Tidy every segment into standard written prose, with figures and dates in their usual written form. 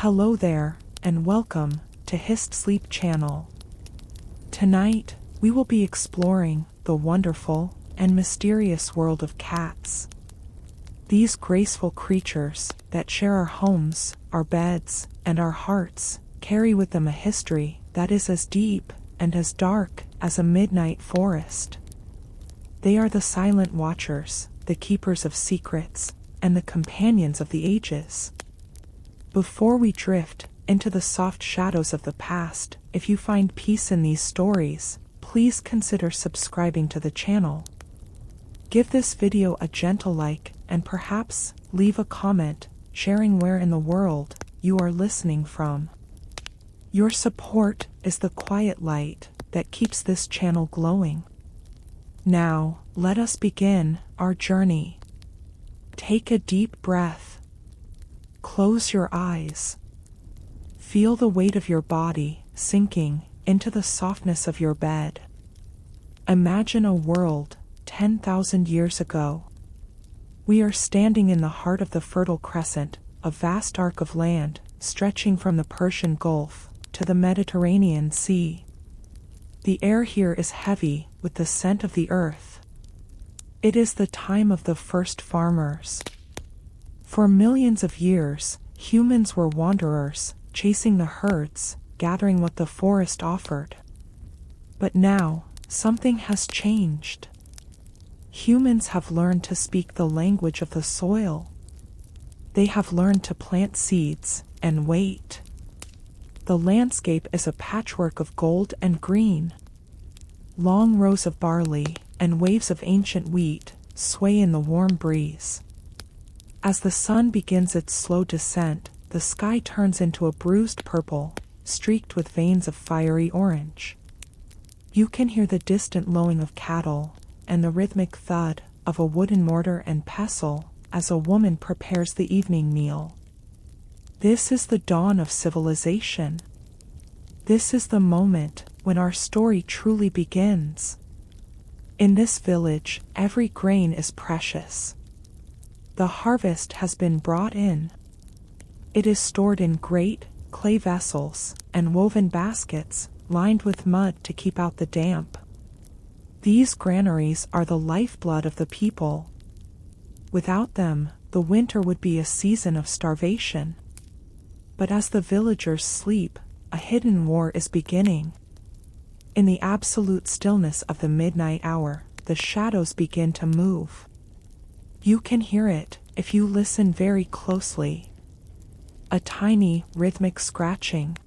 Hello there, and welcome to HistSleep channel. Tonight, we will be exploring the wonderful and mysterious world of cats. These graceful creatures that share our homes, our beds, and our hearts carry with them a history that is as deep and as dark as a midnight forest. They are the silent watchers, the keepers of secrets, and the companions of the ages. Before we drift into the soft shadows of the past, if you find peace in these stories, please consider subscribing to the channel. Give this video a gentle like and perhaps leave a comment sharing where in the world you are listening from. Your support is the quiet light that keeps this channel glowing. Now, let us begin our journey. Take a deep breath. Close your eyes. Feel the weight of your body sinking into the softness of your bed. Imagine a world 10,000 years ago. We are standing in the heart of the Fertile Crescent, a vast arc of land stretching from the Persian Gulf to the Mediterranean Sea. The air here is heavy with the scent of the earth. It is the time of the first farmers. For millions of years, humans were wanderers, chasing the herds, gathering what the forest offered. But now, something has changed. Humans have learned to speak the language of the soil. They have learned to plant seeds and wait. The landscape is a patchwork of gold and green. Long rows of barley and waves of ancient wheat sway in the warm breeze. As the sun begins its slow descent, the sky turns into a bruised purple, streaked with veins of fiery orange. You can hear the distant lowing of cattle and the rhythmic thud of a wooden mortar and pestle as a woman prepares the evening meal. This is the dawn of civilization. This is the moment when our story truly begins. In this village, every grain is precious. The harvest has been brought in. It is stored in great, clay vessels and woven baskets lined with mud to keep out the damp. These granaries are the lifeblood of the people. Without them, the winter would be a season of starvation. But as the villagers sleep, a hidden war is beginning. In the absolute stillness of the midnight hour, the shadows begin to move. You can hear it if you listen very closely. A tiny, rhythmic scratching.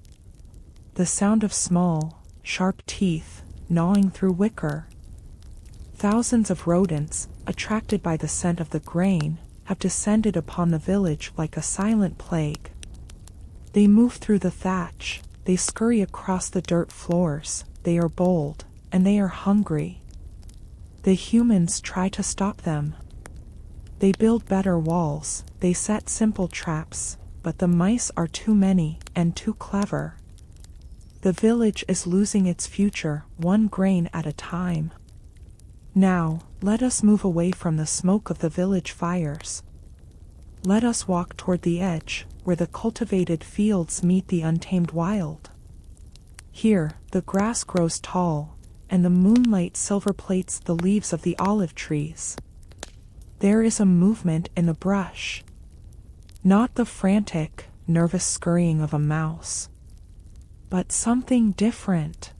The sound of small, sharp teeth gnawing through wicker. Thousands of rodents, attracted by the scent of the grain, have descended upon the village like a silent plague. They move through the thatch, they scurry across the dirt floors, they are bold, and they are hungry. The humans try to stop them. They build better walls, they set simple traps, but the mice are too many and too clever. The village is losing its future, one grain at a time. Now, let us move away from the smoke of the village fires. Let us walk toward the edge, where the cultivated fields meet the untamed wild. Here, the grass grows tall, and the moonlight silver plates the leaves of the olive trees. There is a movement in the brush. Not the frantic, nervous scurrying of a mouse. But something different.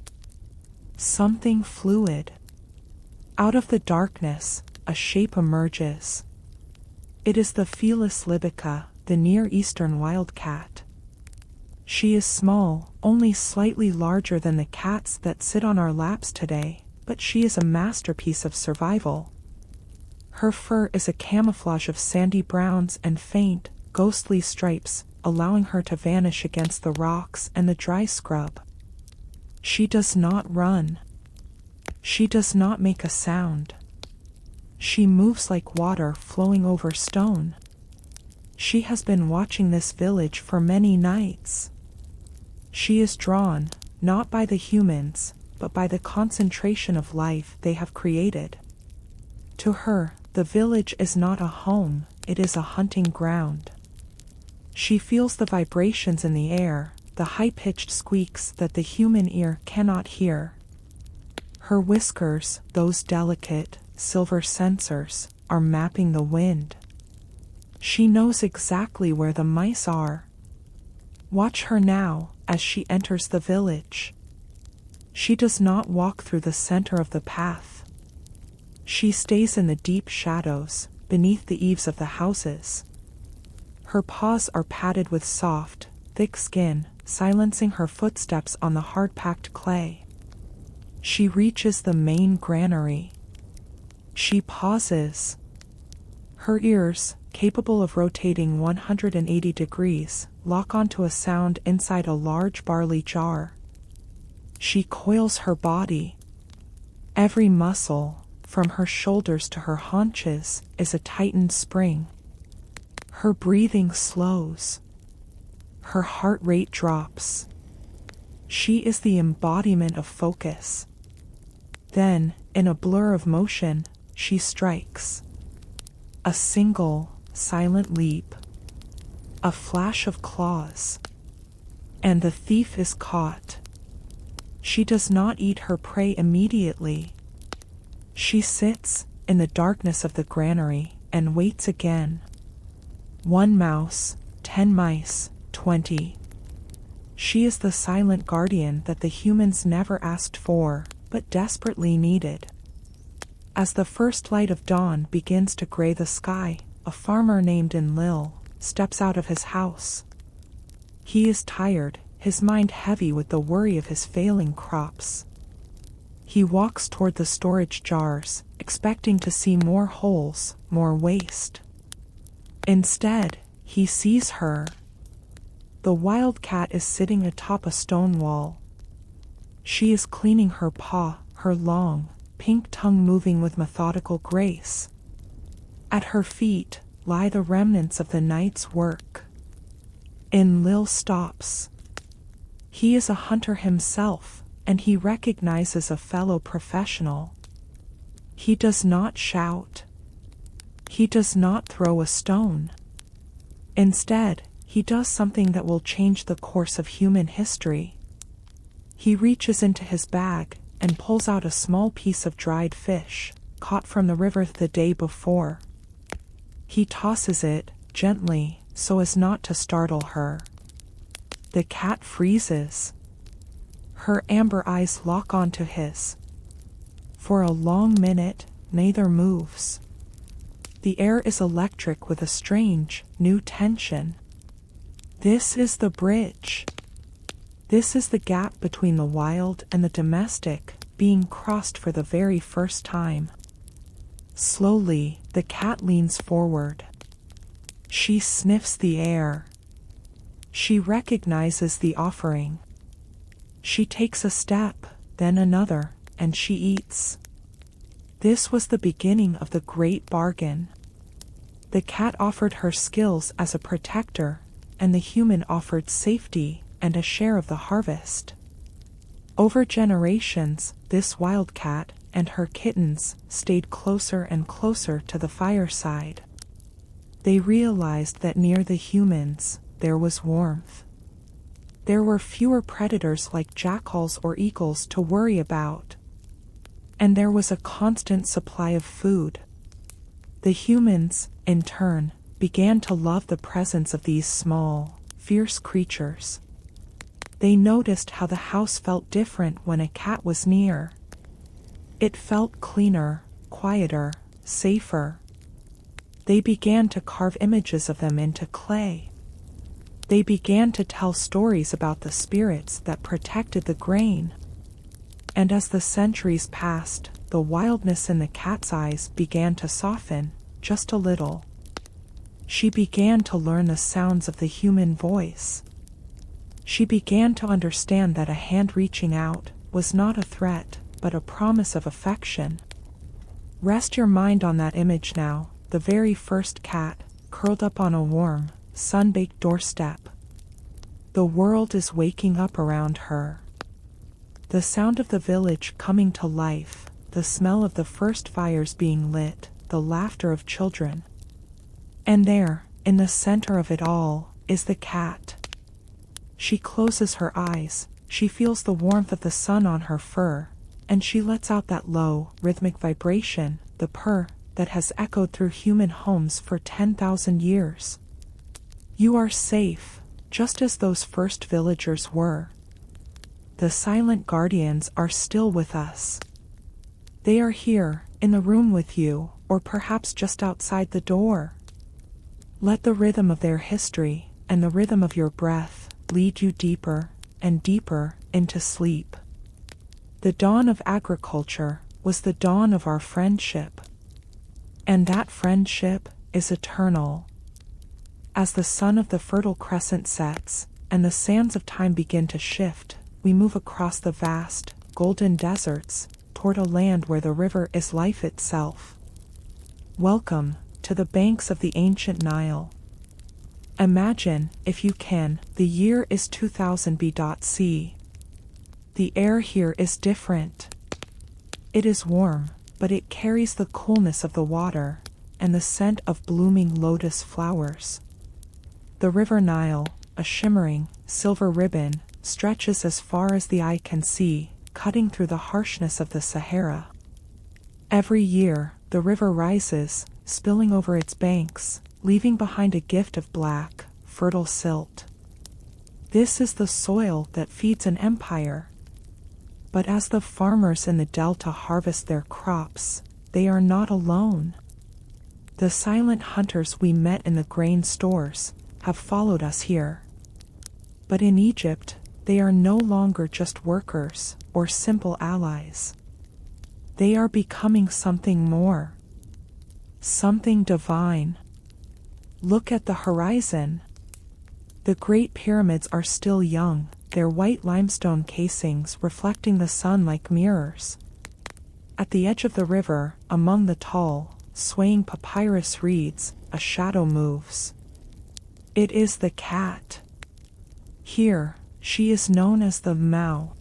Something fluid. Out of the darkness, a shape emerges. It is the Felis libica, the Near Eastern wildcat. She is small, only slightly larger than the cats that sit on our laps today, but she is a masterpiece of survival. Her fur is a camouflage of sandy browns and faint, ghostly stripes, allowing her to vanish against the rocks and the dry scrub. She does not run. She does not make a sound. She moves like water flowing over stone. She has been watching this village for many nights. She is drawn, not by the humans, but by the concentration of life they have created. To her, the village is not a home, it is a hunting ground. She feels the vibrations in the air, the high-pitched squeaks that the human ear cannot hear. Her whiskers, those delicate, silver sensors, are mapping the wind. She knows exactly where the mice are. Watch her now, as she enters the village. She does not walk through the center of the path. She stays in the deep shadows, beneath the eaves of the houses. Her paws are padded with soft, thick skin, silencing her footsteps on the hard-packed clay. She reaches the main granary. She pauses. Her ears, capable of rotating 180 degrees, lock onto a sound inside a large barley jar. She coils her body. Every muscle, from her shoulders to her haunches, is a tightened spring. Her breathing slows. Her heart rate drops. She is the embodiment of focus. Then, in a blur of motion, she strikes. A single, silent leap. A flash of claws. And the thief is caught. She does not eat her prey immediately. She sits, in the darkness of the granary, and waits again. 1 mouse, 10 mice, 20. She is the silent guardian that the humans never asked for, but desperately needed. As the first light of dawn begins to gray the sky, a farmer named Enlil steps out of his house. He is tired, his mind heavy with the worry of his failing crops. He walks toward the storage jars, expecting to see more holes, more waste. Instead, he sees her. The wildcat is sitting atop a stone wall. She is cleaning her paw, her long, pink tongue moving with methodical grace. At her feet lie the remnants of the night's work. Enlil stops. He is a hunter himself, and he recognizes a fellow professional. He does not shout. He does not throw a stone. Instead, he does something that will change the course of human history. He reaches into his bag and pulls out a small piece of dried fish, caught from the river the day before. He tosses it, gently, so as not to startle her. The cat freezes. Her amber eyes lock onto his. For a long minute, neither moves. The air is electric with a strange, new tension. This is the bridge. This is the gap between the wild and the domestic, being crossed for the very first time. Slowly, the cat leans forward. She sniffs the air. She recognizes the offering. She takes a step, then another, and she eats. This was the beginning of the great bargain. The cat offered her skills as a protector, and the human offered safety and a share of the harvest. Over generations, this wildcat and her kittens stayed closer and closer to the fireside. They realized that near the humans, there was warmth. There were fewer predators like jackals or eagles to worry about. And there was a constant supply of food. The humans, in turn, began to love the presence of these small, fierce creatures. They noticed how the house felt different when a cat was near. It felt cleaner, quieter, safer. They began to carve images of them into clay. They began to tell stories about the spirits that protected the grain. And as the centuries passed, the wildness in the cat's eyes began to soften, just a little. She began to learn the sounds of the human voice. She began to understand that a hand reaching out was not a threat, but a promise of affection. Rest your mind on that image now, the very first cat, curled up on a warm, sun-baked doorstep. The world is waking up around her. The sound of the village coming to life, the smell of the first fires being lit, the laughter of children. And there, in the center of it all, is the cat. She closes her eyes, she feels the warmth of the sun on her fur, and she lets out that low, rhythmic vibration, the purr, that has echoed through human homes for 10,000 years. You are safe, just as those first villagers were. The silent guardians are still with us. They are here, in the room with you, or perhaps just outside the door. Let the rhythm of their history, and the rhythm of your breath, lead you deeper and deeper into sleep. The dawn of agriculture was the dawn of our friendship. And that friendship is eternal. As the sun of the Fertile Crescent sets, and the sands of time begin to shift, we move across the vast, golden deserts, toward a land where the river is life itself. Welcome to the banks of the ancient Nile. Imagine, if you can, the year is 2000 BC. The air here is different. It is warm, but it carries the coolness of the water, and the scent of blooming lotus flowers. The river Nile, a shimmering, silver ribbon, stretches as far as the eye can see, cutting through the harshness of the Sahara. Every year, the river rises, spilling over its banks, leaving behind a gift of black, fertile silt. This is the soil that feeds an empire. But as the farmers in the delta harvest their crops, they are not alone. The silent hunters we met in the grain stores have followed us here. But in Egypt, they are no longer just workers or simple allies. They are becoming something more. Something divine. Look at the horizon. The Great Pyramids are still young, their white limestone casings reflecting the sun like mirrors. At the edge of the river, among the tall, swaying papyrus reeds, a shadow moves. It is the cat. Here, she is known as the Mao,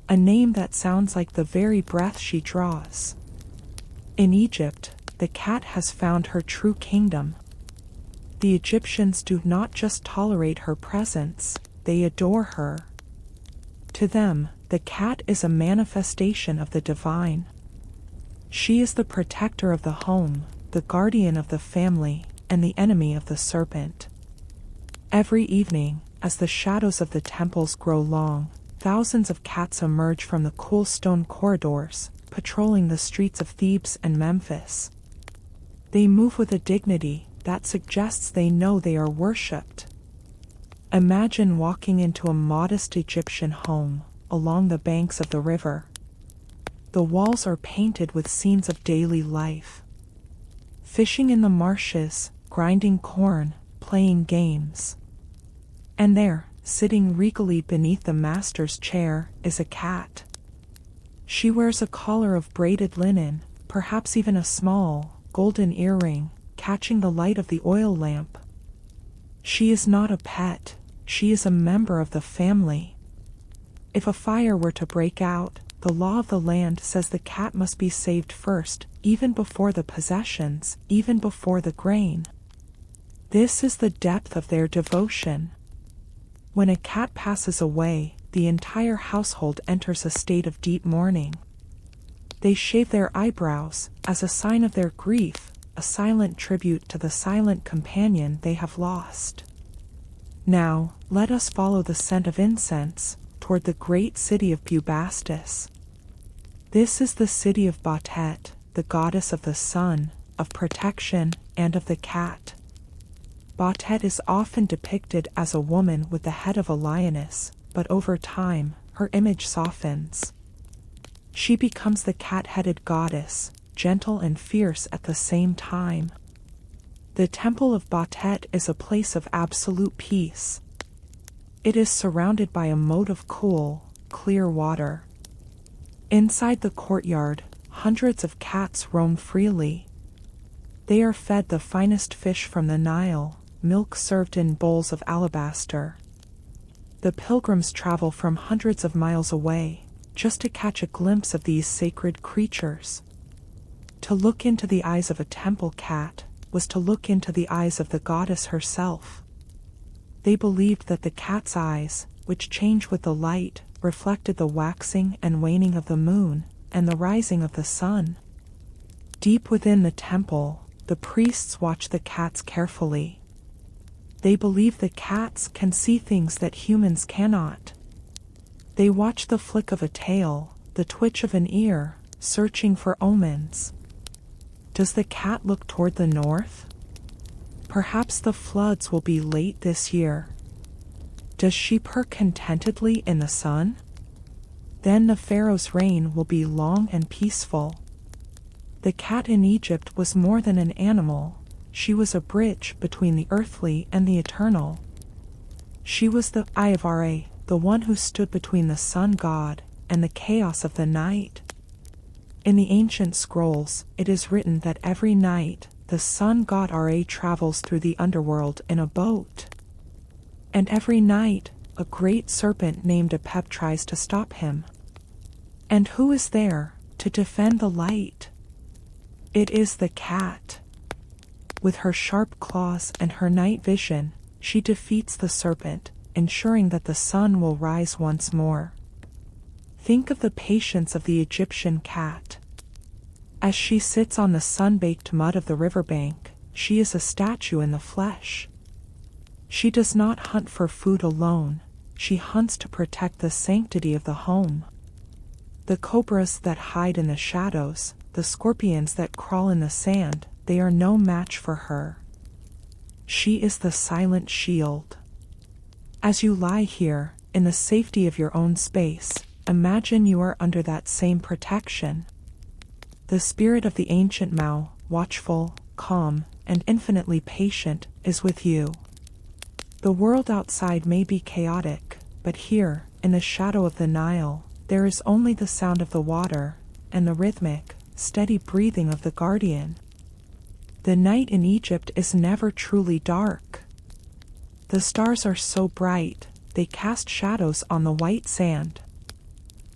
a name that sounds like the very breath she draws. In Egypt, the cat has found her true kingdom. The Egyptians do not just tolerate her presence, they adore her. To them, the cat is a manifestation of the divine. She is the protector of the home, the guardian of the family, and the enemy of the serpent. Every evening, as the shadows of the temples grow long, thousands of cats emerge from the cool stone corridors, patrolling the streets of Thebes and Memphis. They move with a dignity that suggests they know they are worshipped. Imagine walking into a modest Egyptian home, along the banks of the river. The walls are painted with scenes of daily life. Fishing in the marshes, grinding corn, playing games. And there, sitting regally beneath the master's chair, is a cat. She wears a collar of braided linen, perhaps even a small, golden earring, catching the light of the oil lamp. She is not a pet, she is a member of the family. If a fire were to break out, the law of the land says the cat must be saved first, even before the possessions, even before the grain. This is the depth of their devotion. When a cat passes away, the entire household enters a state of deep mourning. They shave their eyebrows, as a sign of their grief, a silent tribute to the silent companion they have lost. Now, let us follow the scent of incense, toward the great city of Bubastis. This is the city of Batet, the goddess of the sun, of protection, and of the cat. Batet is often depicted as a woman with the head of a lioness, but over time, her image softens. She becomes the cat-headed goddess, gentle and fierce at the same time. The temple of Batet is a place of absolute peace. It is surrounded by a moat of cool, clear water. Inside the courtyard, hundreds of cats roam freely. They are fed the finest fish from the Nile, milk served in bowls of alabaster. The pilgrims travel from hundreds of miles away, just to catch a glimpse of these sacred creatures. To look into the eyes of a temple cat was to look into the eyes of the goddess herself. They believed that the cat's eyes, which change with the light, reflected the waxing and waning of the moon, and the rising of the sun. Deep within the temple, the priests watch the cats carefully. They believe the cats can see things that humans cannot. They watch the flick of a tail, the twitch of an ear, searching for omens. Does the cat look toward the north? Perhaps the floods will be late this year. Does she purr contentedly in the sun? Then the Pharaoh's reign will be long and peaceful. The cat in Egypt was more than an animal. She was a bridge between the earthly and the eternal. She was the Ivare, the one who stood between the sun god and the chaos of the night. In the ancient scrolls, it is written that every night, the sun god Ra travels through the underworld in a boat. And every night, a great serpent named Apep tries to stop him. And who is there to defend the light? It is the cat. With her sharp claws and her night vision, she defeats the serpent, ensuring that the sun will rise once more. Think of the patience of the Egyptian cat. As she sits on the sun-baked mud of the riverbank, she is a statue in the flesh. She does not hunt for food alone, she hunts to protect the sanctity of the home. The cobras that hide in the shadows, the scorpions that crawl in the sand, they are no match for her. She is the silent shield. As you lie here, in the safety of your own space, imagine you are under that same protection. The spirit of the ancient Mao, watchful, calm, and infinitely patient, is with you. The world outside may be chaotic, but here, in the shadow of the Nile, there is only the sound of the water, and the rhythmic, steady breathing of the guardian. The night in Egypt is never truly dark. The stars are so bright, they cast shadows on the white sand.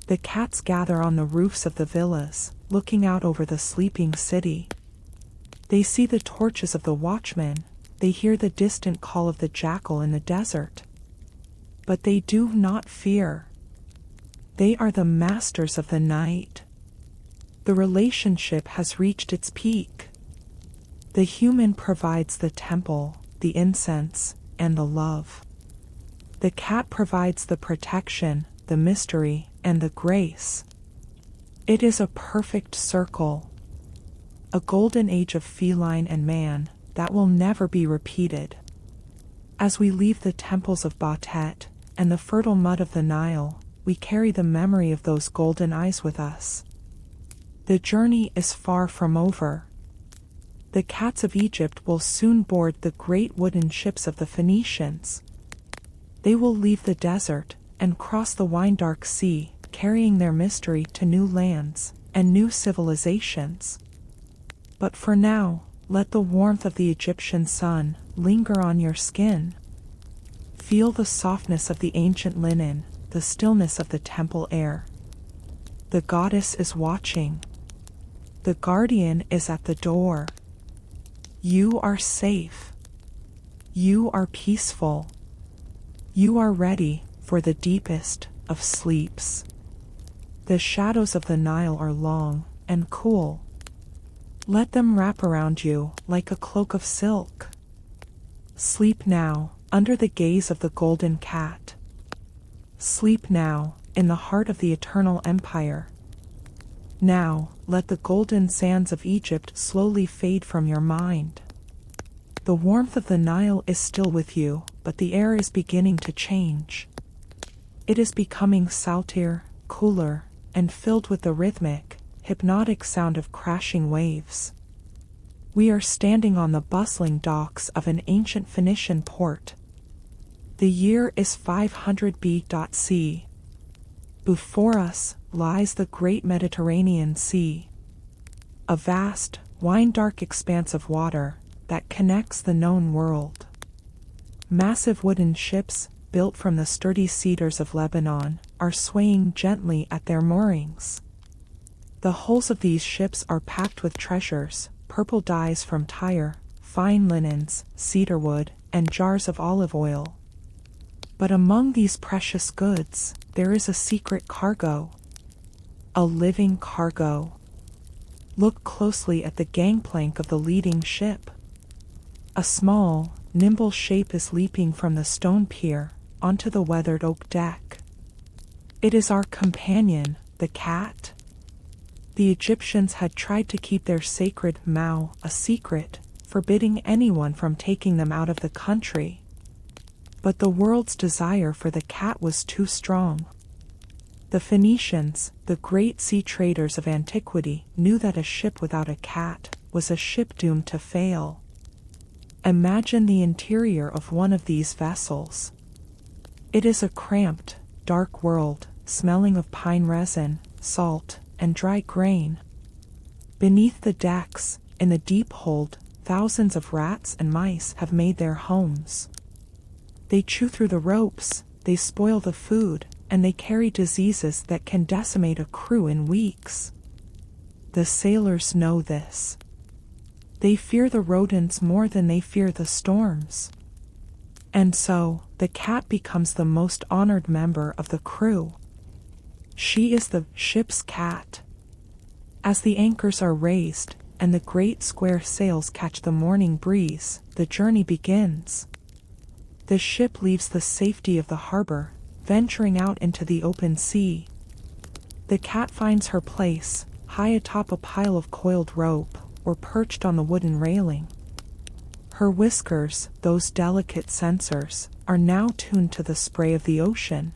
The cats gather on the roofs of the villas, looking out over the sleeping city. They see the torches of the watchmen, they hear the distant call of the jackal in the desert. But they do not fear. They are the masters of the night. The relationship has reached its peak. The human provides the temple, the incense, and the love. The cat provides the protection, the mystery, and the grace. It is a perfect circle. A golden age of feline and man that will never be repeated. As we leave the temples of Batet and the fertile mud of the Nile, we carry the memory of those golden eyes with us. The journey is far from over. The cats of Egypt will soon board the great wooden ships of the Phoenicians. They will leave the desert and cross the wine-dark sea, carrying their mystery to new lands and new civilizations. But for now, let the warmth of the Egyptian sun linger on your skin. Feel the softness of the ancient linen, the stillness of the temple air. The goddess is watching. The guardian is at the door. You are safe. You are peaceful. You are ready for the deepest of sleeps. The shadows of the Nile are long and cool. Let them wrap around you like a cloak of silk. Sleep now, under the gaze of the golden cat. Sleep now, in the heart of the eternal empire. Now, let the golden sands of Egypt slowly fade from your mind. The warmth of the Nile is still with you, but the air is beginning to change. It is becoming saltier, cooler, and filled with the rhythmic, hypnotic sound of crashing waves. We are standing on the bustling docks of an ancient Phoenician port. The year is 500 BC. Before us lies the great Mediterranean Sea, a vast, wine-dark expanse of water that connects the known world. Massive wooden ships, built from the sturdy cedars of Lebanon, are swaying gently at their moorings. The hulls of these ships are packed with treasures, purple dyes from Tyre, fine linens, cedarwood, and jars of olive oil. But among these precious goods, there is a secret cargo. A living cargo. Look closely at the gangplank of the leading ship. A small, nimble shape is leaping from the stone pier onto the weathered oak deck. It is our companion, the cat. The Egyptians had tried to keep their sacred Mao a secret, forbidding anyone from taking them out of the country. But the world's desire for the cat was too strong. The Phoenicians, the great sea traders of antiquity, knew that a ship without a cat was a ship doomed to fail. Imagine the interior of one of these vessels. It is a cramped, dark world, smelling of pine resin, salt, and dry grain. Beneath the decks, in the deep hold, thousands of rats and mice have made their homes. They chew through the ropes, they spoil the food, and they carry diseases that can decimate a crew in weeks. The sailors know this. They fear the rodents more than they fear the storms. And so, the cat becomes the most honored member of the crew. She is the ship's cat. As the anchors are raised, and the great square sails catch the morning breeze, the journey begins. The ship leaves the safety of the harbor, venturing out into the open sea. The cat finds her place, high atop a pile of coiled rope, or perched on the wooden railing. Her whiskers, those delicate sensors, are now tuned to the spray of the ocean.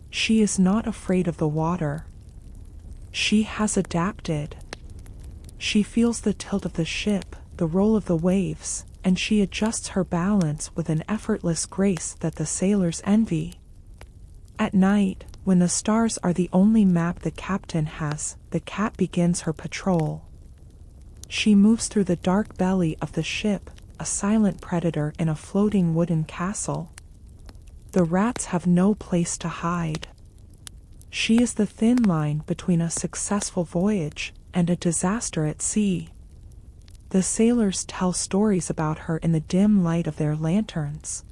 She is not afraid of the water. She has adapted. She feels the tilt of the ship, the roll of the waves, and she adjusts her balance with an effortless grace that the sailors envy. At night, when the stars are the only map the captain has, the cat begins her patrol. She moves through the dark belly of the ship, a silent predator in a floating wooden castle. The rats have no place to hide. She is the thin line between a successful voyage and a disaster at sea. The sailors tell stories about her in the dim light of their lanterns.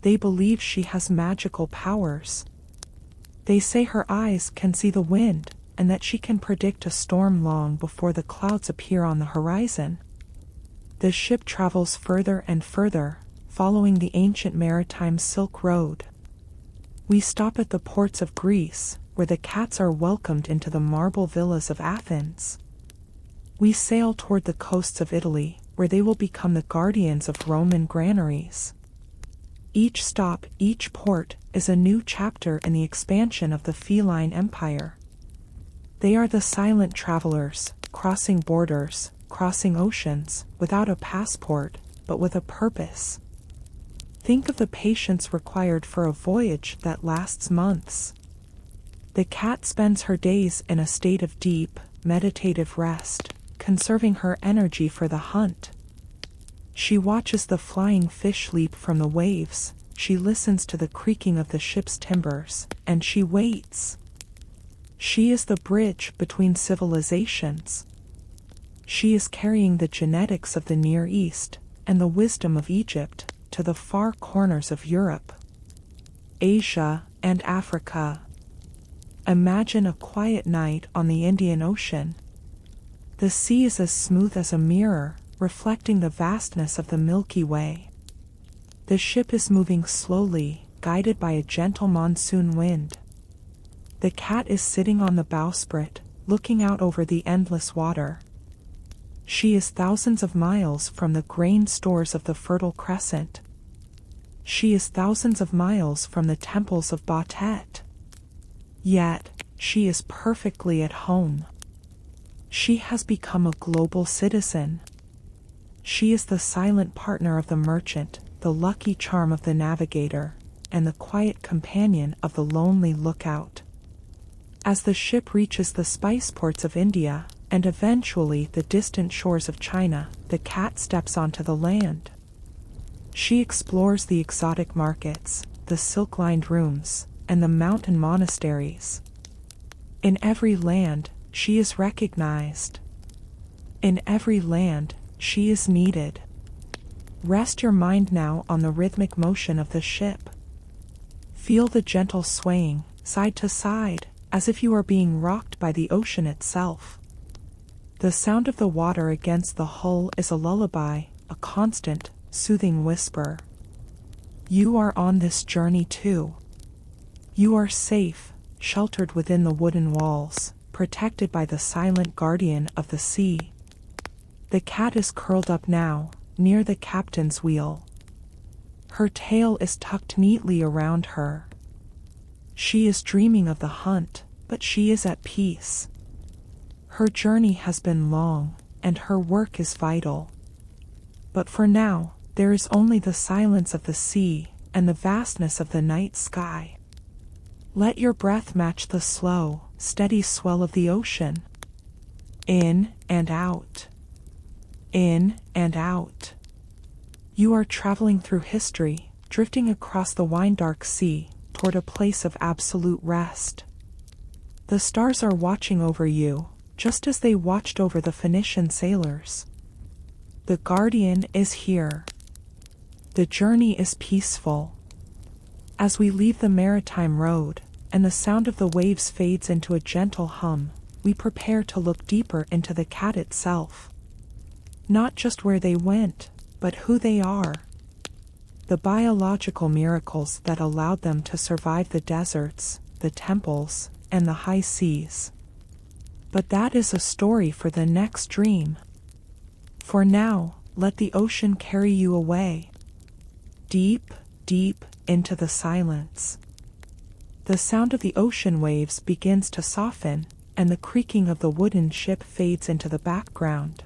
They believe she has magical powers. They say her eyes can see the wind, and that she can predict a storm long before the clouds appear on the horizon. The ship travels further and further, following the ancient maritime Silk Road. We stop at the ports of Greece, where the cats are welcomed into the marble villas of Athens. We sail toward the coasts of Italy, where they will become the guardians of Roman granaries. Each stop, each port, is a new chapter in the expansion of the feline empire. They are the silent travelers, crossing borders, crossing oceans, without a passport, but with a purpose. Think of the patience required for a voyage that lasts months. The cat spends her days in a state of deep, meditative rest, conserving her energy for the hunt. She watches the flying fish leap from the waves, she listens to the creaking of the ship's timbers, and she waits. She is the bridge between civilizations. She is carrying the genetics of the Near East and the wisdom of Egypt to the far corners of Europe, Asia, and Africa. Imagine a quiet night on the Indian Ocean. The sea is as smooth as a mirror, reflecting the vastness of the Milky Way. The ship is moving slowly, guided by a gentle monsoon wind. The cat is sitting on the bowsprit, looking out over the endless water. She is thousands of miles from the grain stores of the Fertile Crescent. She is thousands of miles from the temples of Batet. Yet, she is perfectly at home. She has become a global citizen. She is the silent partner of the merchant, the lucky charm of the navigator, and the quiet companion of the lonely lookout. As the ship reaches the spice ports of India, and eventually the distant shores of China, the cat steps onto the land. She explores the exotic markets, the silk-lined rooms, and the mountain monasteries. In every land, she is recognized. In every land, she is needed. Rest your mind now on the rhythmic motion of the ship. Feel the gentle swaying, side to side, as if you are being rocked by the ocean itself. The sound of the water against the hull is a lullaby, a constant, soothing whisper. You are on this journey too. You are safe, sheltered within the wooden walls, protected by the silent guardian of the sea. The cat is curled up now, near the captain's wheel. Her tail is tucked neatly around her. She is dreaming of the hunt, but she is at peace. Her journey has been long, and her work is vital. But for now, there is only the silence of the sea and the vastness of the night sky. Let your breath match the slow, steady swell of the ocean. In and out. In and out. You are traveling through history, drifting across the wine-dark sea, toward a place of absolute rest. The stars are watching over you, just as they watched over the Phoenician sailors. The guardian is here. The journey is peaceful. As we leave the maritime road, and the sound of the waves fades into a gentle hum, we prepare to look deeper into the cat itself. Not just where they went, but who they are. The biological miracles that allowed them to survive the deserts, the temples, and the high seas. But that is a story for the next dream. For now, let the ocean carry you away. Deep, deep into the silence. The sound of the ocean waves begins to soften, and the creaking of the wooden ship fades into the background.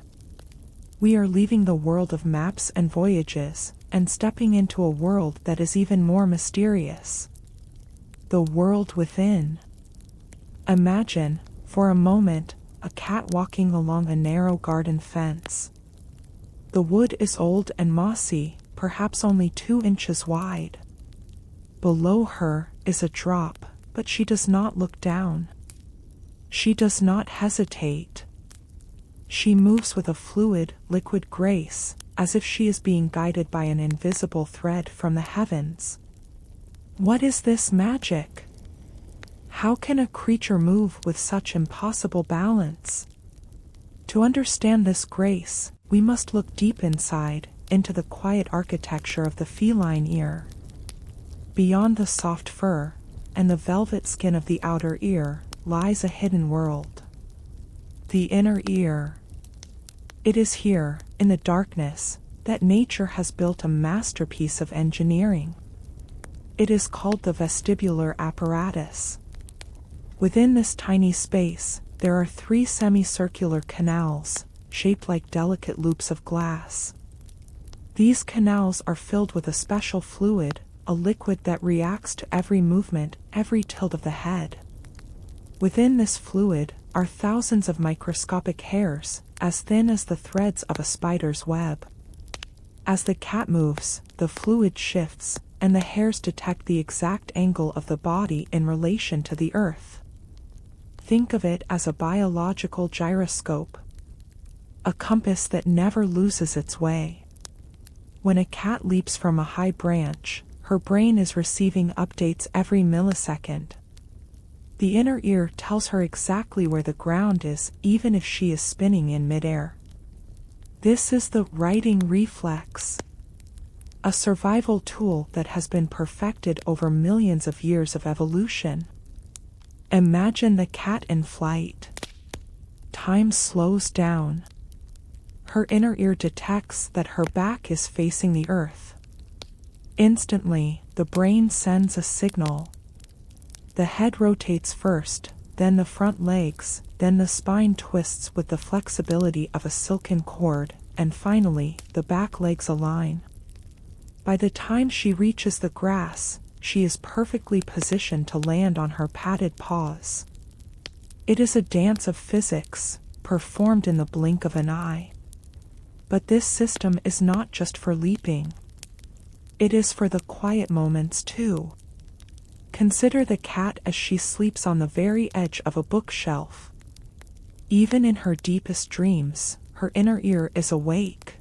We are leaving the world of maps and voyages, and stepping into a world that is even more mysterious. The world within. Imagine, for a moment, a cat walking along a narrow garden fence. The wood is old and mossy, perhaps only 2 inches wide. Below her is a drop, but she does not look down. She does not hesitate. She moves with a fluid, liquid grace, as if she is being guided by an invisible thread from the heavens. What is this magic? How can a creature move with such impossible balance? To understand this grace, we must look deep inside, into the quiet architecture of the feline ear. Beyond the soft fur, and the velvet skin of the outer ear, lies a hidden world. The inner ear. It is here, in the darkness, that nature has built a masterpiece of engineering. It is called the vestibular apparatus. Within this tiny space, there are 3 semicircular canals, shaped like delicate loops of glass. These canals are filled with a special fluid, a liquid that reacts to every movement, every tilt of the head. Within this fluid are thousands of microscopic hairs, as thin as the threads of a spider's web. As the cat moves, the fluid shifts, and the hairs detect the exact angle of the body in relation to the earth. Think of it as a biological gyroscope. A compass that never loses its way. When a cat leaps from a high branch, her brain is receiving updates every millisecond. The inner ear tells her exactly where the ground is, even if she is spinning in midair. This is the riding reflex, a survival tool that has been perfected over millions of years of evolution. Imagine the cat in flight. Time slows down. Her inner ear detects that her back is facing the earth. Instantly, the brain sends a signal. The head rotates first, then the front legs, then the spine twists with the flexibility of a silken cord, and finally, the back legs align. By the time she reaches the grass, she is perfectly positioned to land on her padded paws. It is a dance of physics, performed in the blink of an eye. But this system is not just for leaping. It is for the quiet moments too. Consider the cat as she sleeps on the very edge of a bookshelf. Even in her deepest dreams, her inner ear is awake.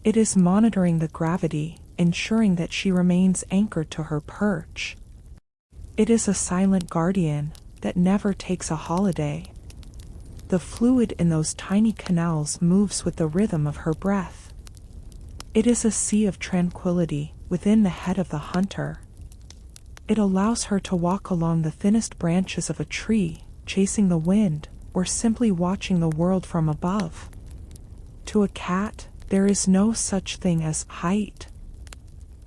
It is monitoring the gravity, ensuring that she remains anchored to her perch. It is a silent guardian that never takes a holiday. The fluid in those tiny canals moves with the rhythm of her breath. It is a sea of tranquility within the head of the hunter. It allows her to walk along the thinnest branches of a tree, chasing the wind, or simply watching the world from above. To a cat, there is no such thing as height.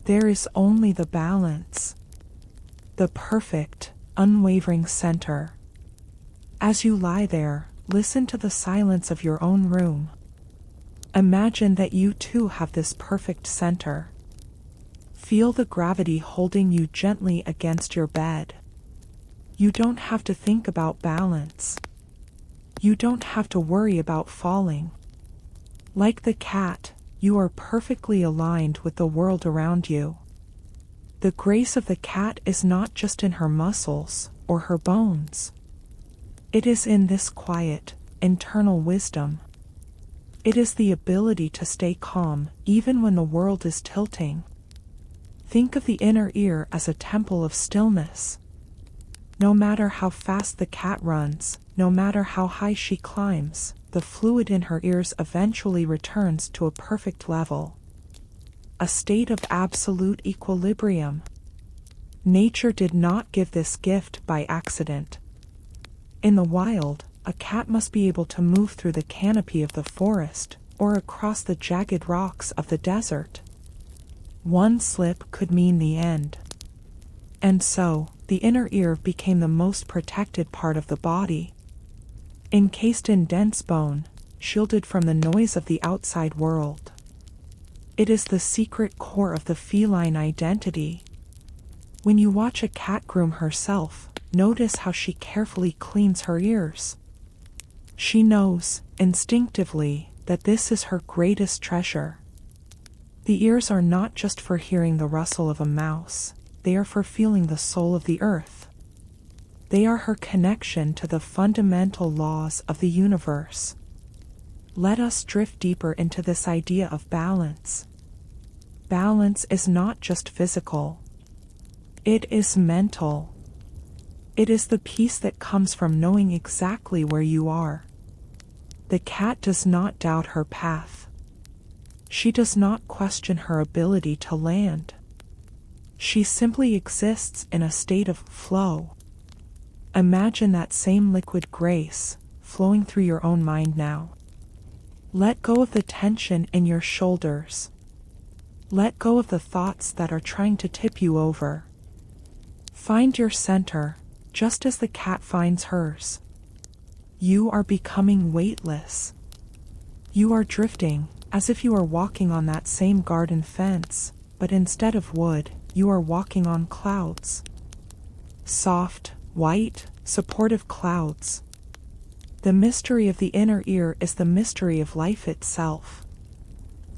There is only the balance. The perfect, unwavering center. As you lie there, listen to the silence of your own room. Imagine that you too have this perfect center. Feel the gravity holding you gently against your bed. You don't have to think about balance. You don't have to worry about falling. Like the cat, you are perfectly aligned with the world around you. The grace of the cat is not just in her muscles or her bones. It is in this quiet, internal wisdom. It is the ability to stay calm even when the world is tilting. Think of the inner ear as a temple of stillness. No matter how fast the cat runs, no matter how high she climbs, the fluid in her ears eventually returns to a perfect level. A state of absolute equilibrium. Nature did not give this gift by accident. In the wild, a cat must be able to move through the canopy of the forest or across the jagged rocks of the desert. One slip could mean the end. And so, the inner ear became the most protected part of the body. Encased in dense bone, shielded from the noise of the outside world. It is the secret core of the feline identity. When you watch a cat groom herself, notice how she carefully cleans her ears. She knows, instinctively, that this is her greatest treasure. The ears are not just for hearing the rustle of a mouse, they are for feeling the soul of the earth. They are her connection to the fundamental laws of the universe. Let us drift deeper into this idea of balance. Balance is not just physical. It is mental. It is the peace that comes from knowing exactly where you are. The cat does not doubt her path. She does not question her ability to land. She simply exists in a state of flow. Imagine that same liquid grace flowing through your own mind now. Let go of the tension in your shoulders. Let go of the thoughts that are trying to tip you over. Find your center, just as the cat finds hers. You are becoming weightless. You are drifting, as if you are walking on that same garden fence, but instead of wood, you are walking on clouds. Soft, white, supportive clouds. The mystery of the inner ear is the mystery of life itself.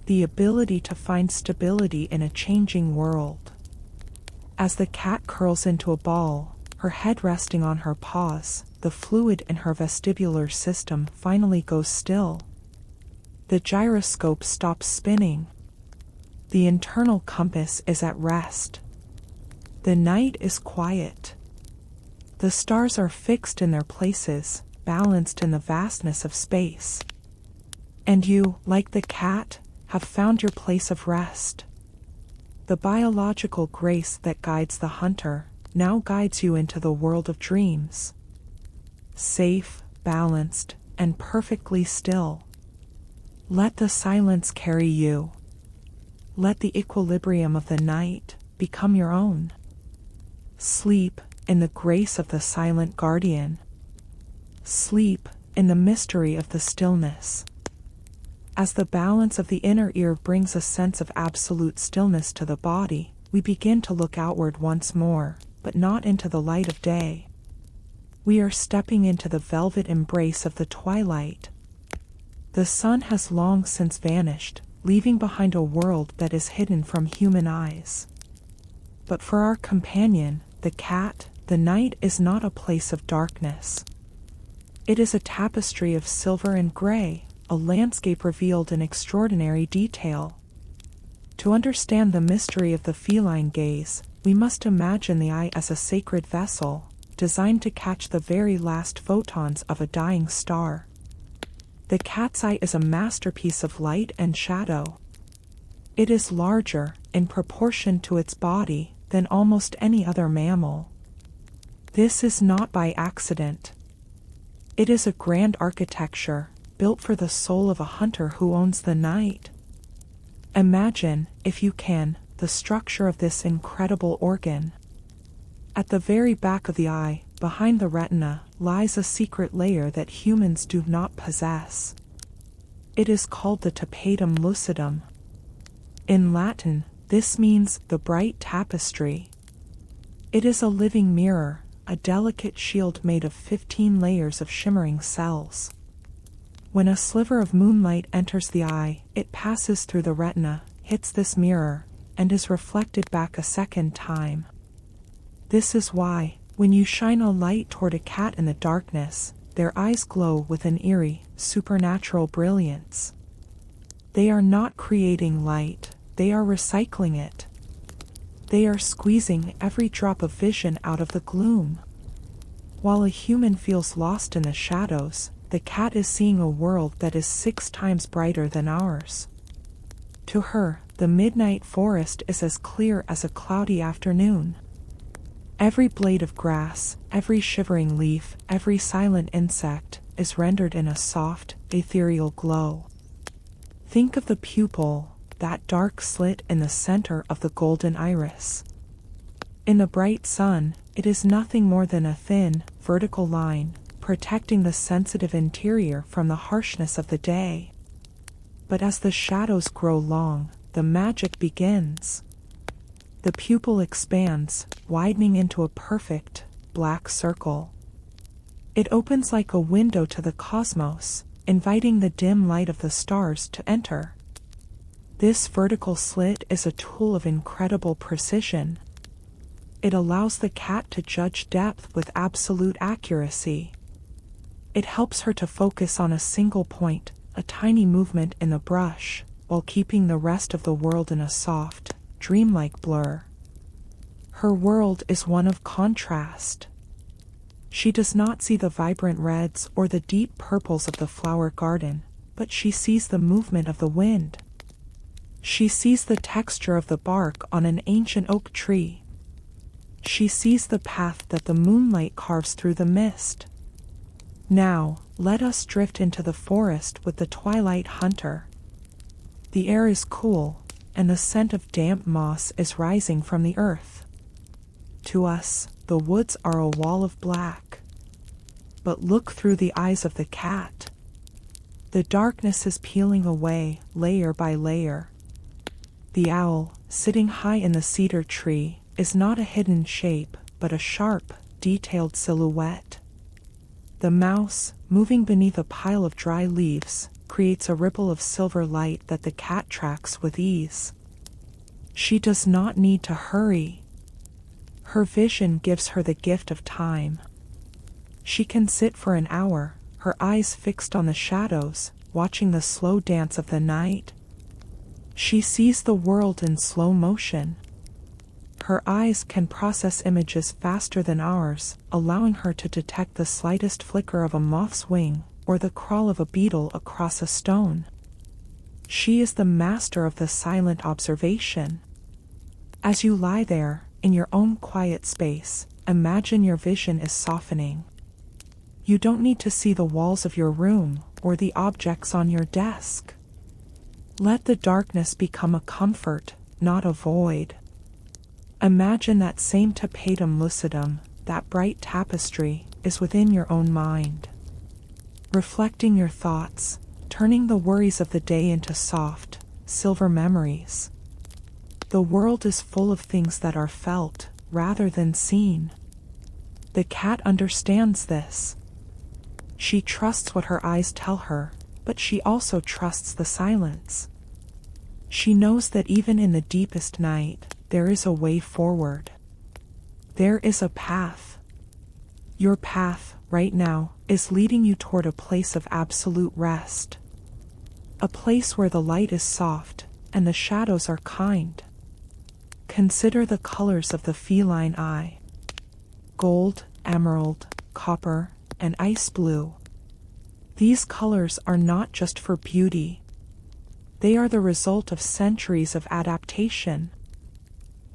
The ability to find stability in a changing world. As the cat curls into a ball, her head resting on her paws, the fluid in her vestibular system finally goes still. The gyroscope stops spinning. The internal compass is at rest. The night is quiet. The stars are fixed in their places, balanced in the vastness of space. And you, like the cat, have found your place of rest. The biological grace that guides the hunter now guides you into the world of dreams. Safe, balanced, and perfectly still. Let the silence carry you. Let the equilibrium of the night become your own. Sleep in the grace of the silent guardian. Sleep in the mystery of the stillness. As the balance of the inner ear brings a sense of absolute stillness to the body, we begin to look outward once more, but not into the light of day. We are stepping into the velvet embrace of the twilight. The sun has long since vanished, leaving behind a world that is hidden from human eyes. But for our companion, the cat, the night is not a place of darkness. It is a tapestry of silver and gray, a landscape revealed in extraordinary detail. To understand the mystery of the feline gaze, we must imagine the eye as a sacred vessel, designed to catch the very last photons of a dying star. The cat's eye is a masterpiece of light and shadow. It is larger, in proportion to its body, than almost any other mammal. This is not by accident. It is a grand architecture, built for the soul of a hunter who owns the night. Imagine, if you can, the structure of this incredible organ. At the very back of the eye, behind the retina, lies a secret layer that humans do not possess. It is called the tapetum lucidum. In Latin, this means the bright tapestry. It is a living mirror, a delicate shield made of 15 layers of shimmering cells. When a sliver of moonlight enters the eye, it passes through the retina, hits this mirror, and is reflected back a second time. This is why, when you shine a light toward a cat in the darkness, their eyes glow with an eerie, supernatural brilliance. They are not creating light, they are recycling it. They are squeezing every drop of vision out of the gloom. While a human feels lost in the shadows, the cat is seeing a world that is 6 times brighter than ours. To her, the midnight forest is as clear as a cloudy afternoon. Every blade of grass, every shivering leaf, every silent insect is rendered in a soft, ethereal glow. Think of the pupil, that dark slit in the center of the golden iris. In the bright sun, it is nothing more than a thin, vertical line, protecting the sensitive interior from the harshness of the day. But as the shadows grow long, the magic begins. The pupil expands, widening into a perfect, black circle. It opens like a window to the cosmos, inviting the dim light of the stars to enter. This vertical slit is a tool of incredible precision. It allows the cat to judge depth with absolute accuracy. It helps her to focus on a single point, a tiny movement in the brush, while keeping the rest of the world in a soft, dreamlike blur. Her world is one of contrast. She does not see the vibrant reds or the deep purples of the flower garden, but she sees the movement of the wind. She sees the texture of the bark on an ancient oak tree. She sees the path that the moonlight carves through the mist. Now, let us drift into the forest with the twilight hunter. The air is cool, and the scent of damp moss is rising from the earth. To us, the woods are a wall of black. But look through the eyes of the cat. The darkness is peeling away, layer by layer. The owl, sitting high in the cedar tree, is not a hidden shape, but a sharp, detailed silhouette. The mouse, moving beneath a pile of dry leaves, creates a ripple of silver light that the cat tracks with ease. She does not need to hurry. Her vision gives her the gift of time. She can sit for an hour, her eyes fixed on the shadows, watching the slow dance of the night. She sees the world in slow motion. Her eyes can process images faster than ours, allowing her to detect the slightest flicker of a moth's wing or the crawl of a beetle across a stone. She is the master of the silent observation. As you lie there, in your own quiet space, imagine your vision is softening. You don't need to see the walls of your room or the objects on your desk. Let the darkness become a comfort, not a void. Imagine that same tapetum lucidum, that bright tapestry, is within your own mind. Reflecting your thoughts, turning the worries of the day into soft, silver memories. The world is full of things that are felt, rather than seen. The cat understands this. She trusts what her eyes tell her, but she also trusts the silence. She knows that even in the deepest night, there is a way forward. There is a path. Your path, right now, is leading you toward a place of absolute rest. A place where the light is soft, and the shadows are kind. Consider the colors of the feline eye: gold, emerald, copper, and ice blue. These colors are not just for beauty. They are the result of centuries of adaptation.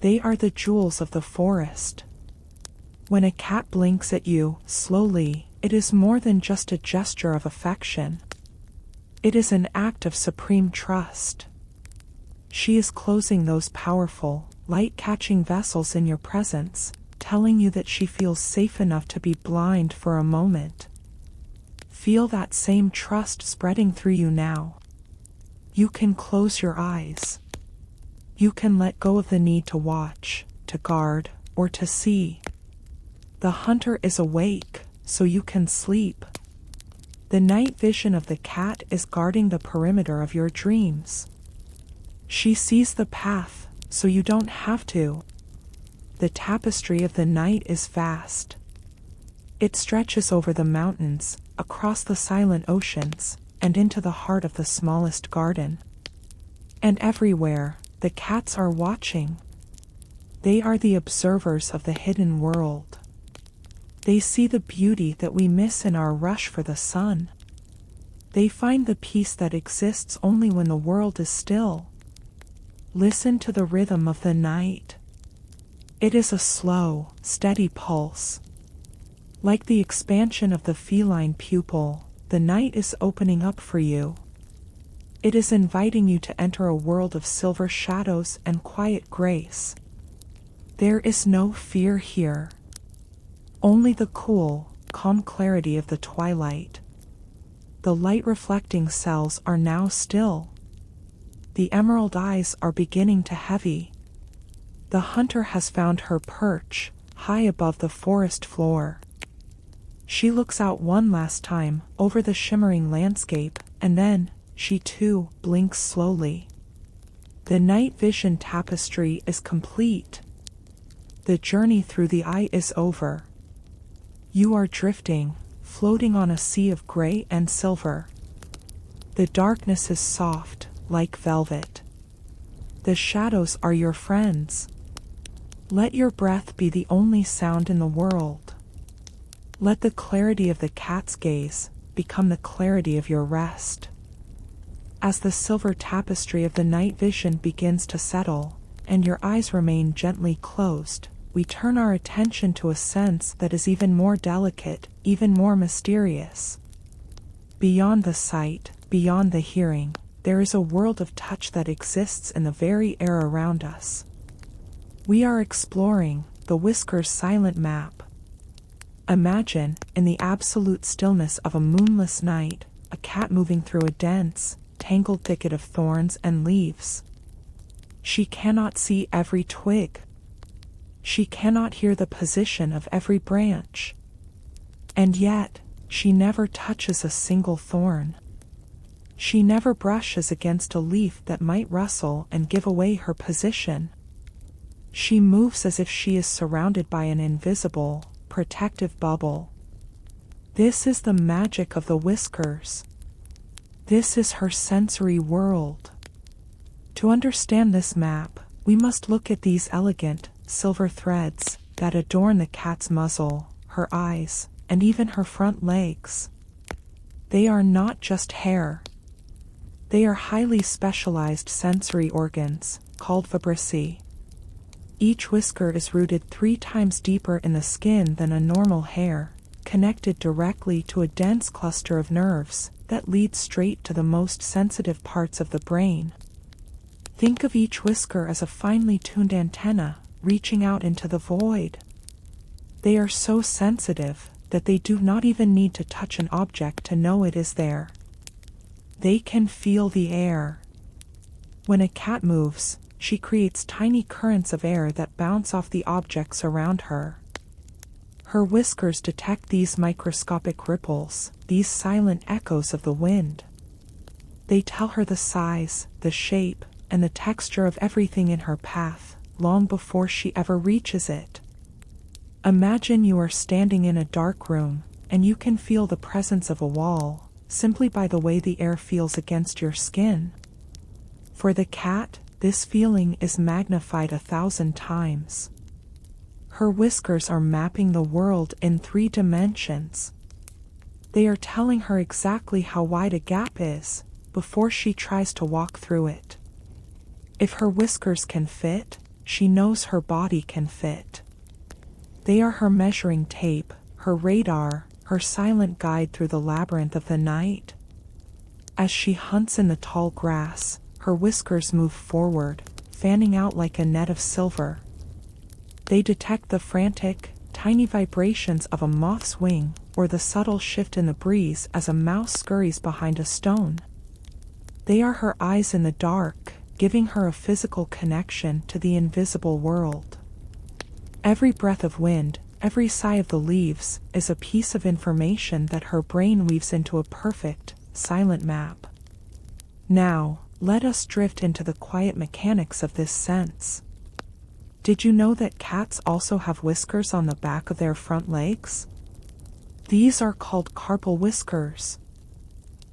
They are the jewels of the forest. When a cat blinks at you slowly, it is more than just a gesture of affection. It is an act of supreme trust. She is closing those powerful, light-catching vessels in your presence, telling you that she feels safe enough to be blind for a moment. Feel that same trust spreading through you now. You can close your eyes. You can let go of the need to watch, to guard, or to see. The hunter is awake, so you can sleep. The night vision of the cat is guarding the perimeter of your dreams. She sees the path, so you don't have to. The tapestry of the night is vast. It stretches over the mountains, across the silent oceans, and into the heart of the smallest garden. And everywhere, the cats are watching. They are the observers of the hidden world. They see the beauty that we miss in our rush for the sun. They find the peace that exists only when the world is still. Listen to the rhythm of the night. It is a slow, steady pulse. Like the expansion of the feline pupil, the night is opening up for you. It is inviting you to enter a world of silver shadows and quiet grace. There is no fear here. Only the cool, calm clarity of the twilight. The light-reflecting cells are now still. The emerald eyes are beginning to heavy. The hunter has found her perch, high above the forest floor. She looks out one last time, over the shimmering landscape, and then, she too, blinks slowly. The night vision tapestry is complete. The journey through the eye is over. You are drifting, floating on a sea of gray and silver. The darkness is soft, like velvet. The shadows are your friends. Let your breath be the only sound in the world. Let the clarity of the cat's gaze become the clarity of your rest. As the silver tapestry of the night vision begins to settle, and your eyes remain gently closed, we turn our attention to a sense that is even more delicate, even more mysterious. Beyond the sight, beyond the hearing, there is a world of touch that exists in the very air around us. We are exploring the whiskers' silent map. Imagine, in the absolute stillness of a moonless night, a cat moving through a dense, tangled thicket of thorns and leaves. She cannot see every twig. She cannot hear the position of every branch. And yet, she never touches a single thorn. She never brushes against a leaf that might rustle and give away her position. She moves as if she is surrounded by an invisible, protective bubble. This is the magic of the whiskers. This is her sensory world. To understand this map, we must look at these elegant, silver threads that adorn the cat's muzzle, her eyes, and even her front legs. They are not just hair. They are highly specialized sensory organs, called vibrissae. Each whisker is rooted 3 times deeper in the skin than a normal hair, connected directly to a dense cluster of nerves that lead straight to the most sensitive parts of the brain. Think of each whisker as a finely tuned antenna, reaching out into the void. They are so sensitive that they do not even need to touch an object to know it is there. They can feel the air. When a cat moves, she creates tiny currents of air that bounce off the objects around her. Her whiskers detect these microscopic ripples, these silent echoes of the wind. They tell her the size, the shape, and the texture of everything in her path, long before she ever reaches it. Imagine you are standing in a dark room, and you can feel the presence of a wall, simply by the way the air feels against your skin. For the cat, this feeling is magnified 1,000 times. Her whiskers are mapping the world in 3 dimensions. They are telling her exactly how wide a gap is before she tries to walk through it. If her whiskers can fit, she knows her body can fit. They are her measuring tape, her radar, her silent guide through the labyrinth of the night. As she hunts in the tall grass, her whiskers move forward, fanning out like a net of silver. They detect the frantic, tiny vibrations of a moth's wing or the subtle shift in the breeze as a mouse scurries behind a stone. They are her eyes in the dark, giving her a physical connection to the invisible world. Every breath of wind, every sigh of the leaves, is a piece of information that her brain weaves into a perfect, silent map. Now, let us drift into the quiet mechanics of this sense. Did you know that cats also have whiskers on the back of their front legs? These are called carpal whiskers.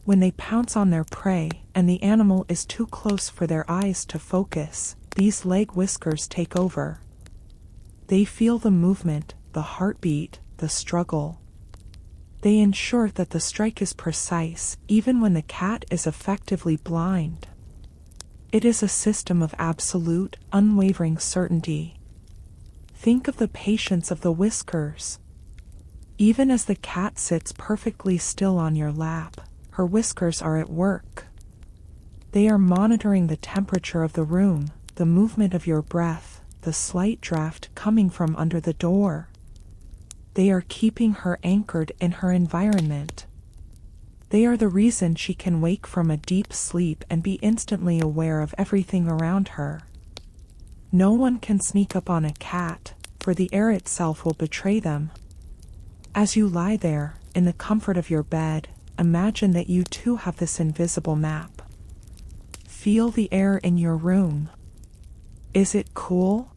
When they pounce on their prey and the animal is too close for their eyes to focus, these leg whiskers take over. They feel the movement, the heartbeat, the struggle. They ensure that the strike is precise even when the cat is effectively blind. It is a system of absolute, unwavering certainty. Think of the patience of the whiskers. Even as the cat sits perfectly still on your lap, her whiskers are at work. They are monitoring the temperature of the room, the movement of your breath, the slight draft coming from under the door. They are keeping her anchored in her environment. They are the reason she can wake from a deep sleep and be instantly aware of everything around her. No one can sneak up on a cat, for the air itself will betray them. As you lie there, in the comfort of your bed, imagine that you too have this invisible map. Feel the air in your room. Is it cool?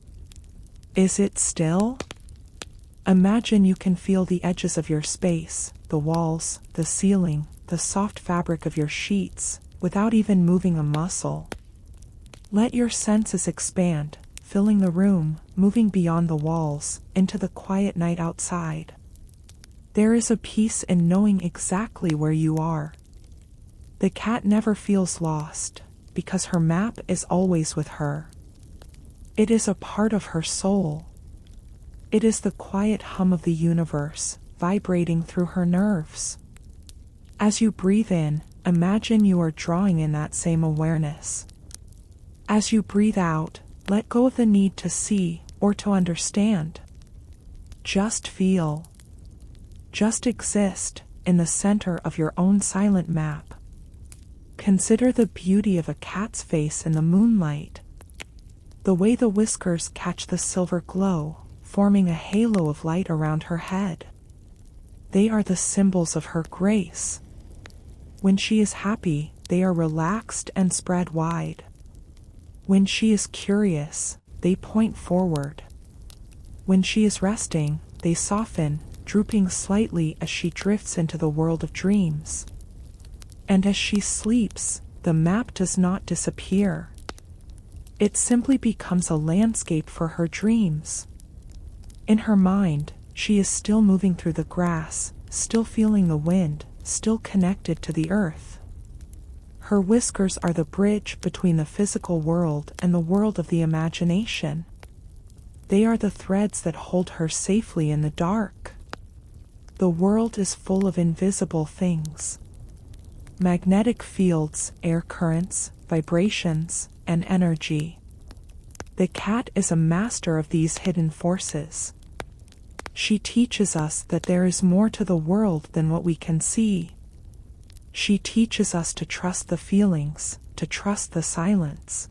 Is it still? Imagine you can feel the edges of your space, the walls, the ceiling, the soft fabric of your sheets, without even moving a muscle. Let your senses expand, filling the room, moving beyond the walls, into the quiet night outside. There is a peace in knowing exactly where you are. The cat never feels lost, because her map is always with her. It is a part of her soul. It is the quiet hum of the universe, vibrating through her nerves. As you breathe in, imagine you are drawing in that same awareness. As you breathe out, let go of the need to see or to understand. Just feel. Just exist in the center of your own silent map. Consider the beauty of a cat's face in the moonlight. The way the whiskers catch the silver glow, forming a halo of light around her head. They are the symbols of her grace. When she is happy, they are relaxed and spread wide. When she is curious, they point forward. When she is resting, they soften, drooping slightly as she drifts into the world of dreams. And as she sleeps, the map does not disappear. It simply becomes a landscape for her dreams. In her mind, she is still moving through the grass, still feeling the wind, still connected to the earth. Her whiskers are the bridge between the physical world and the world of the imagination. They are the threads that hold her safely in the dark. The world is full of invisible things. Magnetic fields, air currents, vibrations, and energy. The cat is a master of these hidden forces. She teaches us that there is more to the world than what we can see. She teaches us to trust the feelings, to trust the silence,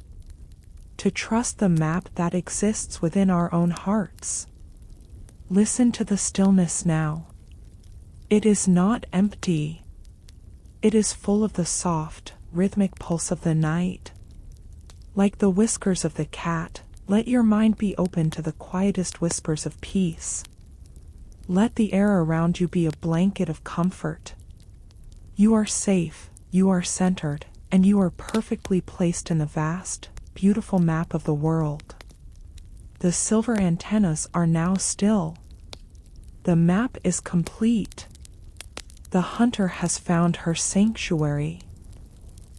to trust the map that exists within our own hearts. Listen to the stillness now. It is not empty. It is full of the soft, rhythmic pulse of the night. Like the whiskers of the cat, let your mind be open to the quietest whispers of peace. Let the air around you be a blanket of comfort. You are safe, you are centered, and you are perfectly placed in the vast, beautiful map of the world. The silver antennas are now still. The map is complete. The hunter has found her sanctuary.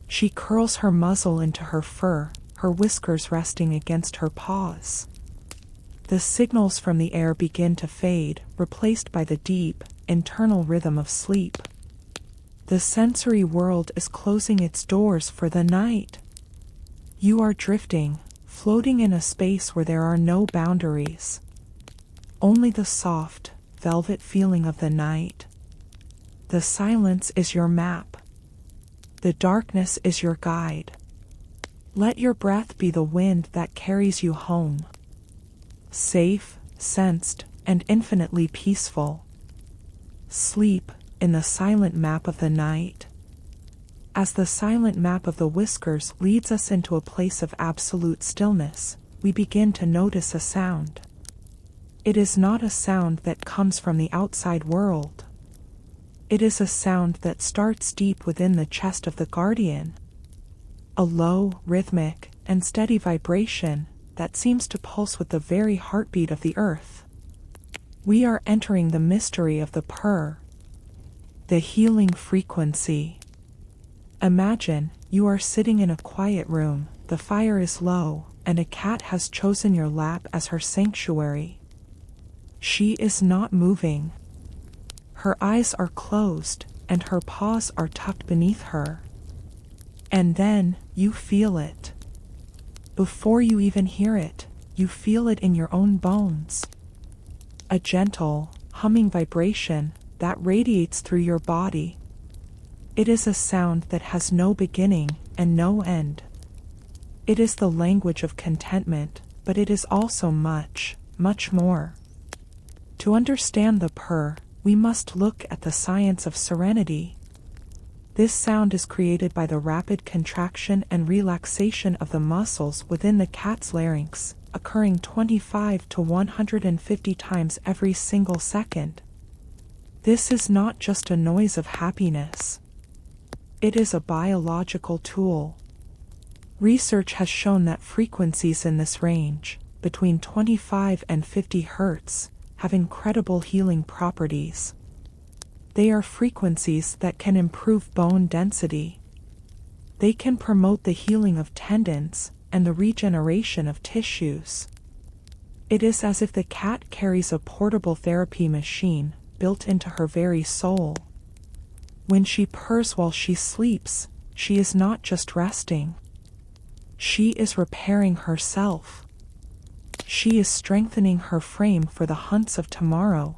She curls her muzzle into her fur, her whiskers resting against her paws. The signals from the air begin to fade, replaced by the deep, internal rhythm of sleep. The sensory world is closing its doors for the night. You are drifting, floating in a space where there are no boundaries. Only the soft, velvet feeling of the night. The silence is your map. The darkness is your guide. Let your breath be the wind that carries you home. Safe, sensed, and infinitely peaceful. Sleep in the silent map of the night. As the silent map of the whiskers leads us into a place of absolute stillness, we begin to notice a sound. It is not a sound that comes from the outside world. It is a sound that starts deep within the chest of the guardian. A low, rhythmic, and steady vibration that seems to pulse with the very heartbeat of the earth. We are entering the mystery of the purr, the healing frequency. Imagine you are sitting in a quiet room, the fire is low, and a cat has chosen your lap as her sanctuary. She is not moving. Her eyes are closed, and her paws are tucked beneath her. And then, you feel it. Before you even hear it, you feel it in your own bones. A gentle, humming vibration that radiates through your body. It is a sound that has no beginning and no end. It is the language of contentment, but it is also much, much more. To understand the purr, we must look at the science of serenity. This sound is created by the rapid contraction and relaxation of the muscles within the cat's larynx, occurring 25 to 150 times every single second. This is not just a noise of happiness. It is a biological tool. Research has shown that frequencies in this range, between 25 and 50 Hz, have incredible healing properties. They are frequencies that can improve bone density. They can promote the healing of tendons and the regeneration of tissues. It is as if the cat carries a portable therapy machine built into her very soul. When she purrs while she sleeps, she is not just resting. She is repairing herself. She is strengthening her frame for the hunts of tomorrow.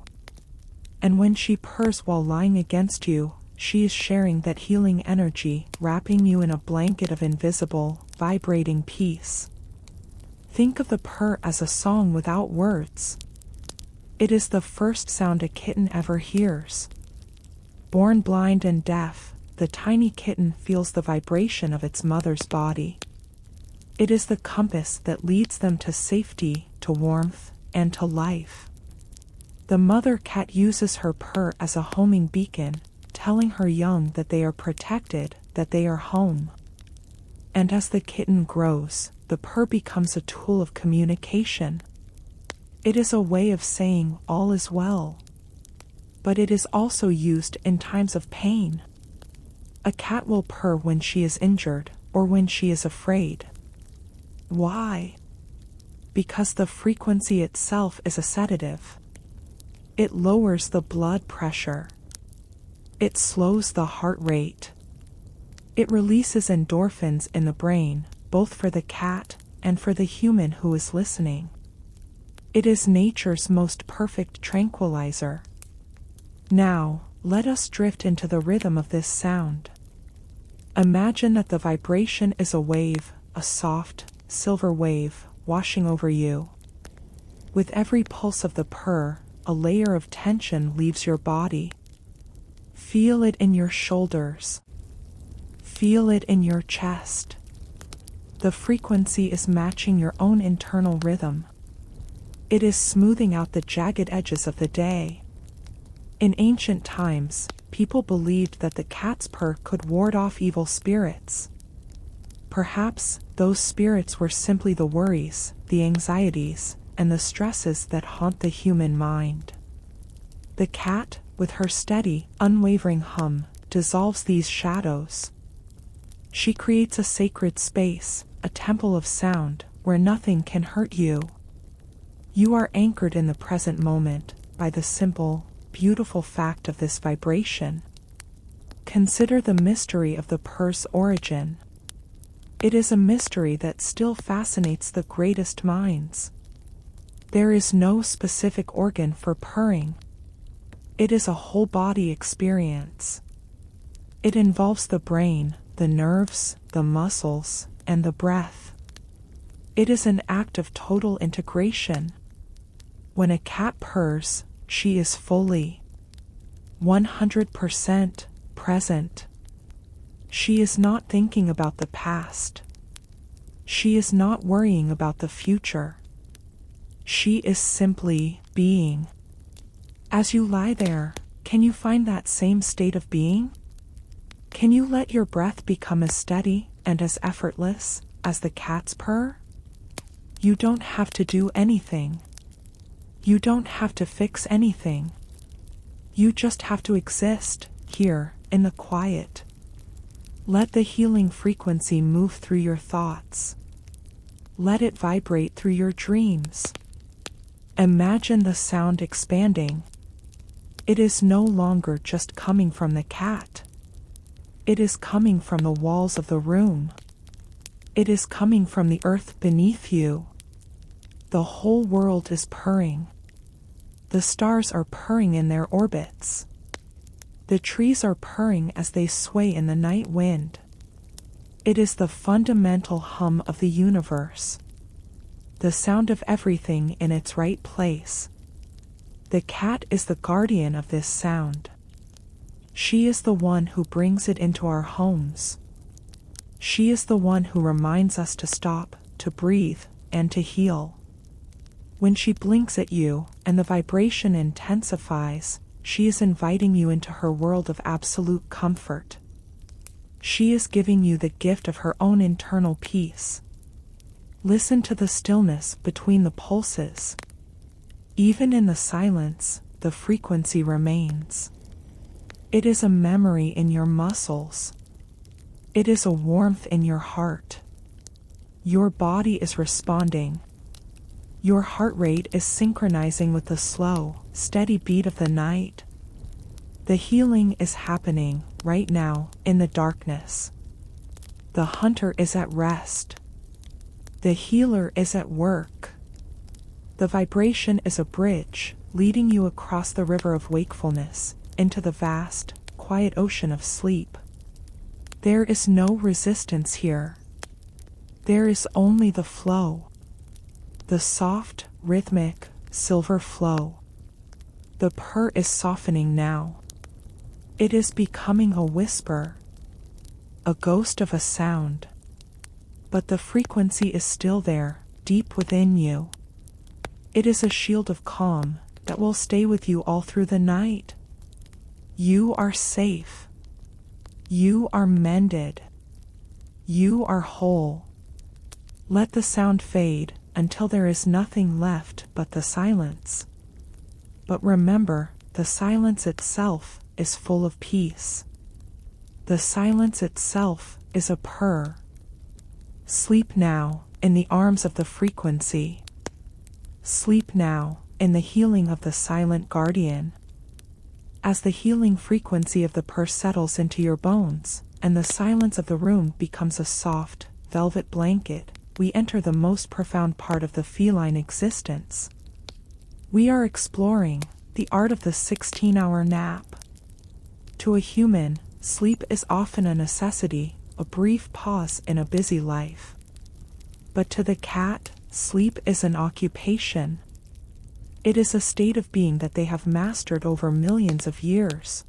And when she purrs while lying against you, she is sharing that healing energy, wrapping you in a blanket of invisible, vibrating peace. Think of the purr as a song without words. It is the first sound a kitten ever hears. Born blind and deaf, the tiny kitten feels the vibration of its mother's body. It is the compass that leads them to safety, to warmth, and to life. The mother cat uses her purr as a homing beacon, telling her young that they are protected, that they are home. And as the kitten grows, the purr becomes a tool of communication. It is a way of saying all is well. But it is also used in times of pain. A cat will purr when she is injured or when she is afraid. Why? Because the frequency itself is a sedative. It lowers the blood pressure. It slows the heart rate. It releases endorphins in the brain, both for the cat and for the human who is listening. It is nature's most perfect tranquilizer. Now, let us drift into the rhythm of this sound. Imagine that the vibration is a wave, a soft, silver wave, washing over you. With every pulse of the purr, a layer of tension leaves your body. Feel it in your shoulders. Feel it in your chest. The frequency is matching your own internal rhythm. It is smoothing out the jagged edges of the day. In ancient times, people believed that the cat's purr could ward off evil spirits. Perhaps those spirits were simply the worries, the anxieties, and the stresses that haunt the human mind. The cat, with her steady, unwavering hum, dissolves these shadows. She creates a sacred space, a temple of sound, where nothing can hurt you. You are anchored in the present moment by the simple, beautiful fact of this vibration. Consider the mystery of the purr's origin. It is a mystery that still fascinates the greatest minds. There is no specific organ for purring. It is a whole body experience. It involves the brain, the nerves, the muscles, and the breath. It is an act of total integration. When a cat purrs, she is fully 100% present. She is not thinking about the past. She is not worrying about the future. She is simply being. As you lie there, can you find that same state of being? Can you let your breath become as steady and as effortless as the cat's purr? You don't have to do anything. You don't have to fix anything. You just have to exist, here, in the quiet. Let the healing frequency move through your thoughts. Let it vibrate through your dreams. Imagine the sound expanding. It is no longer just coming from the cat. It is coming from the walls of the room. It is coming from the earth beneath you. The whole world is purring. The stars are purring in their orbits. The trees are purring as they sway in the night wind. It is the fundamental hum of the universe. The sound of everything in its right place. The cat is the guardian of this sound. She is the one who brings it into our homes. She is the one who reminds us to stop, to breathe, and to heal. When she blinks at you and the vibration intensifies, she is inviting you into her world of absolute comfort. She is giving you the gift of her own internal peace. Listen to the stillness between the pulses. Even in the silence, the frequency remains. It is a memory in your muscles. It is a warmth in your heart. Your body is responding. Your heart rate is synchronizing with the slow, steady beat of the night. The healing is happening right now in the darkness. The hunter is at rest. The healer is at work. The vibration is a bridge, leading you across the river of wakefulness, into the vast, quiet ocean of sleep. There is no resistance here. There is only the flow. The soft, rhythmic, silver flow. The purr is softening now. It is becoming a whisper, a ghost of a sound. But the frequency is still there, deep within you. It is a shield of calm that will stay with you all through the night. You are safe. You are mended. You are whole. Let the sound fade until there is nothing left but the silence. But remember, the silence itself is full of peace. The silence itself is a purr. Sleep now in the arms of the frequency. Sleep now in the healing of the silent guardian. As the healing frequency of the purr settles into your bones, and the silence of the room becomes a soft, velvet blanket, we enter the most profound part of the feline existence. We are exploring the art of the 16-hour nap. To a human, sleep is often a necessity, a brief pause in a busy life. But to the cat, sleep is an occupation. It is a state of being that they have mastered over millions of years.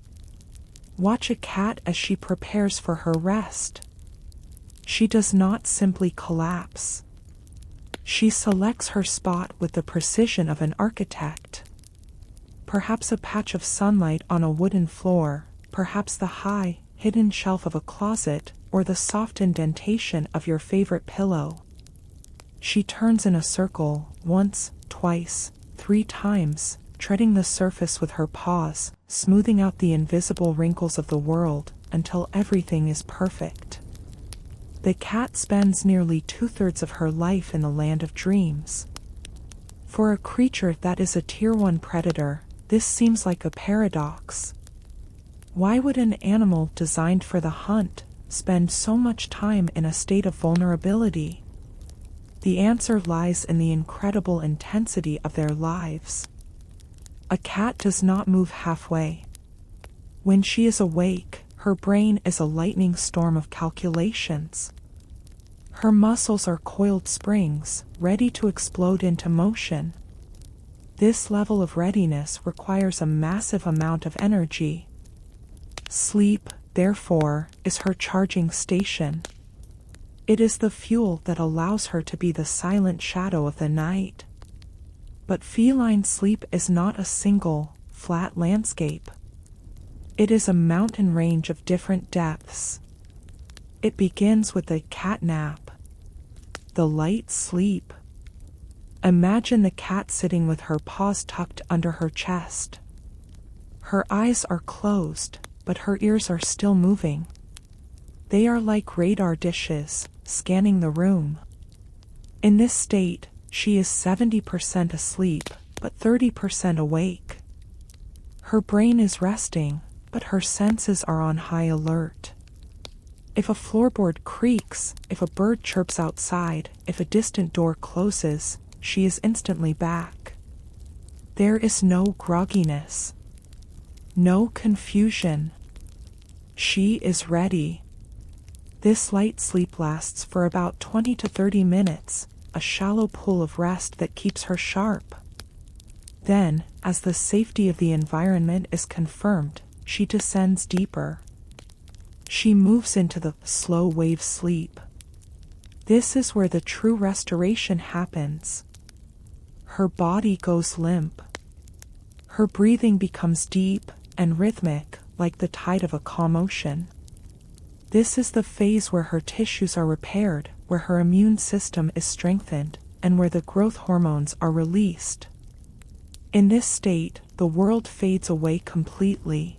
Watch a cat as she prepares for her rest. She does not simply collapse. She selects her spot with the precision of an architect. Perhaps a patch of sunlight on a wooden floor, perhaps the high, hidden shelf of a closet, or the soft indentation of your favorite pillow. She turns in a circle, once, twice, 3 times, treading the surface with her paws, smoothing out the invisible wrinkles of the world, until everything is perfect. The cat spends nearly 2/3 of her life in the land of dreams. For a creature that is a Tier 1 predator, this seems like a paradox. Why would an animal designed for the hunt spend so much time in a state of vulnerability? The answer lies in the incredible intensity of their lives. A cat does not move halfway. When she is awake, her brain is a lightning storm of calculations. Her muscles are coiled springs, ready to explode into motion. This level of readiness requires a massive amount of energy. Sleep, therefore, is her charging station. It is the fuel that allows her to be the silent shadow of the night. But feline sleep is not a single, flat landscape. It is a mountain range of different depths. It begins with the cat nap, the light sleep. Imagine the cat sitting with her paws tucked under her chest. Her eyes are closed, but her ears are still moving. They are like radar dishes, scanning the room. In this state, she is 70% asleep, but 30% awake. Her brain is resting, but her senses are on high alert. If a floorboard creaks, if a bird chirps outside, if a distant door closes, she is instantly back. There is no grogginess, no confusion. She is ready. This light sleep lasts for about 20 to 30 minutes, a shallow pool of rest that keeps her sharp. Then, as the safety of the environment is confirmed, she descends deeper. She moves into the slow wave sleep. This is where the true restoration happens. Her body goes limp. Her breathing becomes deep and rhythmic, like the tide of a calm ocean. This is the phase where her tissues are repaired, where her immune system is strengthened, and where the growth hormones are released. In this state, the world fades away completely.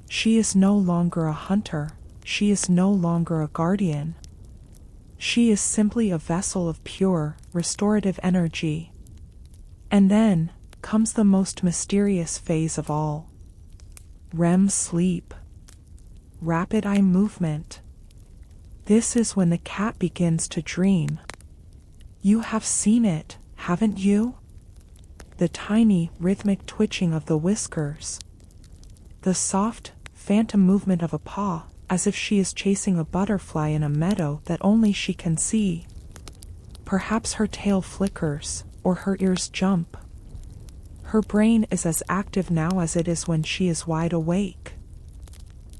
She is no longer a hunter. She is no longer a guardian. She is simply a vessel of pure, restorative energy. And then comes the most mysterious phase of all. REM sleep. Rapid eye movement. This is when the cat begins to dream. You have seen it, haven't you? The tiny, rhythmic twitching of the whiskers. The soft, phantom movement of a paw, as if she is chasing a butterfly in a meadow that only she can see. Perhaps her tail flickers, or her ears jump. Her brain is as active now as it is when she is wide awake.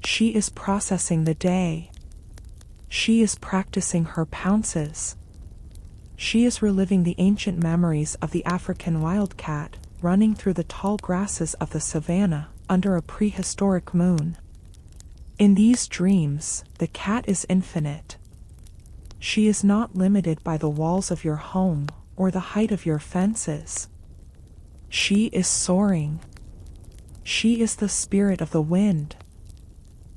She is processing the day. She is practicing her pounces. She is reliving the ancient memories of the African wildcat, running through the tall grasses of the savannah under a prehistoric moon. In these dreams, the cat is infinite. She is not limited by the walls of your home or the height of your fences. She is soaring. She is the spirit of the wind.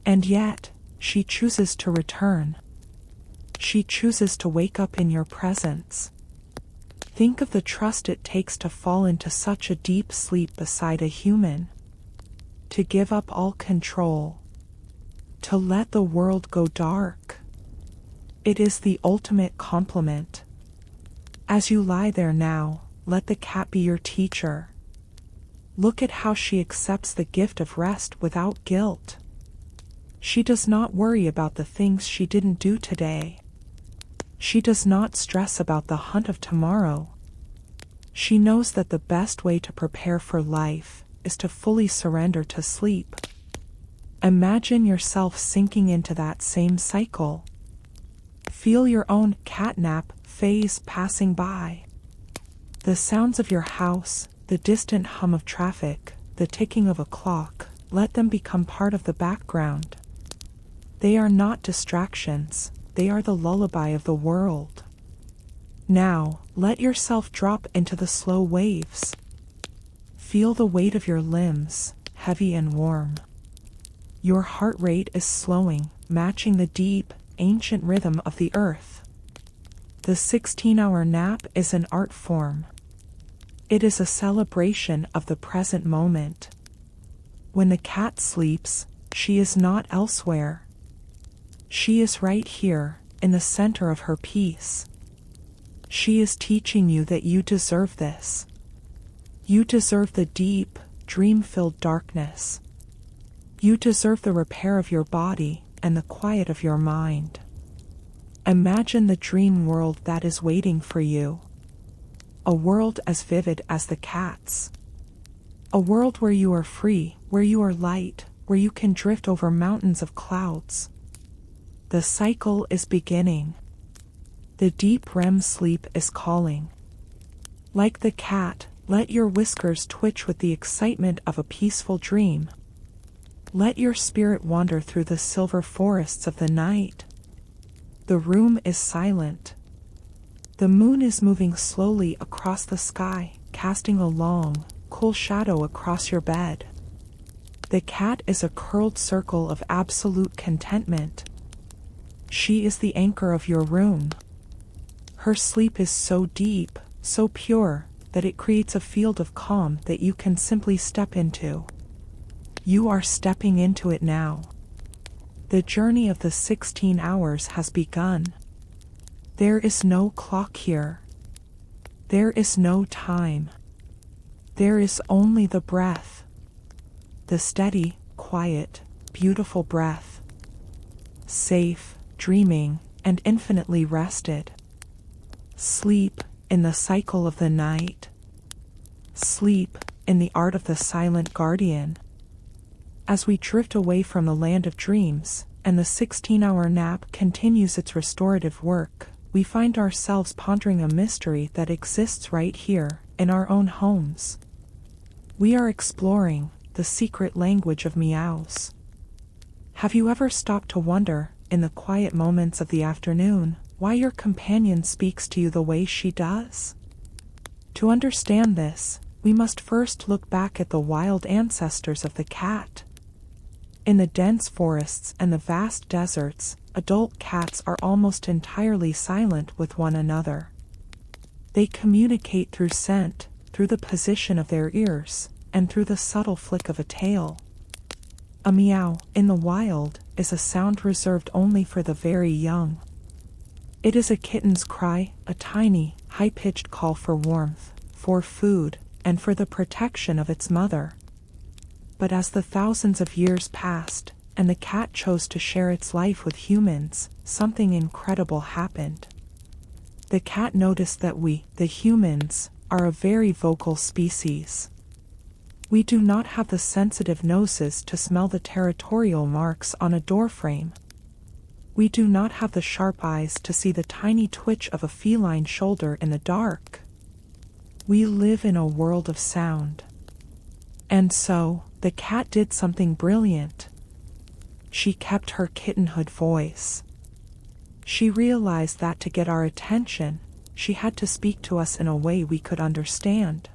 And yet, she chooses to return. She chooses to wake up in your presence. Think of the trust it takes to fall into such a deep sleep beside a human. To give up all control. To let the world go dark. It is the ultimate compliment. As you lie there now, let the cat be your teacher. Look at how she accepts the gift of rest without guilt. She does not worry about the things she didn't do today. She does not stress about the hunt of tomorrow. She knows that the best way to prepare for life is to fully surrender to sleep. Imagine yourself sinking into that same cycle. Feel your own catnap phase passing by. The sounds of your house, the distant hum of traffic, the ticking of a clock, let them become part of the background. They are not distractions, they are the lullaby of the world. Now, let yourself drop into the slow waves. Feel the weight of your limbs, heavy and warm. Your heart rate is slowing, matching the deep, ancient rhythm of the earth. The 16-hour nap is an art form. It is a celebration of the present moment. When the cat sleeps, she is not elsewhere. She is right here, in the center of her peace. She is teaching you that you deserve this. You deserve the deep, dream-filled darkness. You deserve the repair of your body and the quiet of your mind. Imagine the dream world that is waiting for you. A world as vivid as the cat's. A world where you are free, where you are light, where you can drift over mountains of clouds. The cycle is beginning. The deep REM sleep is calling. Like the cat, let your whiskers twitch with the excitement of a peaceful dream. Let your spirit wander through the silver forests of the night. The room is silent. The moon is moving slowly across the sky, casting a long, cool shadow across your bed. The cat is a curled circle of absolute contentment. She is the anchor of your room. Her sleep is so deep, so pure, that it creates a field of calm that you can simply step into. You are stepping into it now. The journey of the 16 hours has begun. There is no clock here. There is no time. There is only the breath. The steady, quiet, beautiful breath. Safe, dreaming, and infinitely rested. Sleep in the cycle of the night. Sleep in the art of the silent guardian. As we drift away from the land of dreams, and the 16-hour nap continues its restorative work, we find ourselves pondering a mystery that exists right here, in our own homes. We are exploring the secret language of meows. Have you ever stopped to wonder, in the quiet moments of the afternoon, why your companion speaks to you the way she does? To understand this, we must first look back at the wild ancestors of the cat. In the dense forests and the vast deserts, adult cats are almost entirely silent with one another. They communicate through scent, through the position of their ears, and through the subtle flick of a tail. A meow, in the wild, is a sound reserved only for the very young. It is a kitten's cry, a tiny, high-pitched call for warmth, for food, and for the protection of its mother. But as the thousands of years passed, and the cat chose to share its life with humans, something incredible happened. The cat noticed that we, the humans, are a very vocal species. We do not have the sensitive noses to smell the territorial marks on a doorframe. We do not have the sharp eyes to see the tiny twitch of a feline shoulder in the dark. We live in a world of sound. And so, the cat did something brilliant. She kept her kittenhood voice. She realized that to get our attention, she had to speak to us in a way we could understand.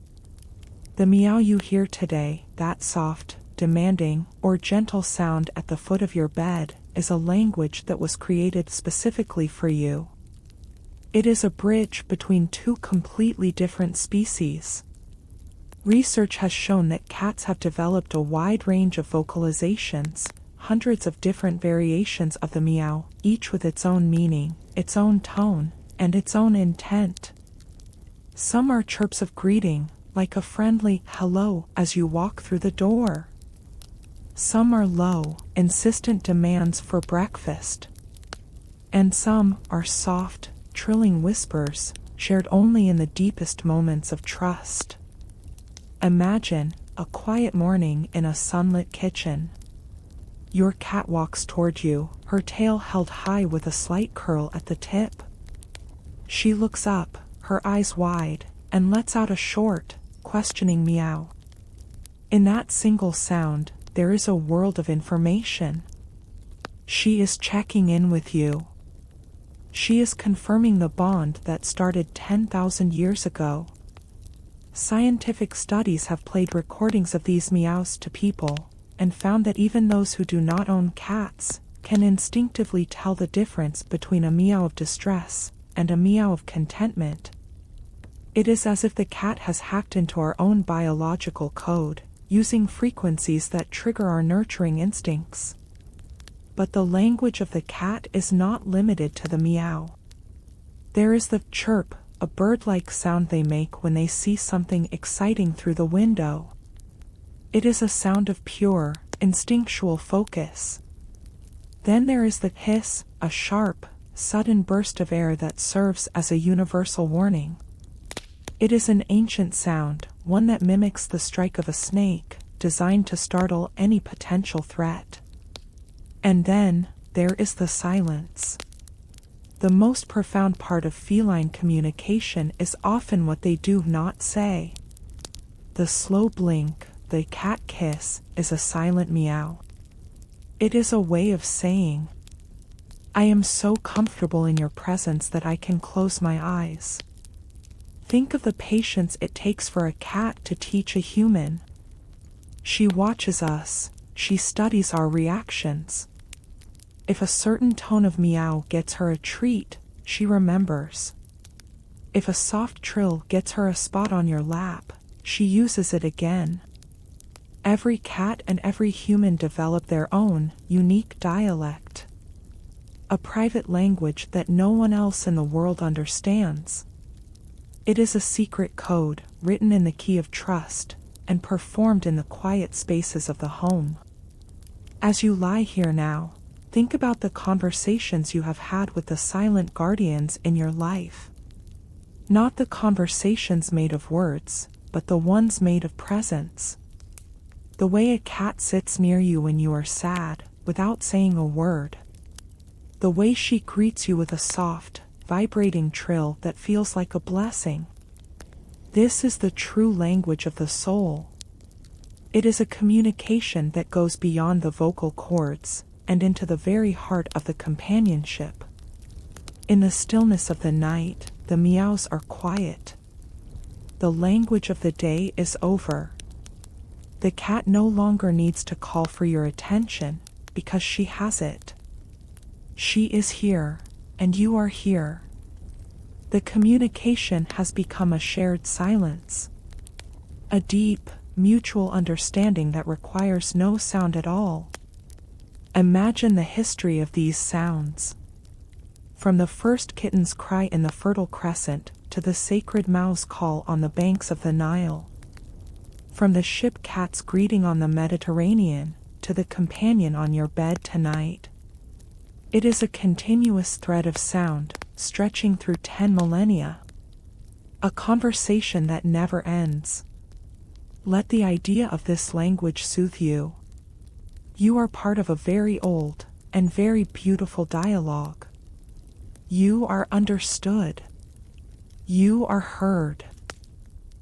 The meow you hear today, that soft, demanding, or gentle sound at the foot of your bed, is a language that was created specifically for you. It is a bridge between two completely different species. Research has shown that cats have developed a wide range of vocalizations, hundreds of different variations of the meow, each with its own meaning, its own tone, and its own intent. Some are chirps of greeting, like a friendly hello as you walk through the door. Some are low, insistent demands for breakfast. And some are soft, trilling whispers, shared only in the deepest moments of trust. Imagine a quiet morning in a sunlit kitchen. Your cat walks toward you, her tail held high with a slight curl at the tip. She looks up, her eyes wide, and lets out a short, questioning meow. In that single sound, there is a world of information. She is checking in with you. She is confirming the bond that started 10,000 years ago. Scientific studies have played recordings of these meows to people, and found that even those who do not own cats can instinctively tell the difference between a meow of distress and a meow of contentment. It is as if the cat has hacked into our own biological code, using frequencies that trigger our nurturing instincts. But the language of the cat is not limited to the meow. There is the chirp, a bird-like sound they make when they see something exciting through the window. It is a sound of pure, instinctual focus. Then there is the hiss, a sharp, sudden burst of air that serves as a universal warning. It is an ancient sound, one that mimics the strike of a snake, designed to startle any potential threat. And then, there is the silence. The most profound part of feline communication is often what they do not say. The slow blink, the cat kiss, is a silent meow. It is a way of saying, "I am so comfortable in your presence that I can close my eyes." Think of the patience it takes for a cat to teach a human. She watches us, she studies our reactions. If a certain tone of meow gets her a treat, she remembers. If a soft trill gets her a spot on your lap, she uses it again. Every cat and every human develop their own, unique dialect. A private language that no one else in the world understands. It is a secret code, written in the key of trust, and performed in the quiet spaces of the home. As you lie here now, think about the conversations you have had with the silent guardians in your life. Not the conversations made of words, but the ones made of presence. The way a cat sits near you when you are sad, without saying a word. The way she greets you with a soft, vibrating trill that feels like a blessing. This is the true language of the soul. It is a communication that goes beyond the vocal cords, and into the very heart of the companionship. In the stillness of the night, the meows are quiet. The language of the day is over. The cat no longer needs to call for your attention, because she has it. She is here, and you are here. The communication has become a shared silence. A deep, mutual understanding that requires no sound at all. Imagine the history of these sounds. From the first kitten's cry in the Fertile Crescent to the sacred mow's call on the banks of the Nile. From the ship cat's greeting on the Mediterranean to the companion on your bed tonight. It is a continuous thread of sound, stretching through 10 millennia. A conversation that never ends. Let the idea of this language soothe you. You are part of a very old and very beautiful dialogue. You are understood. You are heard.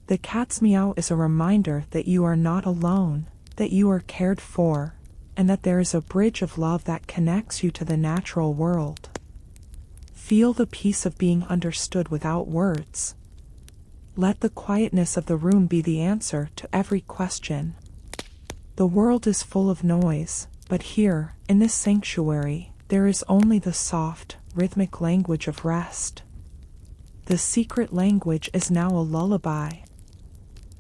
The cat's meow is a reminder that you are not alone, that you are cared for, and that there is a bridge of love that connects you to the natural world. Feel the peace of being understood without words. Let the quietness of the room be the answer to every question. The world is full of noise, but here, in this sanctuary, there is only the soft, rhythmic language of rest. The secret language is now a lullaby.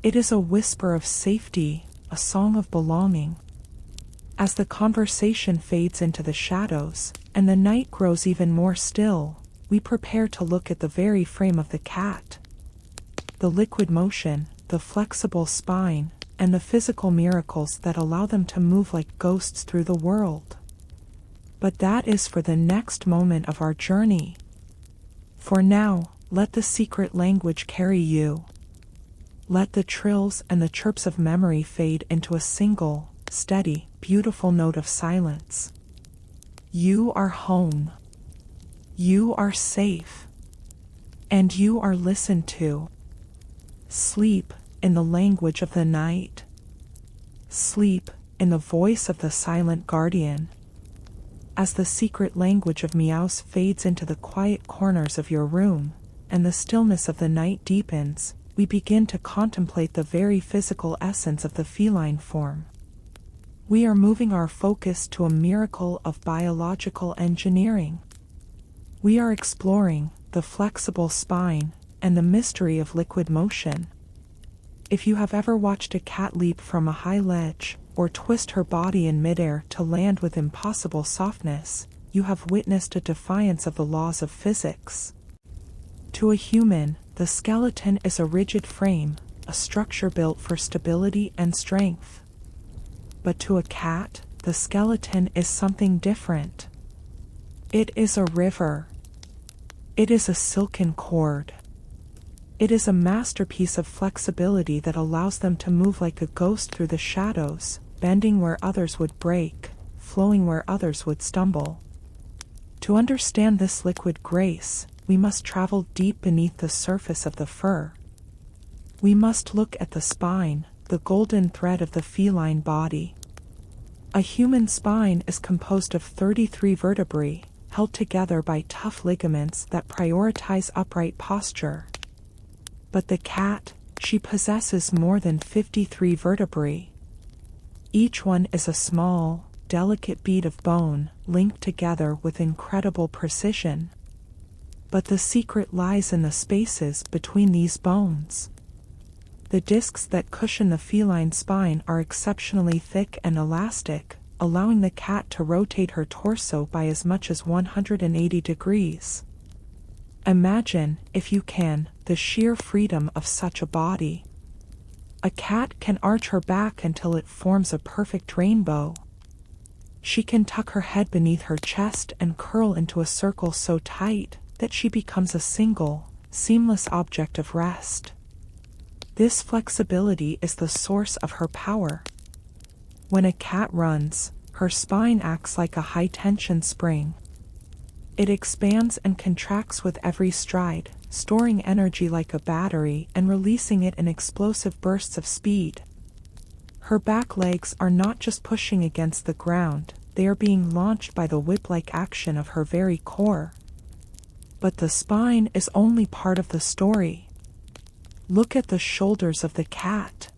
It is a whisper of safety, a song of belonging. As the conversation fades into the shadows, and the night grows even more still, we prepare to look at the very frame of the cat. The liquid motion, the flexible spine, and the physical miracles that allow them to move like ghosts through the world. But that is for the next moment of our journey. For now, let the secret language carry you. Let the trills and the chirps of memory fade into a single, steady, beautiful note of silence. You are home. You are safe. And you are listened to. Sleep in the language of the night. Sleep in the voice of the silent guardian. as the secret language of meows fades into the quiet corners of your room, and the stillness of the night deepens, we begin to contemplate the very physical essence of the feline form. We are moving our focus to a miracle of biological engineering. We are exploring the flexible spine and the mystery of liquid motion. If you have ever watched a cat leap from a high ledge, or twist her body in midair to land with impossible softness, you have witnessed a defiance of the laws of physics. To a human, the skeleton is a rigid frame, a structure built for stability and strength. But to a cat, the skeleton is something different. It is a river. It is a silken cord. It is a masterpiece of flexibility that allows them to move like a ghost through the shadows, bending where others would break, flowing where others would stumble. To understand this liquid grace, we must travel deep beneath the surface of the fur. We must look at the spine, the golden thread of the feline body. A human spine is composed of 33 vertebrae, held together by tough ligaments that prioritize upright posture. But the cat, she possesses more than 53 vertebrae. Each one is a small, delicate bead of bone, linked together with incredible precision. But the secret lies in the spaces between these bones. The discs that cushion the feline spine are exceptionally thick and elastic, allowing the cat to rotate her torso by as much as 180 degrees. Imagine, if you can, the sheer freedom of such a body. A cat can arch her back until it forms a perfect rainbow. She can tuck her head beneath her chest and curl into a circle so tight that she becomes a single, seamless object of rest. This flexibility is the source of her power. When a cat runs, her spine acts like a high-tension spring. It expands and contracts with every stride, storing energy like a battery and releasing it in explosive bursts of speed. Her back legs are not just pushing against the ground, they are being launched by the whip-like action of her very core. But the spine is only part of the story. Look at the shoulders of the cat.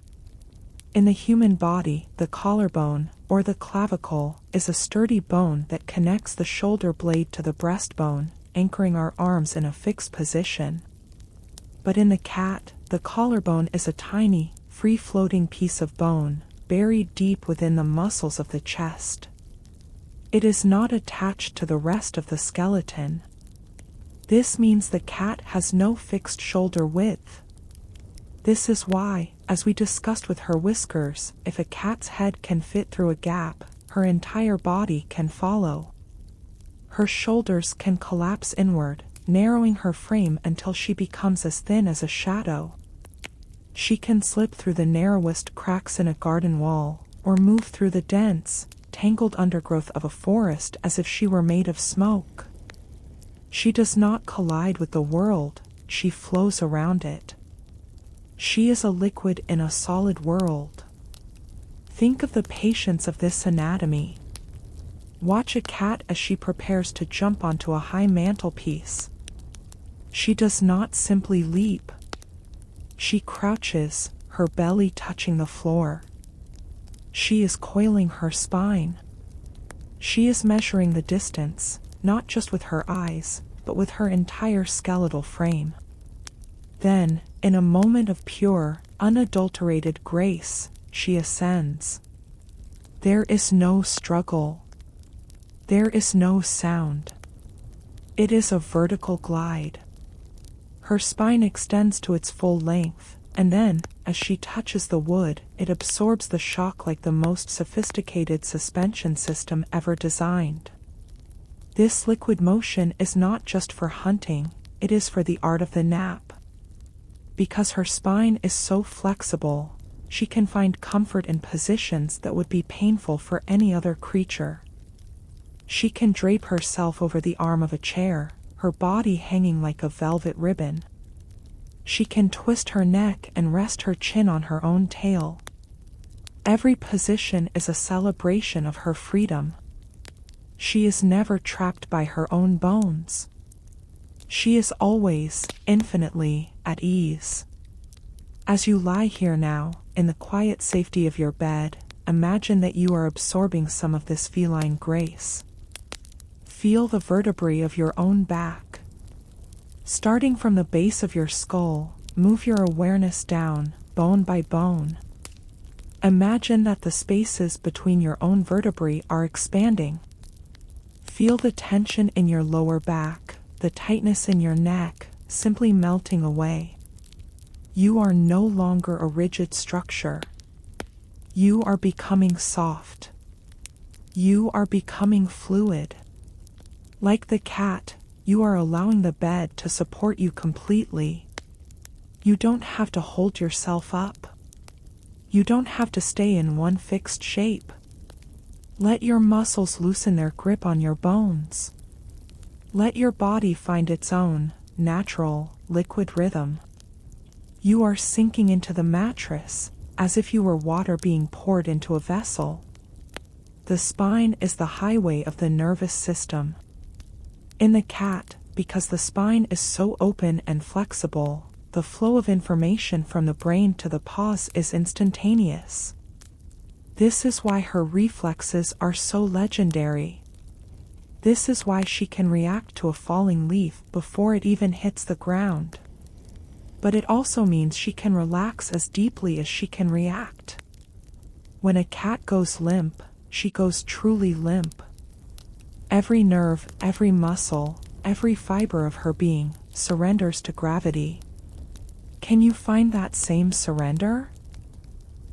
In the human body, the collarbone, or the clavicle, is a sturdy bone that connects the shoulder blade to the breastbone, anchoring our arms in a fixed position. But in the cat, the collarbone is a tiny, free-floating piece of bone, buried deep within the muscles of the chest. It is not attached to the rest of the skeleton. This means the cat has no fixed shoulder width. This is why, as we discussed with her whiskers, if a cat's head can fit through a gap, her entire body can follow. Her shoulders can collapse inward, narrowing her frame until she becomes as thin as a shadow. She can slip through the narrowest cracks in a garden wall, or move through the dense, tangled undergrowth of a forest as if she were made of smoke. She does not collide with the world, she flows around it. She is a liquid in a solid world. Think of the patience of this anatomy. Watch a cat as she prepares to jump onto a high mantelpiece. She does not simply leap. She crouches, her belly touching the floor. She is coiling her spine. She is measuring the distance, not just with her eyes, but with her entire skeletal frame. Then, in a moment of pure, unadulterated grace, she ascends. There is no struggle. There is no sound. It is a vertical glide. Her spine extends to its full length, and then, as she touches the wood, it absorbs the shock like the most sophisticated suspension system ever designed. This liquid motion is not just for hunting, it is for the art of the nap. Because her spine is so flexible, she can find comfort in positions that would be painful for any other creature. She can drape herself over the arm of a chair, her body hanging like a velvet ribbon. She can twist her neck and rest her chin on her own tail. Every position is a celebration of her freedom. She is never trapped by her own bones. She is always, infinitely, at ease. As you lie here now, in the quiet safety of your bed, imagine that you are absorbing some of this feline grace. Feel the vertebrae of your own back. Starting from the base of your skull, move your awareness down, bone by bone. Imagine that the spaces between your own vertebrae are expanding. Feel the tension in your lower back, the tightness in your neck, simply melting away. You are no longer a rigid structure. You are becoming soft. You are becoming fluid. Like the cat, you are allowing the bed to support you completely. You don't have to hold yourself up. You don't have to stay in one fixed shape. Let your muscles loosen their grip on your bones. Let your body find its own, natural, liquid rhythm. You are sinking into the mattress, as if you were water being poured into a vessel. The spine is the highway of the nervous system. In the cat, because the spine is so open and flexible, the flow of information from the brain to the paws is instantaneous. This is why her reflexes are so legendary. This is why she can react to a falling leaf before it even hits the ground. But it also means she can relax as deeply as she can react. When a cat goes limp, she goes truly limp. Every nerve, every muscle, every fiber of her being surrenders to gravity. Can you find that same surrender?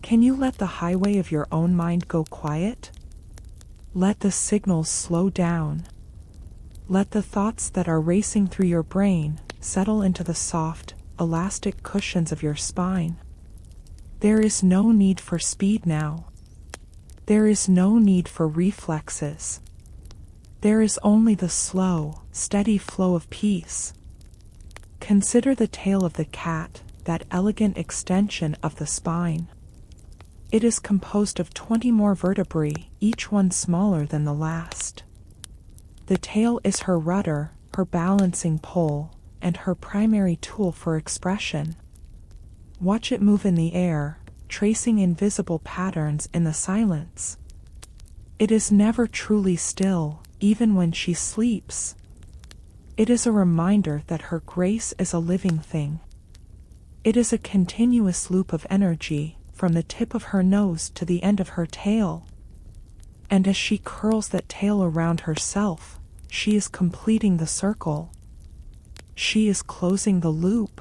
Can you let the highway of your own mind go quiet? Let the signals slow down. Let the thoughts that are racing through your brain settle into the soft, elastic cushions of your spine. There is no need for speed now. There is no need for reflexes. There is only the slow, steady flow of peace. Consider the tail of the cat, that elegant extension of the spine. It is composed of 20 more vertebrae, each one smaller than the last. The tail is her rudder, her balancing pole, and her primary tool for expression. Watch it move in the air, tracing invisible patterns in the silence. It is never truly still, even when she sleeps. It is a reminder that her grace is a living thing. It is a continuous loop of energy, from the tip of her nose to the end of her tail. And as she curls that tail around herself, she is completing the circle. She is closing the loop.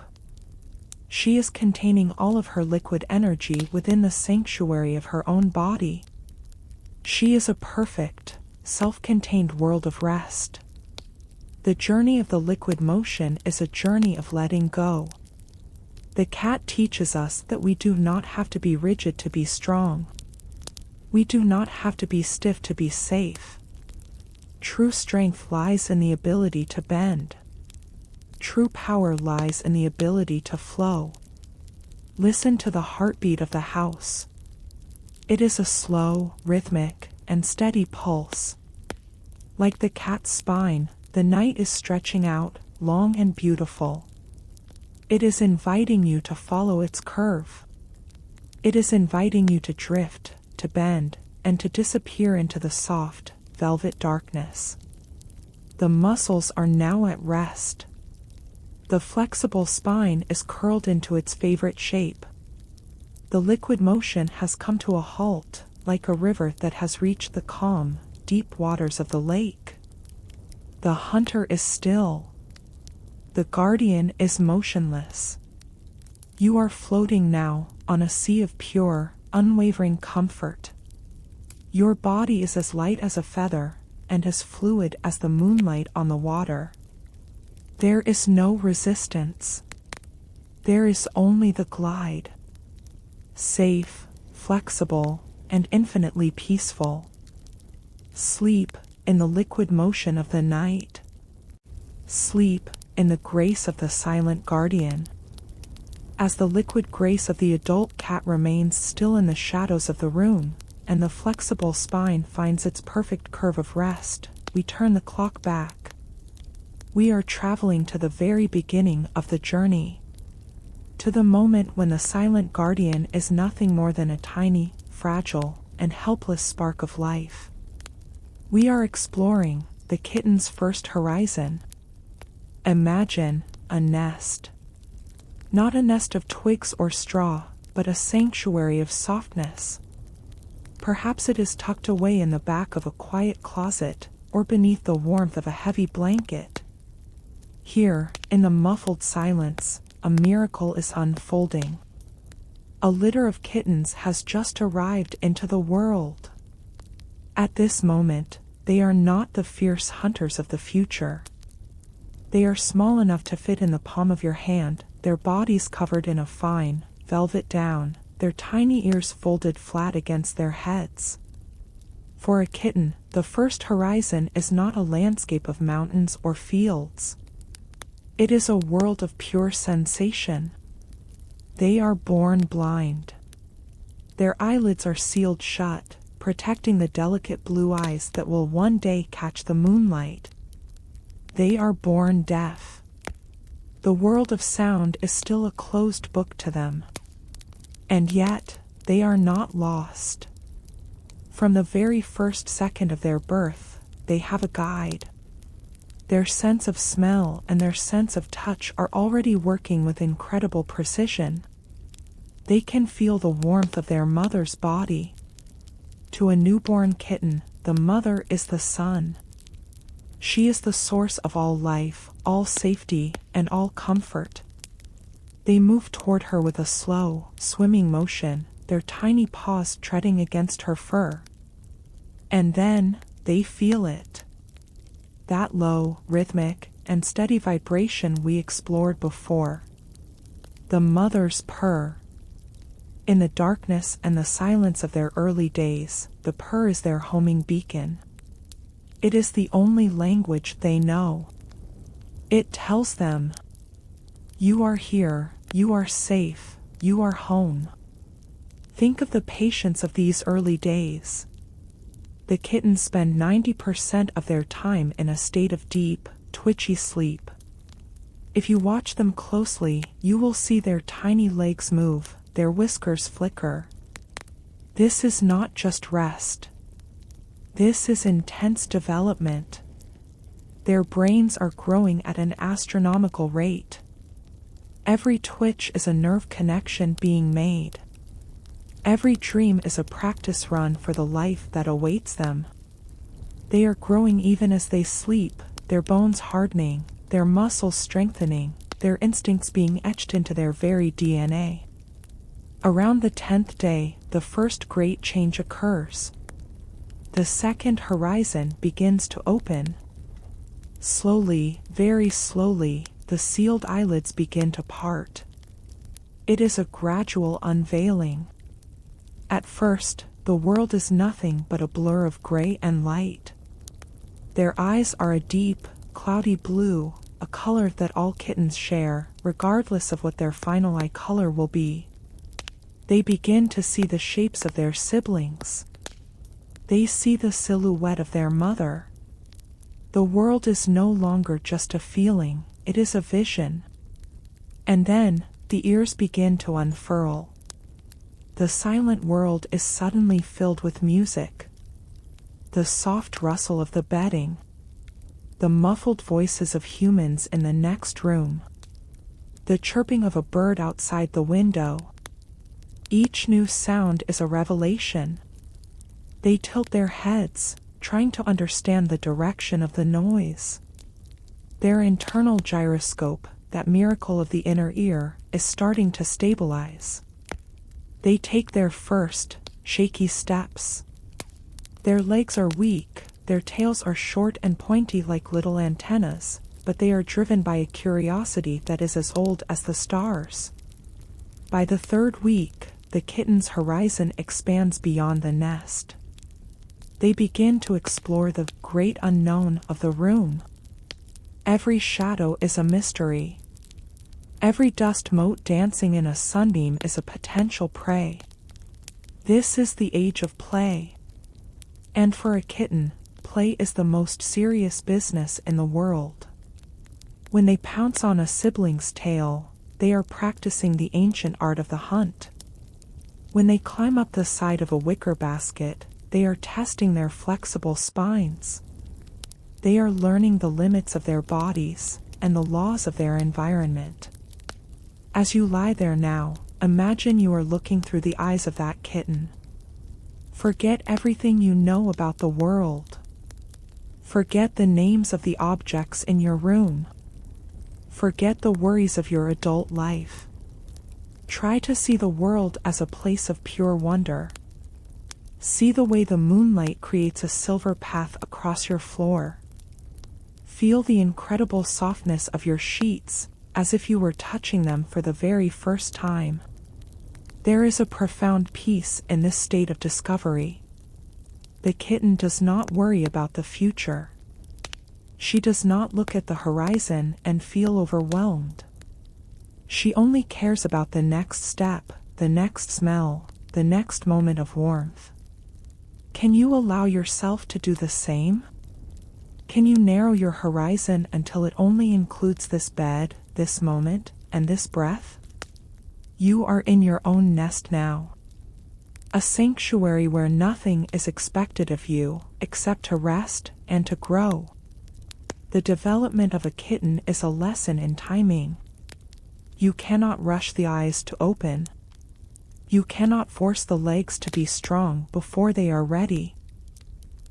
She is containing all of her liquid energy within the sanctuary of her own body. She is a perfect, self-contained world of rest. The journey of the liquid motion is a journey of letting go. The cat teaches us that we do not have to be rigid to be strong. We do not have to be stiff to be safe. True strength lies in the ability to bend. True power lies in the ability to flow. Listen to the heartbeat of the house. It is a slow, rhythmic, and steady pulse. Like the cat's spine, the night is stretching out, long and beautiful. It is inviting you to follow its curve. It is inviting you to drift, to bend, and to disappear into the soft, velvet darkness. The muscles are now at rest. The flexible spine is curled into its favorite shape. The liquid motion has come to a halt, like a river that has reached the calm, deep waters of the lake. The hunter is still. The guardian is motionless. You are floating now on a sea of pure, unwavering comfort. Your body is as light as a feather, and as fluid as the moonlight on the water. There is no resistance. There is only the glide. Safe, flexible, and infinitely peaceful. Sleep in the liquid motion of the night. Sleep in the grace of the silent guardian. As the liquid grace of the adult cat remains still in the shadows of the room, and the flexible spine finds its perfect curve of rest, we turn the clock back. We are traveling to the very beginning of the journey. To the moment when the silent guardian is nothing more than a tiny, fragile, and helpless spark of life. We are exploring the kitten's first horizon. Imagine a nest. Not a nest of twigs or straw, but a sanctuary of softness. Perhaps it is tucked away in the back of a quiet closet, or beneath the warmth of a heavy blanket. Here, in the muffled silence, a miracle is unfolding. A litter of kittens has just arrived into the world. At this moment, they are not the fierce hunters of the future. They are small enough to fit in the palm of your hand, their bodies covered in a fine, velvet down, their tiny ears folded flat against their heads. For a kitten, the first horizon is not a landscape of mountains or fields. It is a world of pure sensation. They are born blind. Their eyelids are sealed shut, protecting the delicate blue eyes that will one day catch the moonlight. They are born deaf. The world of sound is still a closed book to them. And yet, they are not lost. From the very first second of their birth, they have a guide. Their sense of smell and their sense of touch are already working with incredible precision. They can feel the warmth of their mother's body. To a newborn kitten, the mother is the sun. She is the source of all life, all safety, and all comfort. They move toward her with a slow, swimming motion, their tiny paws treading against her fur. And then, they feel it. That low, rhythmic, and steady vibration we explored before. The mother's purr. In the darkness and the silence of their early days, the purr is their homing beacon. It is the only language they know. It tells them, "You are here, you are safe, you are home." Think of the patience of these early days. The kittens spend 90% of their time in a state of deep, twitchy sleep. If you watch them closely, you will see their tiny legs move, their whiskers flicker. This is not just rest. This is intense development. Their brains are growing at an astronomical rate. Every twitch is a nerve connection being made. Every dream is a practice run for the life that awaits them. They are growing even as they sleep, their bones hardening, their muscles strengthening, their instincts being etched into their very DNA. Around the 10th day, the first great change occurs. The second horizon begins to open. Slowly, very slowly, the sealed eyelids begin to part. It is a gradual unveiling. At first, the world is nothing but a blur of gray and light. Their eyes are a deep, cloudy blue, a color that all kittens share, regardless of what their final eye color will be. They begin to see the shapes of their siblings. They see the silhouette of their mother. The world is no longer just a feeling, it is a vision. And then, the ears begin to unfurl. The silent world is suddenly filled with music. The soft rustle of the bedding. The muffled voices of humans in the next room. The chirping of a bird outside the window. Each new sound is a revelation. They tilt their heads, trying to understand the direction of the noise. Their internal gyroscope, that miracle of the inner ear, is starting to stabilize. They take their first, shaky steps. Their legs are weak, their tails are short and pointy like little antennas, but they are driven by a curiosity that is as old as the stars. By the 3rd week, the kitten's horizon expands beyond the nest. They begin to explore the great unknown of the room. Every shadow is a mystery. Every dust mote dancing in a sunbeam is a potential prey. This is the age of play. And for a kitten, play is the most serious business in the world. When they pounce on a sibling's tail, they are practicing the ancient art of the hunt. When they climb up the side of a wicker basket, they are testing their flexible spines. They are learning the limits of their bodies and the laws of their environment. As you lie there now, imagine you are looking through the eyes of that kitten. Forget everything you know about the world. Forget the names of the objects in your room. Forget the worries of your adult life. Try to see the world as a place of pure wonder. See the way the moonlight creates a silver path across your floor. Feel the incredible softness of your sheets, as if you were touching them for the very first time. There is a profound peace in this state of discovery. The kitten does not worry about the future. She does not look at the horizon and feel overwhelmed. She only cares about the next step, the next smell, the next moment of warmth. Can you allow yourself to do the same? Can you narrow your horizon until it only includes this bed, this moment, and this breath? You are in your own nest now. A sanctuary where nothing is expected of you except to rest and to grow. The development of a kitten is a lesson in timing. You cannot rush the eyes to open. You cannot force the legs to be strong before they are ready.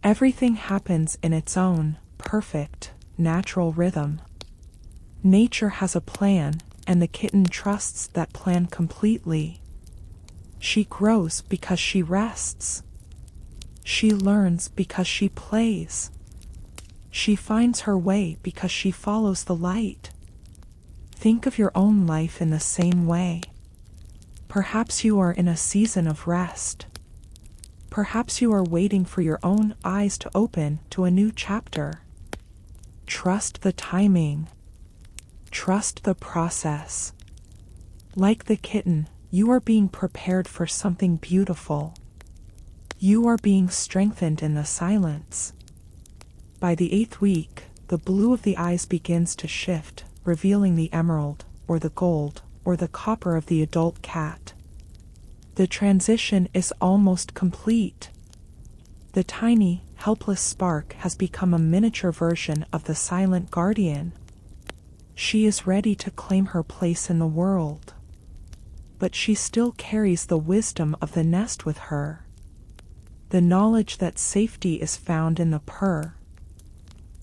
Everything happens in its own, perfect, natural rhythm. Nature has a plan, and the kitten trusts that plan completely. She grows because she rests. She learns because she plays. She finds her way because she follows the light. Think of your own life in the same way. Perhaps you are in a season of rest. Perhaps you are waiting for your own eyes to open to a new chapter. Trust the timing. Trust the process. Like the kitten, you are being prepared for something beautiful. You are being strengthened in the silence. By the 8th week, the blue of the eyes begins to shift, revealing the emerald, or the gold, or the copper of the adult cat. The transition is almost complete. The tiny, helpless spark has become a miniature version of the silent guardian. She is ready to claim her place in the world. But she still carries the wisdom of the nest with her. The knowledge that safety is found in the purr.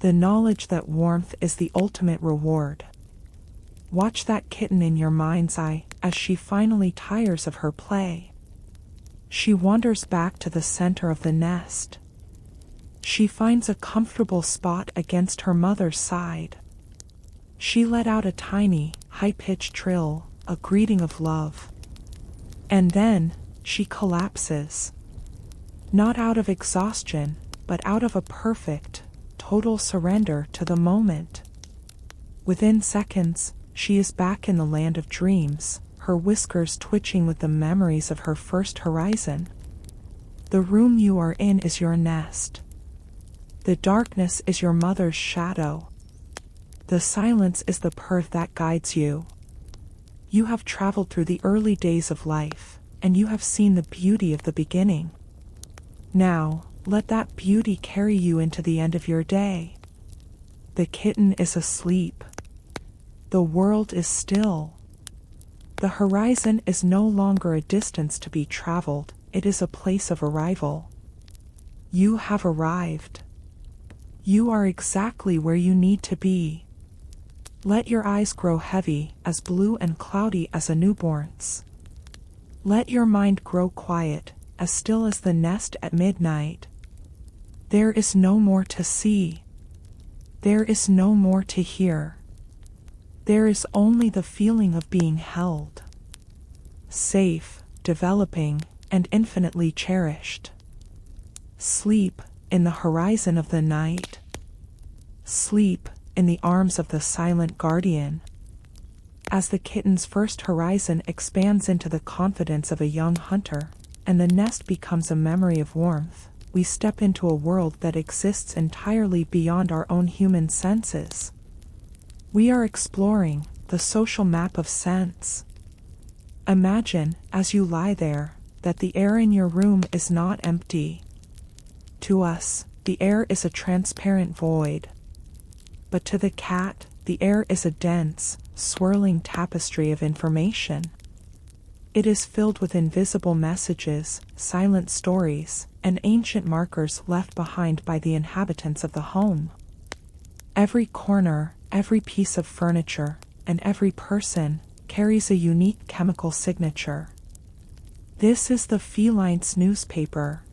The knowledge that warmth is the ultimate reward. Watch that kitten in your mind's eye as she finally tires of her play. She wanders back to the center of the nest. She finds a comfortable spot against her mother's side. She let out a tiny, high-pitched trill, a greeting of love. And then, she collapses. Not out of exhaustion, but out of a perfect, total surrender to the moment. Within seconds, she is back in the land of dreams, her whiskers twitching with the memories of her first horizon. The room you are in is your nest. The darkness is your mother's shadow. The silence is the purr that guides you. You have traveled through the early days of life, and you have seen the beauty of the beginning. Now, let that beauty carry you into the end of your day. The kitten is asleep. The world is still. The horizon is no longer a distance to be traveled, it is a place of arrival. You have arrived. You are exactly where you need to be. Let your eyes grow heavy, as blue and cloudy as a newborn's. Let your mind grow quiet, as still as the nest at midnight. There is no more to see. There is no more to hear. There is only the feeling of being held. Safe, developing, and infinitely cherished. Sleep in the horizon of the night. Sleep in the arms of the silent guardian. As the kitten's first horizon expands into the confidence of a young hunter, and the nest becomes a memory of warmth, we step into a world that exists entirely beyond our own human senses. We are exploring the social map of sense. Imagine, as you lie there, that the air in your room is not empty. To us, the air is a transparent void. But to the cat, the air is a dense, swirling tapestry of information. It is filled with invisible messages, silent stories, and ancient markers left behind by the inhabitants of the home. Every corner, every piece of furniture, and every person carries a unique chemical signature. This is the feline's newspaper,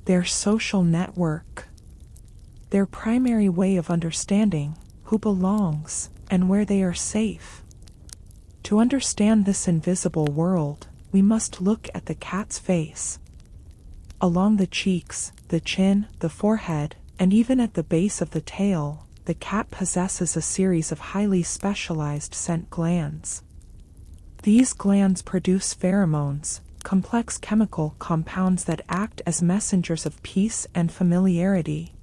their social network, their primary way of understanding who belongs and where they are safe. To understand this invisible world, we must look at the cat's face. Along the cheeks, the chin, the forehead, and even at the base of the tail, the cat possesses a series of highly specialized scent glands. These glands produce pheromones, complex chemical compounds that act as messengers of peace and familiarity.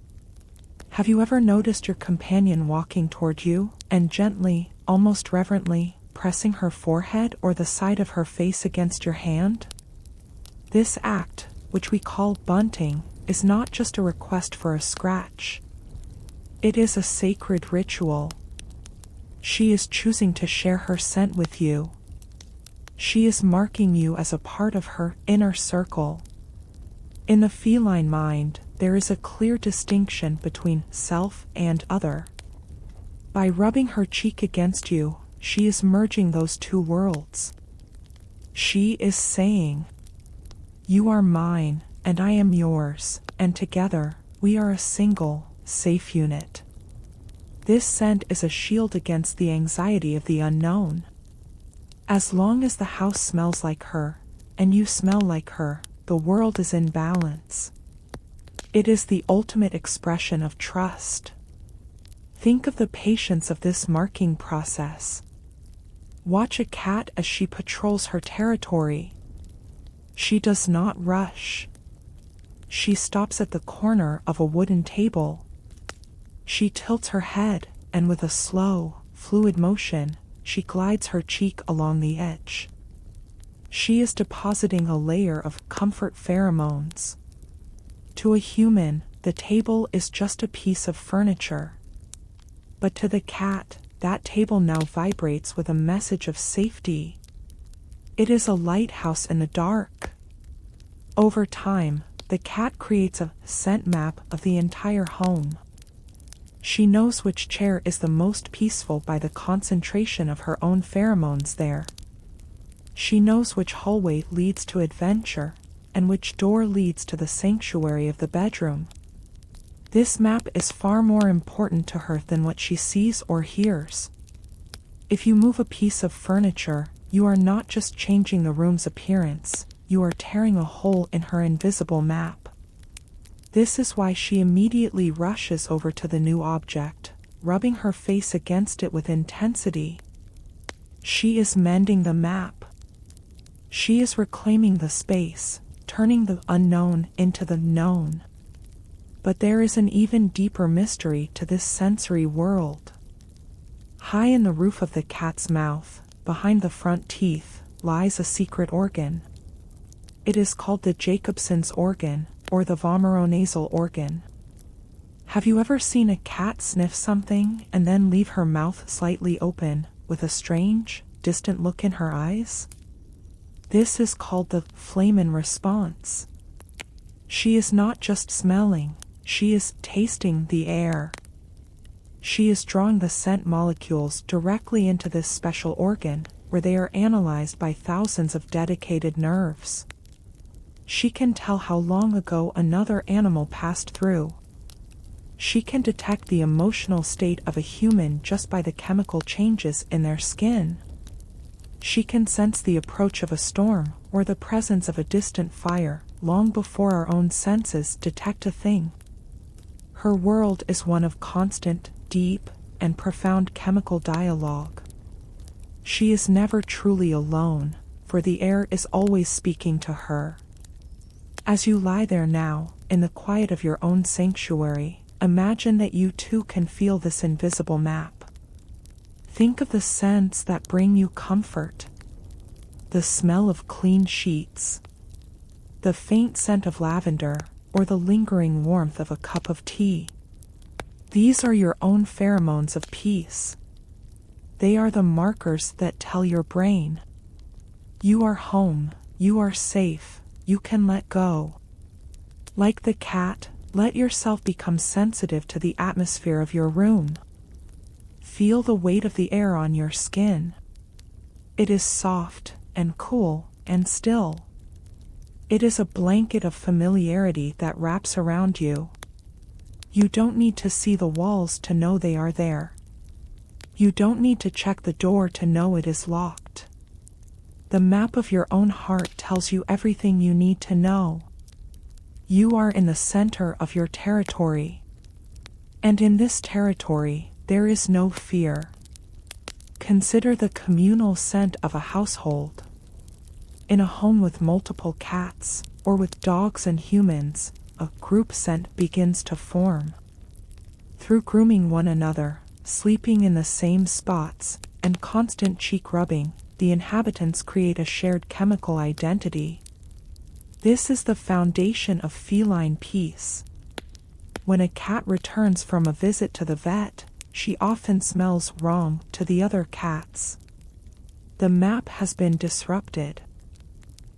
Have you ever noticed your companion walking toward you, and gently, almost reverently, pressing her forehead or the side of her face against your hand? This act, which we call bunting, is not just a request for a scratch. It is a sacred ritual. She is choosing to share her scent with you. She is marking you as a part of her inner circle. In the feline mind, there is a clear distinction between self and other. By rubbing her cheek against you, she is merging those two worlds. She is saying, "You are mine, and I am yours, and together, we are a single, safe unit." This scent is a shield against the anxiety of the unknown. As long as the house smells like her, and you smell like her, the world is in balance. It is the ultimate expression of trust. Think of the patience of this marking process. Watch a cat as she patrols her territory. She does not rush. She stops at the corner of a wooden table. She tilts her head, and with a slow, fluid motion, she glides her cheek along the edge. She is depositing a layer of comfort pheromones. To a human, the table is just a piece of furniture. But to the cat, that table now vibrates with a message of safety. It is a lighthouse in the dark. Over time, the cat creates a scent map of the entire home. She knows which chair is the most peaceful by the concentration of her own pheromones there. She knows which hallway leads to adventure, and which door leads to the sanctuary of the bedroom. This map is far more important to her than what she sees or hears. If you move a piece of furniture, you are not just changing the room's appearance, you are tearing a hole in her invisible map. This is why she immediately rushes over to the new object, rubbing her face against it with intensity. She is mending the map. She is reclaiming the space, turning the unknown into the known. But there is an even deeper mystery to this sensory world. High in the roof of the cat's mouth, behind the front teeth, lies a secret organ. It is called the Jacobson's organ, or the vomeronasal organ. Have you ever seen a cat sniff something and then leave her mouth slightly open, with a strange, distant look in her eyes? This is called the flamen response. She is not just smelling, she is tasting the air. She is drawing the scent molecules directly into this special organ, where they are analyzed by thousands of dedicated nerves. She can tell how long ago another animal passed through. She can detect the emotional state of a human just by the chemical changes in their skin. She can sense the approach of a storm or the presence of a distant fire long before our own senses detect a thing. Her world is one of constant, deep, and profound chemical dialogue. She is never truly alone, for the air is always speaking to her. As you lie there now, in the quiet of your own sanctuary, imagine that you too can feel this invisible map. Think of the scents that bring you comfort. The smell of clean sheets, the faint scent of lavender, or the lingering warmth of a cup of tea. These are your own pheromones of peace. They are the markers that tell your brain, you are home, you are safe, you can let go. Like the cat, let yourself become sensitive to the atmosphere of your room. Feel the weight of the air on your skin. It is soft and cool and still. It is a blanket of familiarity that wraps around you. You don't need to see the walls to know they are there. You don't need to check the door to know it is locked. The map of your own heart tells you everything you need to know. You are in the center of your territory. And in this territory, there is no fear. Consider the communal scent of a household. In a home with multiple cats, or with dogs and humans, a group scent begins to form. Through grooming one another, sleeping in the same spots, and constant cheek rubbing, the inhabitants create a shared chemical identity. This is the foundation of feline peace. When a cat returns from a visit to the vet, she often smells wrong to the other cats. The map has been disrupted.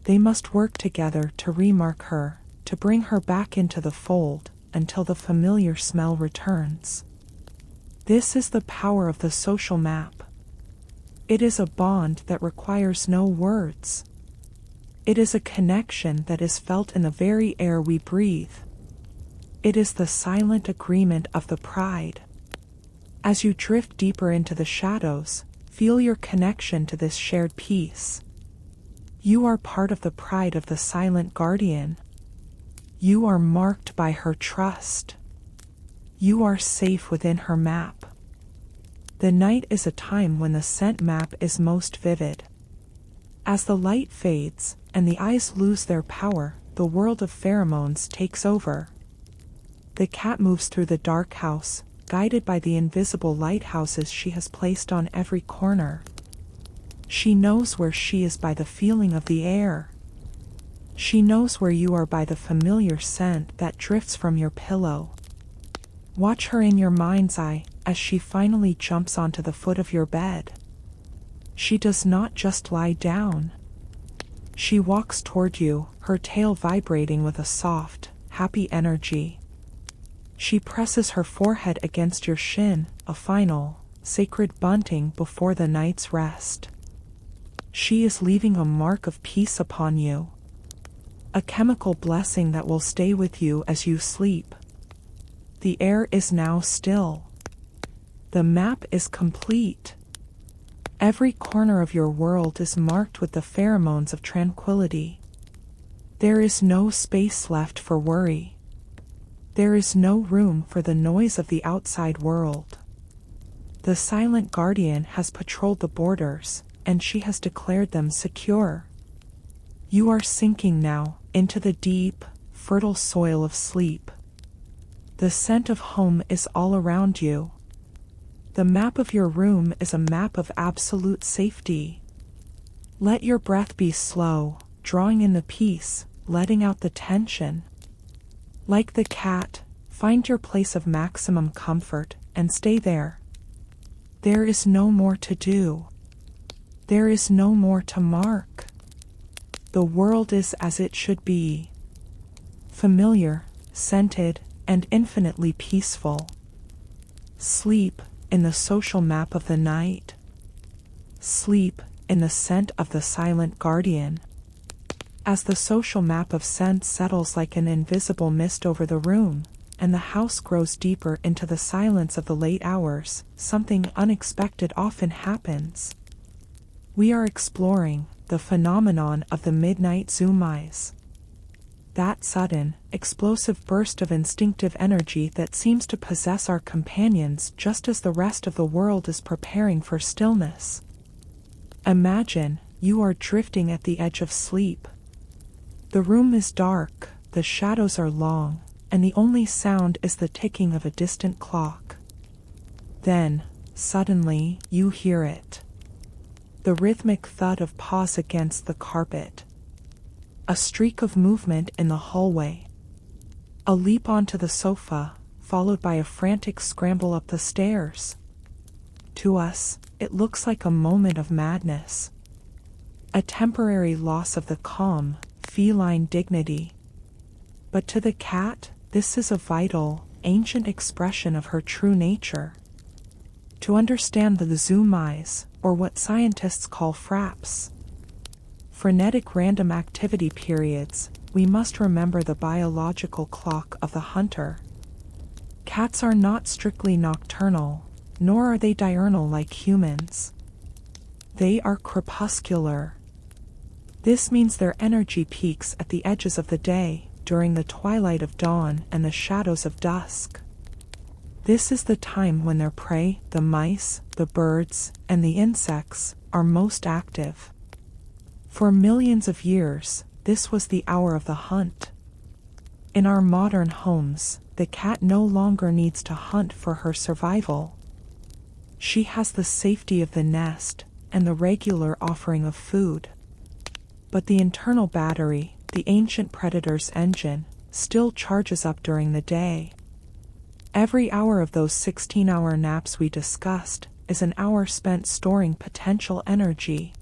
They must work together to remark her, to bring her back into the fold, until the familiar smell returns. This is the power of the social map. It is a bond that requires no words. It is a connection that is felt in the very air we breathe. It is the silent agreement of the pride. As you drift deeper into the shadows, feel your connection to this shared peace. You are part of the pride of the silent guardian. You are marked by her trust. You are safe within her map. The night is a time when the scent map is most vivid. As the light fades, and the eyes lose their power, the world of pheromones takes over. The cat moves through the dark house, guided by the invisible lighthouses she has placed on every corner. She knows where she is by the feeling of the air. She knows where you are by the familiar scent that drifts from your pillow. Watch her in your mind's eye as she finally jumps onto the foot of your bed. She does not just lie down. She walks toward you, her tail vibrating with a soft, happy energy. She presses her forehead against your shin, a final, sacred bunting before the night's rest. She is leaving a mark of peace upon you. A chemical blessing that will stay with you as you sleep. The air is now still. The map is complete. Every corner of your world is marked with the pheromones of tranquility. There is no space left for worry. There is no room for the noise of the outside world. The silent guardian has patrolled the borders, and she has declared them secure. You are sinking now into the deep, fertile soil of sleep. The scent of home is all around you. The map of your room is a map of absolute safety. Let your breath be slow, drawing in the peace, letting out the tension. Like the cat, find your place of maximum comfort and stay there. There is no more to do. There is no more to mark. The world is as it should be. Familiar, scented, and infinitely peaceful. Sleep in the social map of the night. Sleep in the scent of the silent guardian. As the social map of scent settles like an invisible mist over the room, and the house grows deeper into the silence of the late hours, something unexpected often happens. We are exploring the phenomenon of the midnight zoom eyes. That sudden, explosive burst of instinctive energy that seems to possess our companions just as the rest of the world is preparing for stillness. Imagine you are drifting at the edge of sleep. The room is dark, the shadows are long, and the only sound is the ticking of a distant clock. Then, suddenly, you hear it. The rhythmic thud of paws against the carpet. A streak of movement in the hallway. A leap onto the sofa, followed by a frantic scramble up the stairs. To us, it looks like a moment of madness. A temporary loss of the calm, feline dignity. But to the cat, this is a vital, ancient expression of her true nature. To understand the zoom eyes, or what scientists call fraps, frenetic random activity periods, we must remember the biological clock of the hunter. Cats are not strictly nocturnal, nor are they diurnal like humans. They are crepuscular. This means their energy peaks at the edges of the day, during the twilight of dawn and the shadows of dusk. This is the time when their prey, the mice, the birds, and the insects, are most active. For millions of years, this was the hour of the hunt. In our modern homes, the cat no longer needs to hunt for her survival. She has the safety of the nest and the regular offering of food. But the internal battery, the ancient predator's engine, still charges up during the day. Every hour of those 16-hour naps we discussed is an hour spent storing potential energy.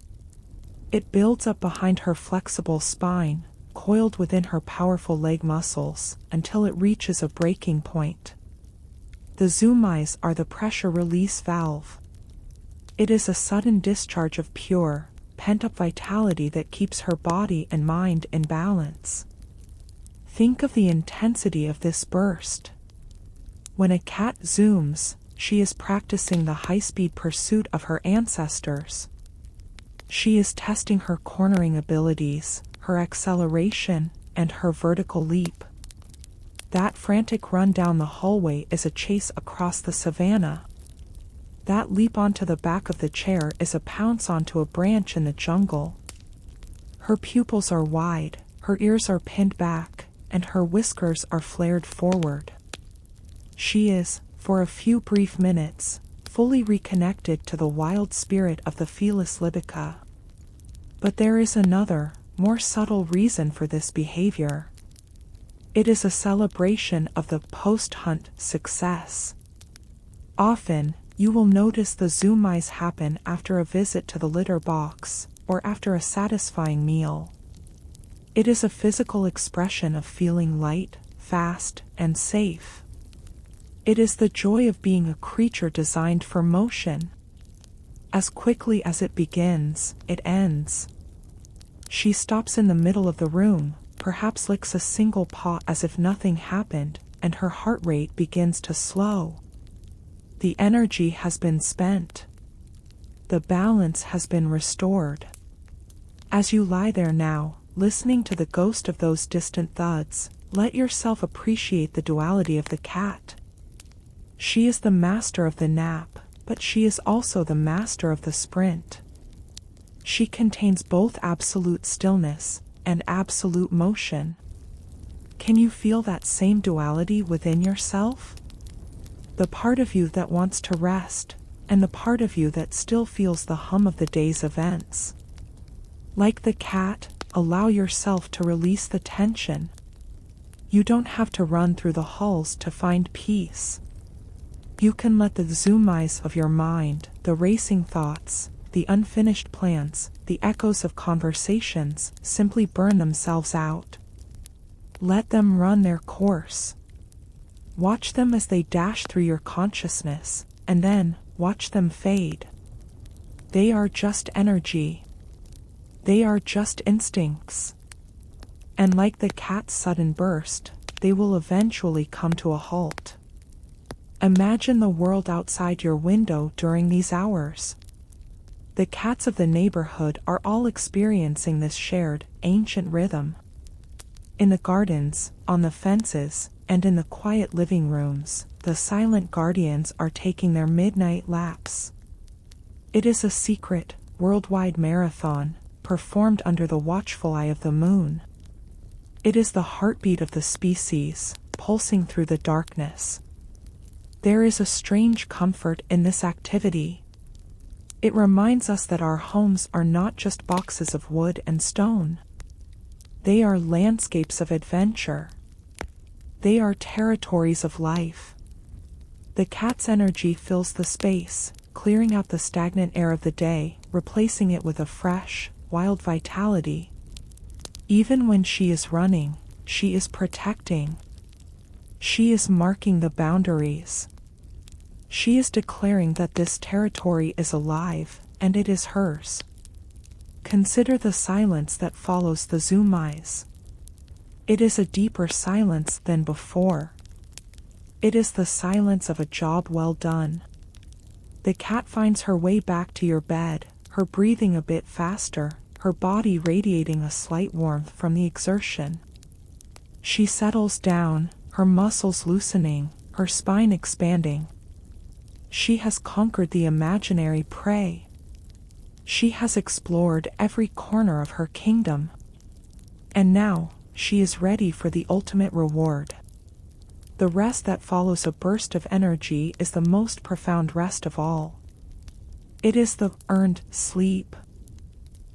It builds up behind her flexible spine, coiled within her powerful leg muscles, until it reaches a breaking point. The zoom eyes are the pressure release valve. It is a sudden discharge of pure, pent-up vitality that keeps her body and mind in balance. Think of the intensity of this burst. When a cat zooms, she is practicing the high-speed pursuit of her ancestors. She is testing her cornering abilities, her acceleration, and her vertical leap. That frantic run down the hallway is a chase across the savannah. That leap onto the back of the chair is a pounce onto a branch in the jungle. Her pupils are wide, her ears are pinned back, and her whiskers are flared forward. She is, for a few brief minutes, fully reconnected to the wild spirit of the Felis libica. But there is another, more subtle reason for this behavior. It is a celebration of the post-hunt success. Often, you will notice the zoom eyes happen after a visit to the litter box, or after a satisfying meal. It is a physical expression of feeling light, fast, and safe. It is the joy of being a creature designed for motion. As quickly as it begins, it ends. She stops in the middle of the room, perhaps licks a single paw as if nothing happened, and her heart rate begins to slow. The energy has been spent. The balance has been restored. As you lie there now, listening to the ghost of those distant thuds, let yourself appreciate the duality of the cat. She is the master of the nap, but she is also the master of the sprint. She contains both absolute stillness and absolute motion. Can you feel that same duality within yourself? The part of you that wants to rest, and the part of you that still feels the hum of the day's events. Like the cat, allow yourself to release the tension. You don't have to run through the halls to find peace. You can let the zoom eyes of your mind, the racing thoughts, the unfinished plans, the echoes of conversations, simply burn themselves out. Let them run their course. Watch them as they dash through your consciousness, and then watch them fade. They are just energy. They are just instincts. And like the cat's sudden burst, they will eventually come to a halt. Imagine the world outside your window during these hours. The cats of the neighborhood are all experiencing this shared, ancient rhythm. In the gardens, on the fences, and in the quiet living rooms, the silent guardians are taking their midnight laps. It is a secret, worldwide marathon, performed under the watchful eye of the moon. It is the heartbeat of the species, pulsing through the darkness. There is a strange comfort in this activity. It reminds us that our homes are not just boxes of wood and stone. They are landscapes of adventure. They are territories of life. The cat's energy fills the space, clearing out the stagnant air of the day, replacing it with a fresh, wild vitality. Even when she is running, she is protecting. She is marking the boundaries. She is declaring that this territory is alive, and it is hers. Consider the silence that follows the zoom eyes. It is a deeper silence than before. It is the silence of a job well done. The cat finds her way back to your bed, her breathing a bit faster, her body radiating a slight warmth from the exertion. She settles down, her muscles loosening, her spine expanding. She has conquered the imaginary prey. She has explored every corner of her kingdom. And now, she is ready for the ultimate reward. The rest that follows a burst of energy is the most profound rest of all. It is the earned sleep.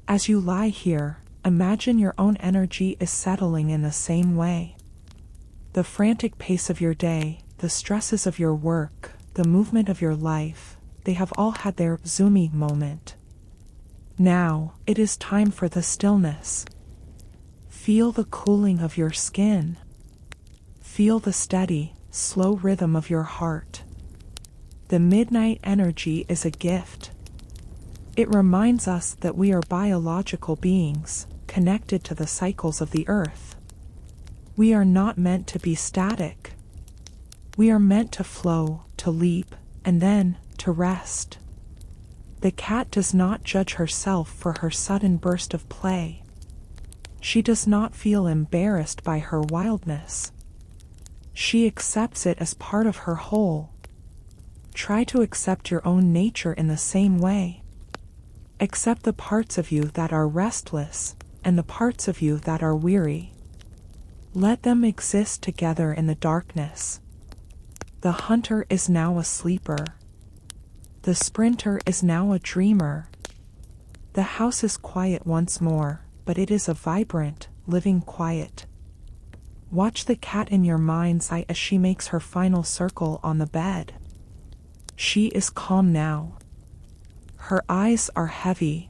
As you lie here, imagine your own energy is settling in the same way. The frantic pace of your day, the stresses of your work, the movement of your life, they have all had their zoomy moment. Now, it is time for the stillness. Feel the cooling of your skin. Feel the steady, slow rhythm of your heart. The midnight energy is a gift. It reminds us that we are biological beings, connected to the cycles of the earth. We are not meant to be static. We are meant to flow, to leap, and then to rest. The cat does not judge herself for her sudden burst of play. She does not feel embarrassed by her wildness. She accepts it as part of her whole. Try to accept your own nature in the same way. Accept the parts of you that are restless, and the parts of you that are weary. Let them exist together in the darkness. The hunter is now a sleeper. The sprinter is now a dreamer. The house is quiet once more, but it is a vibrant, living quiet. Watch the cat in your mind's eye as she makes her final circle on the bed. She is calm now. Her eyes are heavy.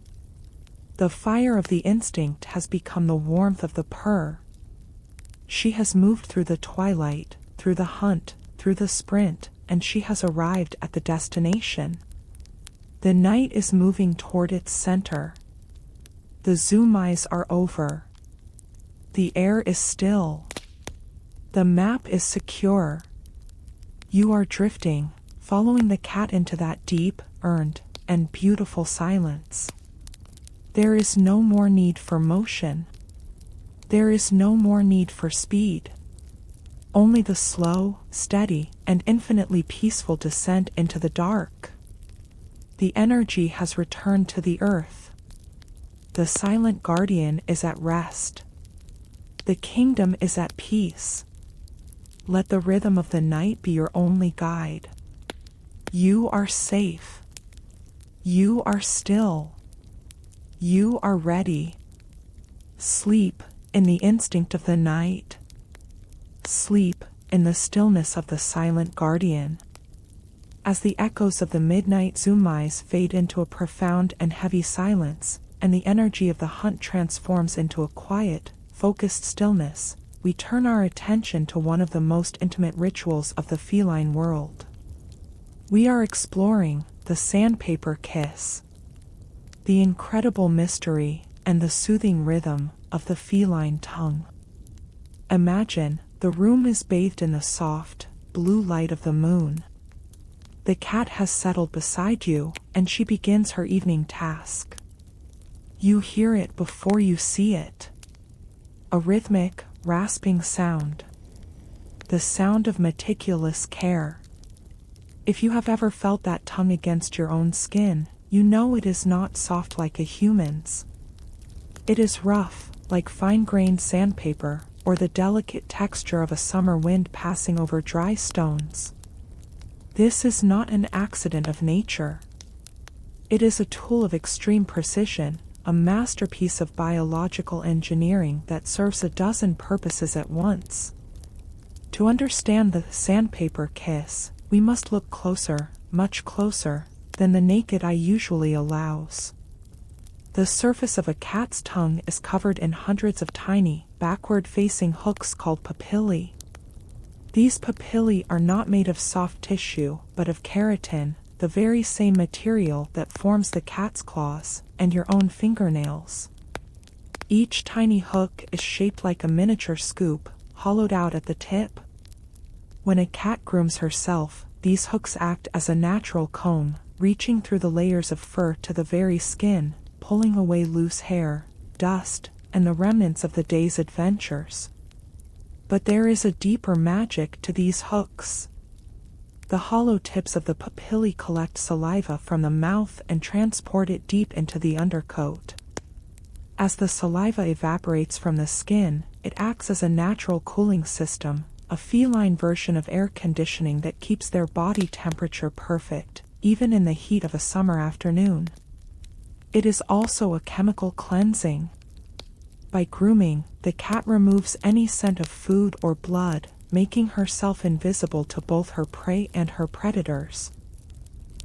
The fire of the instinct has become the warmth of the purr. She has moved through the twilight, through the hunt, through the sprint, and she has arrived at the destination. The night is moving toward its center. The zoom eyes are over. The air is still. The map is secure. You are drifting, following the cat into that deep, earned, and beautiful silence. There is no more need for motion. There is no more need for speed. Only the slow, steady, and infinitely peaceful descent into the dark. The energy has returned to the earth. The silent guardian is at rest. The kingdom is at peace. Let the rhythm of the night be your only guide. You are safe. You are still. You are ready. Sleep in the instinct of the night. Sleep in the stillness of the silent guardian. As the echoes of the midnight zoom eyes fade into a profound and heavy silence, and the energy of the hunt transforms into a quiet, focused stillness, we turn our attention to one of the most intimate rituals of the feline world. We are exploring the sandpaper kiss, the incredible mystery and the soothing rhythm of the feline tongue. Imagine the room is bathed in the soft, blue light of the moon. The cat has settled beside you, and she begins her evening task. You hear it before you see it. A rhythmic, rasping sound. The sound of meticulous care. If you have ever felt that tongue against your own skin, you know it is not soft like a human's. It is rough, like fine-grained sandpaper, or the delicate texture of a summer wind passing over dry stones. This is not an accident of nature. It is a tool of extreme precision, a masterpiece of biological engineering that serves a dozen purposes at once. To understand the sandpaper kiss, we must look closer, much closer, than the naked eye usually allows. The surface of a cat's tongue is covered in hundreds of tiny, backward-facing hooks called papillae. These papillae are not made of soft tissue, but of keratin, the very same material that forms the cat's claws and your own fingernails. Each tiny hook is shaped like a miniature scoop, hollowed out at the tip. When a cat grooms herself, these hooks act as a natural comb, reaching through the layers of fur to the very skin, pulling away loose hair, dust, and the remnants of the day's adventures. But there is a deeper magic to these hooks. The hollow tips of the papillae collect saliva from the mouth and transport it deep into the undercoat. As the saliva evaporates from the skin, it acts as a natural cooling system, a feline version of air conditioning that keeps their body temperature perfect, even in the heat of a summer afternoon. It is also a chemical cleansing. By grooming, the cat removes any scent of food or blood, making herself invisible to both her prey and her predators.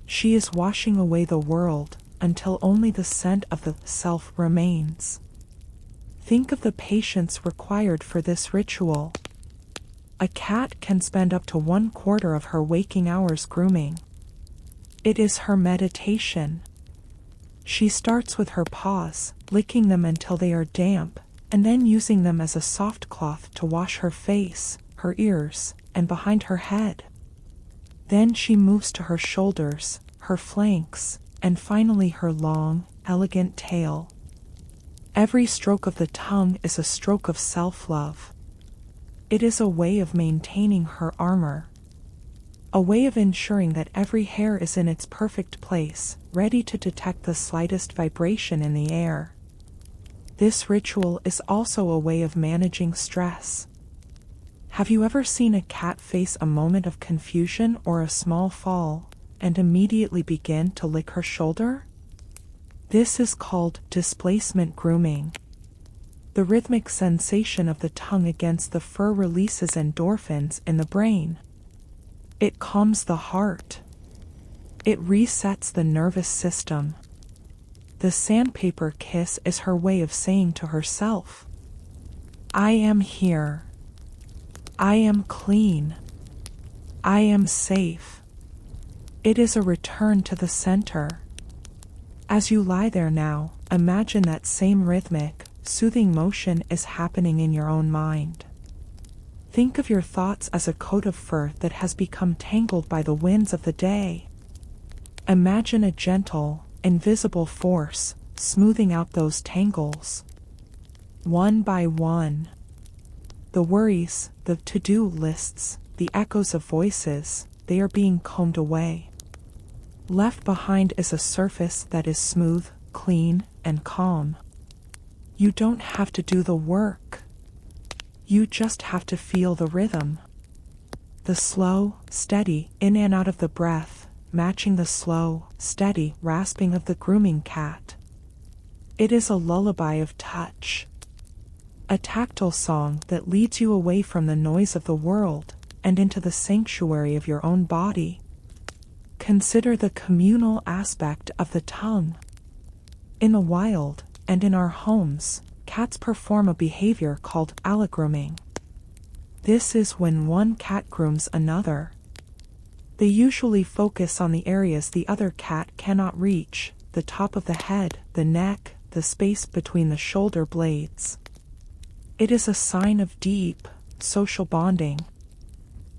She is washing away the world, until only the scent of the self remains. Think of the patience required for this ritual. A cat can spend up to 1/4 of her waking hours grooming. It is her meditation. She starts with her paws, licking them until they are damp, and then using them as a soft cloth to wash her face, her ears, and behind her head. Then she moves to her shoulders, her flanks, and finally her long, elegant tail. Every stroke of the tongue is a stroke of self-love. It is a way of maintaining her armor. A way of ensuring that every hair is in its perfect place, ready to detect the slightest vibration in the air. This ritual is also a way of managing stress. Have you ever seen a cat face a moment of confusion or a small fall, and immediately begin to lick her shoulder? This is called displacement grooming. The rhythmic sensation of the tongue against the fur releases endorphins in the brain. It calms the heart. It resets the nervous system. The sandpaper kiss is her way of saying to herself, "I am here. I am clean. I am safe." It is a return to the center. As you lie there now, imagine that same rhythmic, soothing motion is happening in your own mind. Think of your thoughts as a coat of fur that has become tangled by the winds of the day. Imagine a gentle, invisible force smoothing out those tangles. One by one. The worries, the to-do lists, the echoes of voices, they are being combed away. Left behind is a surface that is smooth, clean, and calm. You don't have to do the work. You just have to feel the rhythm. The slow, steady in and out of the breath, matching the slow, steady rasping of the grooming cat. It is a lullaby of touch. A tactile song that leads you away from the noise of the world and into the sanctuary of your own body. Consider the communal aspect of the tongue. In the wild, and in our homes, cats perform a behavior called allogrooming. This is when one cat grooms another. They usually focus on the areas the other cat cannot reach, the top of the head, the neck, the space between the shoulder blades. It is a sign of deep, social bonding.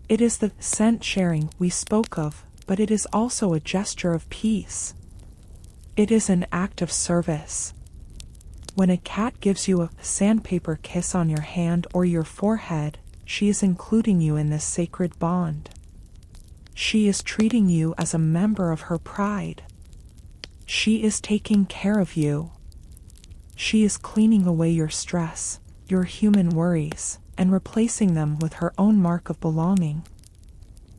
It is the scent sharing we spoke of, but it is also a gesture of peace. It is an act of service. When a cat gives you a sandpaper kiss on your hand or your forehead, she is including you in this sacred bond. She is treating you as a member of her pride. She is taking care of you. She is cleaning away your stress, your human worries, and replacing them with her own mark of belonging.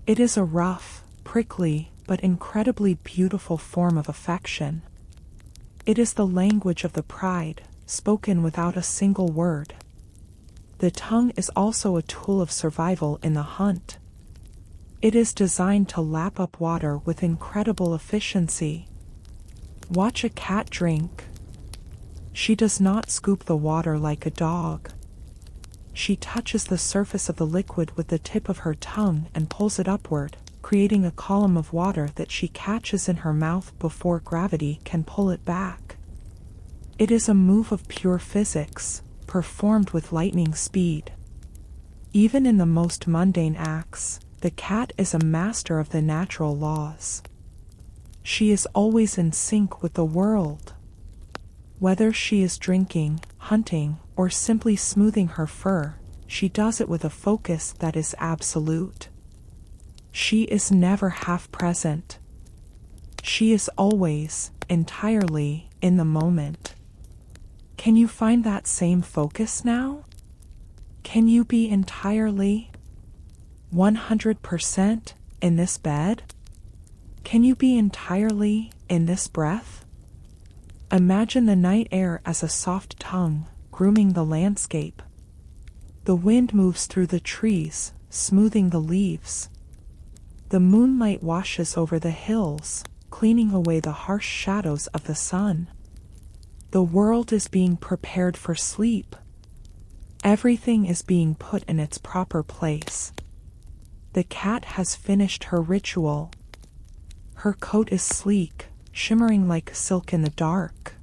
It is a rough, prickly, but incredibly beautiful form of affection. It is the language of the pride, spoken without a single word. The tongue is also a tool of survival in the hunt. It is designed to lap up water with incredible efficiency. Watch a cat drink. She does not scoop the water like a dog. She touches the surface of the liquid with the tip of her tongue and pulls it upward, creating a column of water that she catches in her mouth before gravity can pull it back. It is a move of pure physics, performed with lightning speed. Even in the most mundane acts, the cat is a master of the natural laws. She is always in sync with the world. Whether she is drinking, hunting, or simply smoothing her fur, she does it with a focus that is absolute. She is never half present. She is always, entirely, in the moment. Can you find that same focus now? Can you be entirely, 100% in this bed? Can you be entirely in this breath? Imagine the night air as a soft tongue, grooming the landscape. The wind moves through the trees, smoothing the leaves. The moonlight washes over the hills, cleaning away the harsh shadows of the sun. The world is being prepared for sleep. Everything is being put in its proper place. The cat has finished her ritual. Her coat is sleek, shimmering like silk in the dark.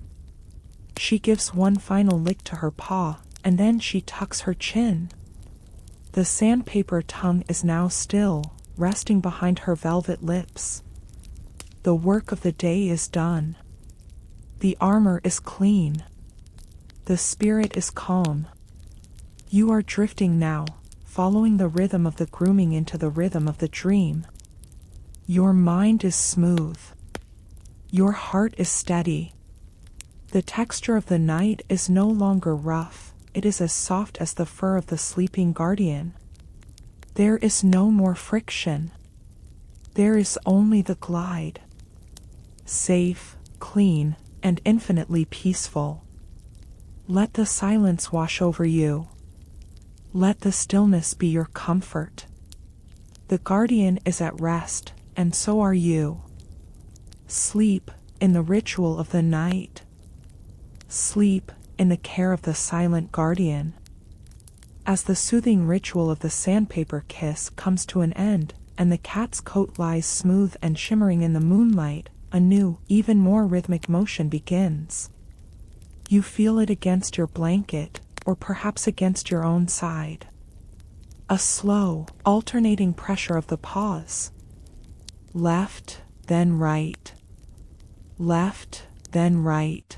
She gives one final lick to her paw, and then she tucks her chin. The sandpaper tongue is now still, resting behind her velvet lips. The work of the day is done. The armor is clean. The spirit is calm. You are drifting now, following the rhythm of the grooming into the rhythm of the dream. Your mind is smooth. Your heart is steady. The texture of the night is no longer rough, it is as soft as the fur of the sleeping guardian. There is no more friction. There is only the glide. Safe, clean, and infinitely peaceful. Let the silence wash over you. Let the stillness be your comfort. The guardian is at rest, and so are you. Sleep in the ritual of the night. Sleep in the care of the silent guardian. As the soothing ritual of the sandpaper kiss comes to an end, and the cat's coat lies smooth and shimmering in the moonlight, a new, even more rhythmic motion begins. You feel it against your blanket, or perhaps against your own side. A slow, alternating pressure of the paws. Left, then right. Left, then right.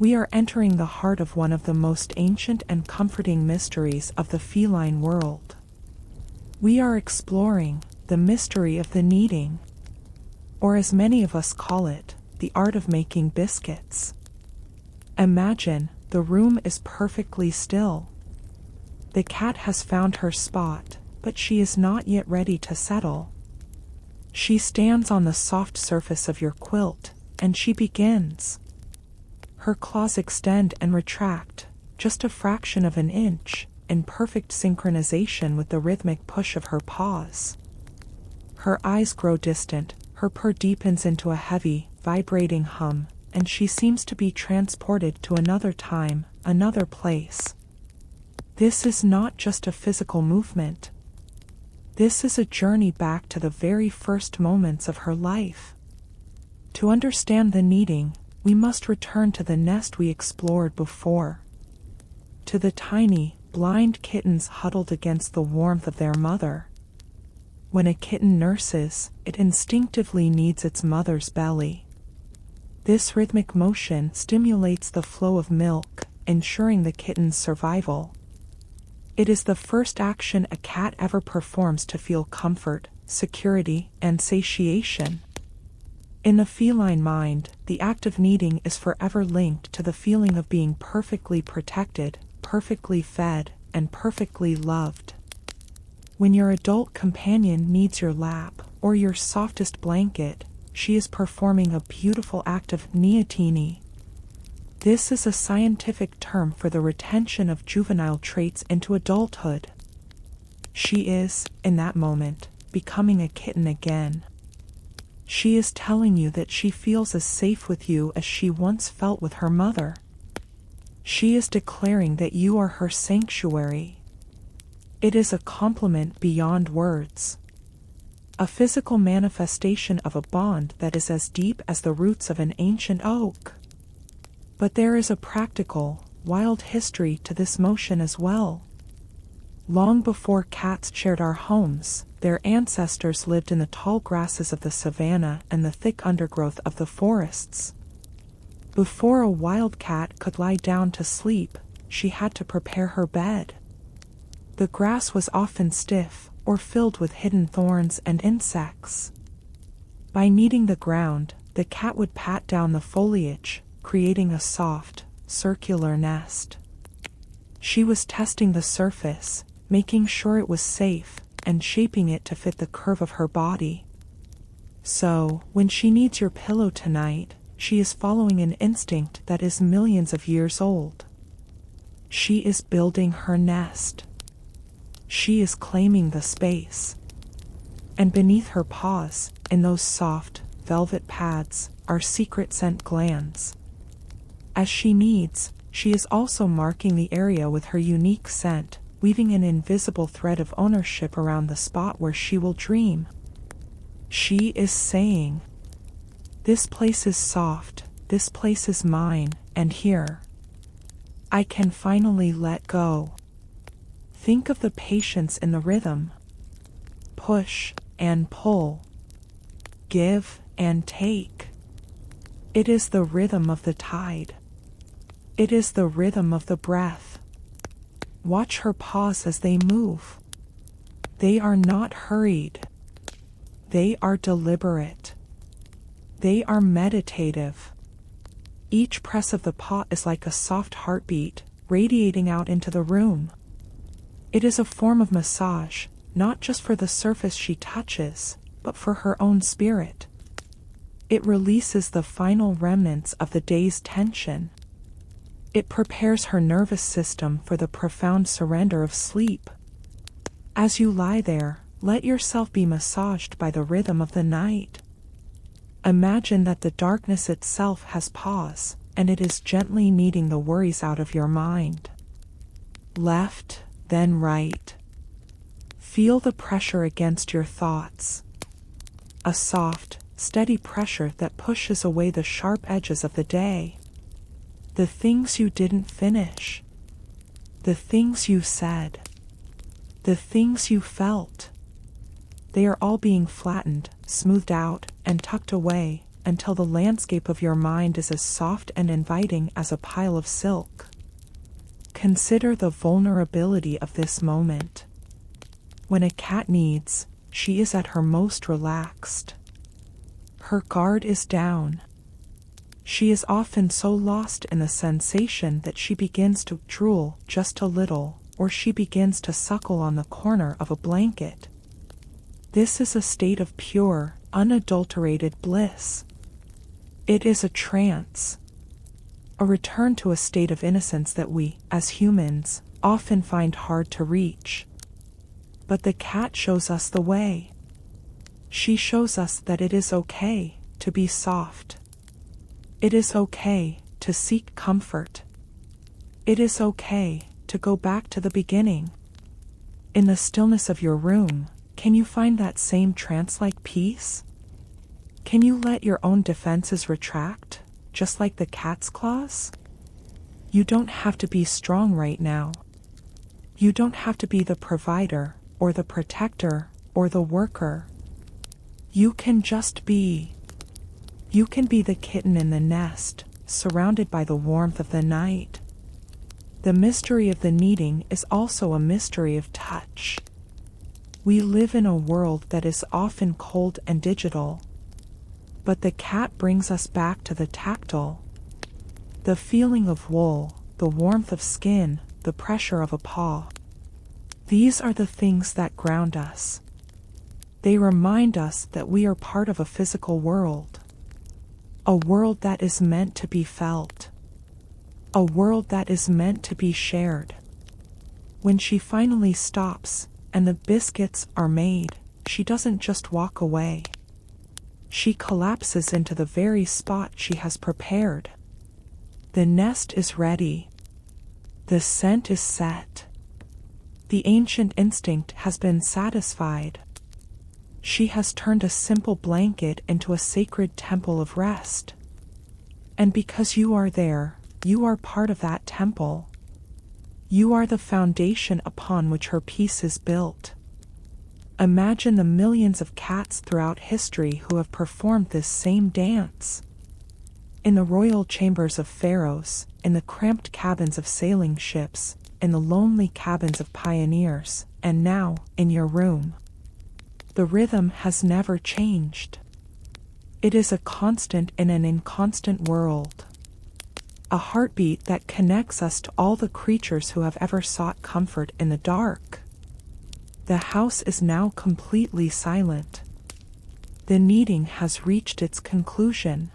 We are entering the heart of one of the most ancient and comforting mysteries of the feline world. We are exploring the mystery of the kneading, or as many of us call it, the art of making biscuits. Imagine the room is perfectly still. The cat has found her spot, but she is not yet ready to settle. She stands on the soft surface of your quilt, and she begins. Her claws extend and retract, just a fraction of an inch, in perfect synchronization with the rhythmic push of her paws. Her eyes grow distant, her purr deepens into a heavy, vibrating hum, and she seems to be transported to another time, another place. This is not just a physical movement. This is a journey back to the very first moments of her life. To understand the kneading, we must return to the nest we explored before. To the tiny, blind kittens huddled against the warmth of their mother. When a kitten nurses, it instinctively kneads its mother's belly. This rhythmic motion stimulates the flow of milk, ensuring the kitten's survival. It is the first action a cat ever performs to feel comfort, security, and satiation. In the feline mind, the act of kneading is forever linked to the feeling of being perfectly protected, perfectly fed, and perfectly loved. When your adult companion needs your lap or your softest blanket, she is performing a beautiful act of neoteny. This is a scientific term for the retention of juvenile traits into adulthood. She is, in that moment, becoming a kitten again. She is telling you that she feels as safe with you as she once felt with her mother. She is declaring that you are her sanctuary. It is a compliment beyond words. A physical manifestation of a bond that is as deep as the roots of an ancient oak. But there is a practical, wild history to this motion as well. Long before cats shared our homes, their ancestors lived in the tall grasses of the savanna and the thick undergrowth of the forests. Before a wild cat could lie down to sleep, she had to prepare her bed. The grass was often stiff or filled with hidden thorns and insects. By kneading the ground, the cat would pat down the foliage, creating a soft, circular nest. She was testing the surface, making sure it was safe, and shaping it to fit the curve of her body. So, when she needs your pillow tonight, she is following an instinct that is millions of years old. She is building her nest. She is claiming the space. And beneath her paws, in those soft, velvet pads, are secret scent glands. As she kneads, she is also marking the area with her unique scent, weaving an invisible thread of ownership around the spot where she will dream. She is saying, "This place is soft, this place is mine, and here I can finally let go." Think of the patience in the rhythm. Push and pull. Give and take. It is the rhythm of the tide. It is the rhythm of the breath. Watch her paws as they move. They are not hurried. They are deliberate. They are meditative. Each press of the paw is like a soft heartbeat, radiating out into the room. It is a form of massage, not just for the surface she touches, but for her own spirit. It releases the final remnants of the day's tension. It prepares her nervous system for the profound surrender of sleep. As you lie there, let yourself be massaged by the rhythm of the night. Imagine that the darkness itself has paws, and it is gently kneading the worries out of your mind. Left, then right. Feel the pressure against your thoughts. A soft, steady pressure that pushes away the sharp edges of the day. The things you didn't finish. The things you said. The things you felt. They are all being flattened, smoothed out, and tucked away, until the landscape of your mind is as soft and inviting as a pile of silk. Consider the vulnerability of this moment. When a cat needs, she is at her most relaxed. Her guard is down. She is often so lost in the sensation that she begins to drool just a little, or she begins to suckle on the corner of a blanket. This is a state of pure, unadulterated bliss. It is a trance. A return to a state of innocence that we, as humans, often find hard to reach. But the cat shows us the way. She shows us that it is okay to be soft. It is okay to seek comfort. It is okay to go back to the beginning. In the stillness of your room, can you find that same trance-like peace? Can you let your own defenses retract, just like the cat's claws? You don't have to be strong right now. You don't have to be the provider, or the protector, or the worker. You can just be. You can be the kitten in the nest, surrounded by the warmth of the night. The mystery of the kneading is also a mystery of touch. We live in a world that is often cold and digital, but the cat brings us back to the tactile. The feeling of wool, the warmth of skin, the pressure of a paw. These are the things that ground us. They remind us that we are part of a physical world. A world that is meant to be felt. A world that is meant to be shared. When she finally stops, and the biscuits are made, she doesn't just walk away. She collapses into the very spot she has prepared. The nest is ready. The scent is set. The ancient instinct has been satisfied. She has turned a simple blanket into a sacred temple of rest. And because you are there, you are part of that temple. You are the foundation upon which her peace is built. Imagine the millions of cats throughout history who have performed this same dance. In the royal chambers of pharaohs, in the cramped cabins of sailing ships, in the lonely cabins of pioneers, and now, in your room. The rhythm has never changed. It is a constant in an inconstant world. A heartbeat that connects us to all the creatures who have ever sought comfort in the dark. The house is now completely silent. The kneading has reached its conclusion.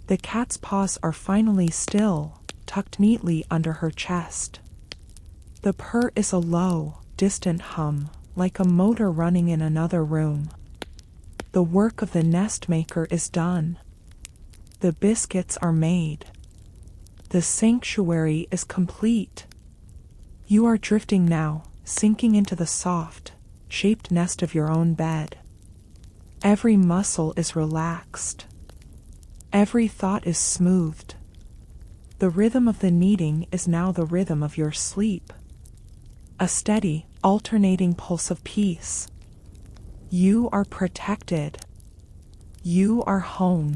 The cat's paws are finally still, tucked neatly under her chest. The purr is a low, distant hum, like a motor running in another room. The work of the nest maker is done. The biscuits are made. The sanctuary is complete. You are drifting now, sinking into the soft, shaped nest of your own bed. Every muscle is relaxed. Every thought is smoothed. The rhythm of the kneading is now the rhythm of your sleep. A steady, alternating pulse of peace. You are protected. You are home.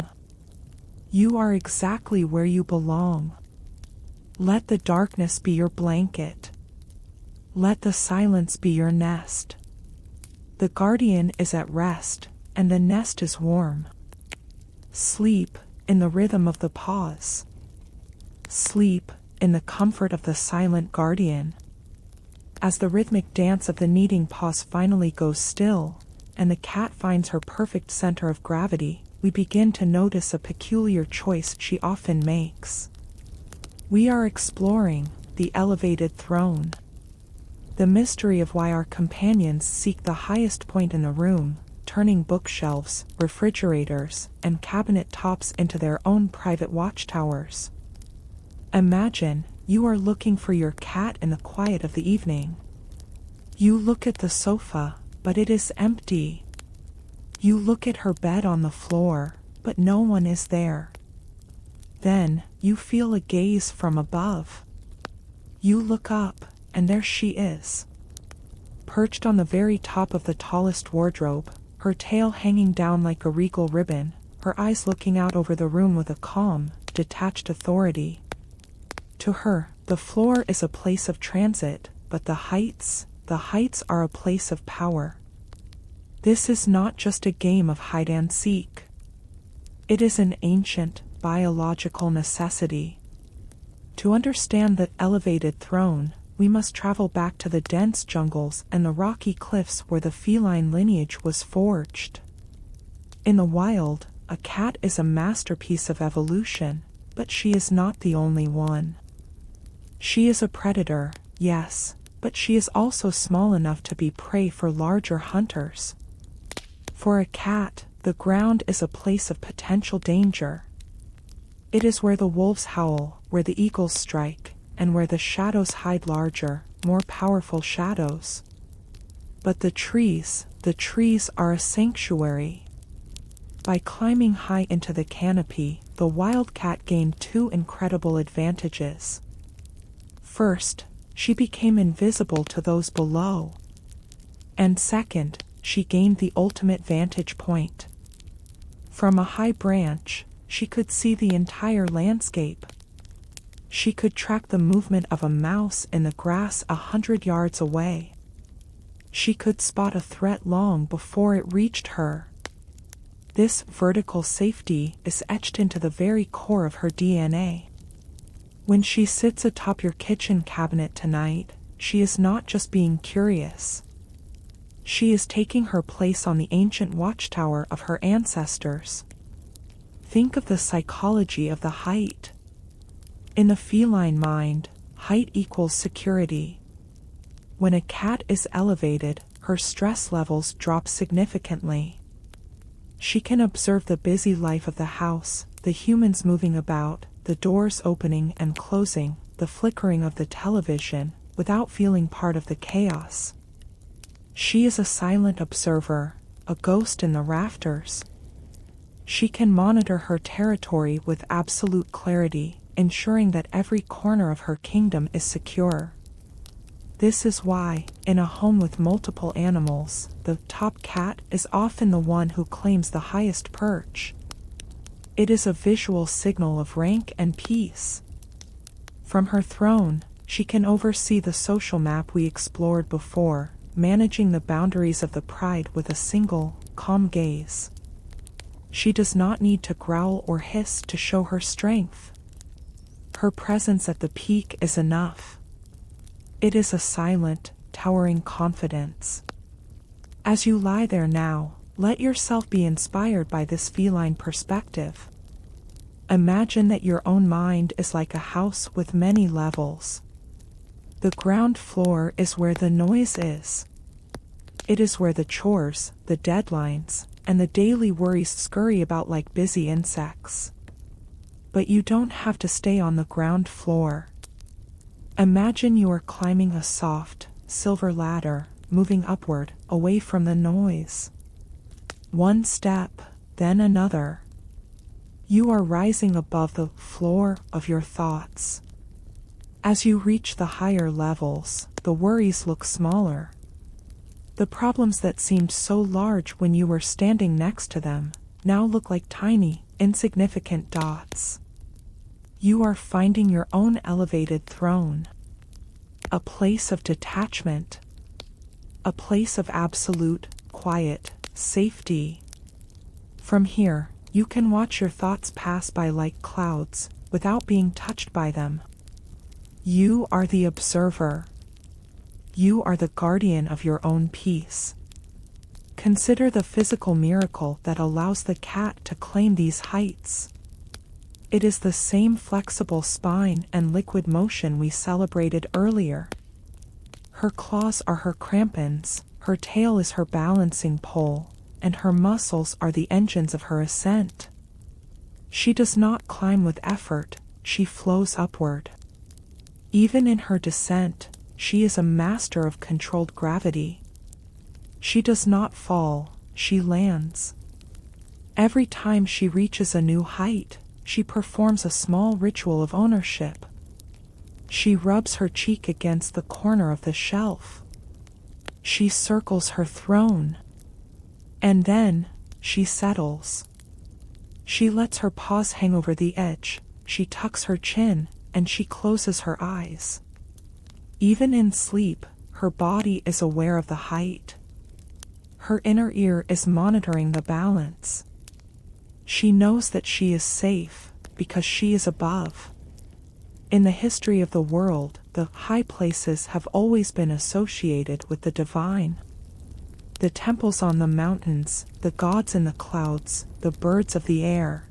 You are exactly where you belong. Let the darkness be your blanket. Let the silence be your nest. The guardian is at rest, and the nest is warm. Sleep in the rhythm of the pause. Sleep in the comfort of the silent guardian. As the rhythmic dance of the kneading pause finally goes still, and the cat finds her perfect center of gravity, we begin to notice a peculiar choice she often makes. We are exploring the elevated throne. The mystery of why our companions seek the highest point in the room, turning bookshelves, refrigerators, and cabinet tops into their own private watchtowers. Imagine you are looking for your cat in the quiet of the evening. You look at the sofa, but it is empty. You look at her bed on the floor, but no one is there. Then, you feel a gaze from above. You look up, and there she is. Perched on the very top of the tallest wardrobe, her tail hanging down like a regal ribbon, her eyes looking out over the room with a calm, detached authority. To her, the floor is a place of transit, but the heights are a place of power. This is not just a game of hide and seek. It is an ancient, biological necessity. To understand that elevated throne, we must travel back to the dense jungles and the rocky cliffs where the feline lineage was forged. In the wild, a cat is a masterpiece of evolution, but she is not the only one. She is a predator, yes, but she is also small enough to be prey for larger hunters. For a cat, the ground is a place of potential danger. It is where the wolves howl, where the eagles strike, and where the shadows hide larger, more powerful shadows. But the trees are a sanctuary. By climbing high into the canopy, the wildcat gained two incredible advantages. First, she became invisible to those below. And second, she gained the ultimate vantage point. From a high branch, she could see the entire landscape. She could track the movement of a mouse in the grass 100 yards away. She could spot a threat long before it reached her. This vertical safety is etched into the very core of her DNA. When she sits atop your kitchen cabinet tonight, she is not just being curious. She is taking her place on the ancient watchtower of her ancestors. Think of the psychology of the height. In the feline mind, height equals security. When a cat is elevated, her stress levels drop significantly. She can observe the busy life of the house, the humans moving about, the doors opening and closing, the flickering of the television, without feeling part of the chaos. She is a silent observer, a ghost in the rafters. She can monitor her territory with absolute clarity, ensuring that every corner of her kingdom is secure. This is why, in a home with multiple animals, the top cat is often the one who claims the highest perch. It is a visual signal of rank and peace. From her throne, she can oversee the social map we explored before, managing the boundaries of the pride with a single, calm gaze. She does not need to growl or hiss to show her strength. Her presence at the peak is enough. It is a silent, towering confidence. As you lie there now, let yourself be inspired by this feline perspective. Imagine that your own mind is like a house with many levels. The ground floor is where the noise is. It is where the chores, the deadlines, and the daily worries scurry about like busy insects. But you don't have to stay on the ground floor. Imagine you are climbing a soft, silver ladder, moving upward, away from the noise. One step, then another. You are rising above the floor of your thoughts. As you reach the higher levels, the worries look smaller. The problems that seemed so large when you were standing next to them, now look like tiny, insignificant dots. You are finding your own elevated throne. A place of detachment. A place of absolute, quiet, safety. From here, you can watch your thoughts pass by like clouds, without being touched by them. You are the observer. You are the guardian of your own peace. Consider the physical miracle that allows the cat to claim these heights. It is the same flexible spine and liquid motion we celebrated earlier. Her claws are her crampons, her tail is her balancing pole, and her muscles are the engines of her ascent. She does not climb with effort, she flows upward. Even in her descent, she is a master of controlled gravity. She does not fall, she lands. Every time she reaches a new height, she performs a small ritual of ownership. She rubs her cheek against the corner of the shelf. She circles her throne. And then, she settles. She lets her paws hang over the edge, she tucks her chin, and she closes her eyes. Even in sleep, her body is aware of the height. Her inner ear is monitoring the balance. She knows that she is safe, because she is above. In the history of the world, the high places have always been associated with the divine. The temples on the mountains, the gods in the clouds, the birds of the air.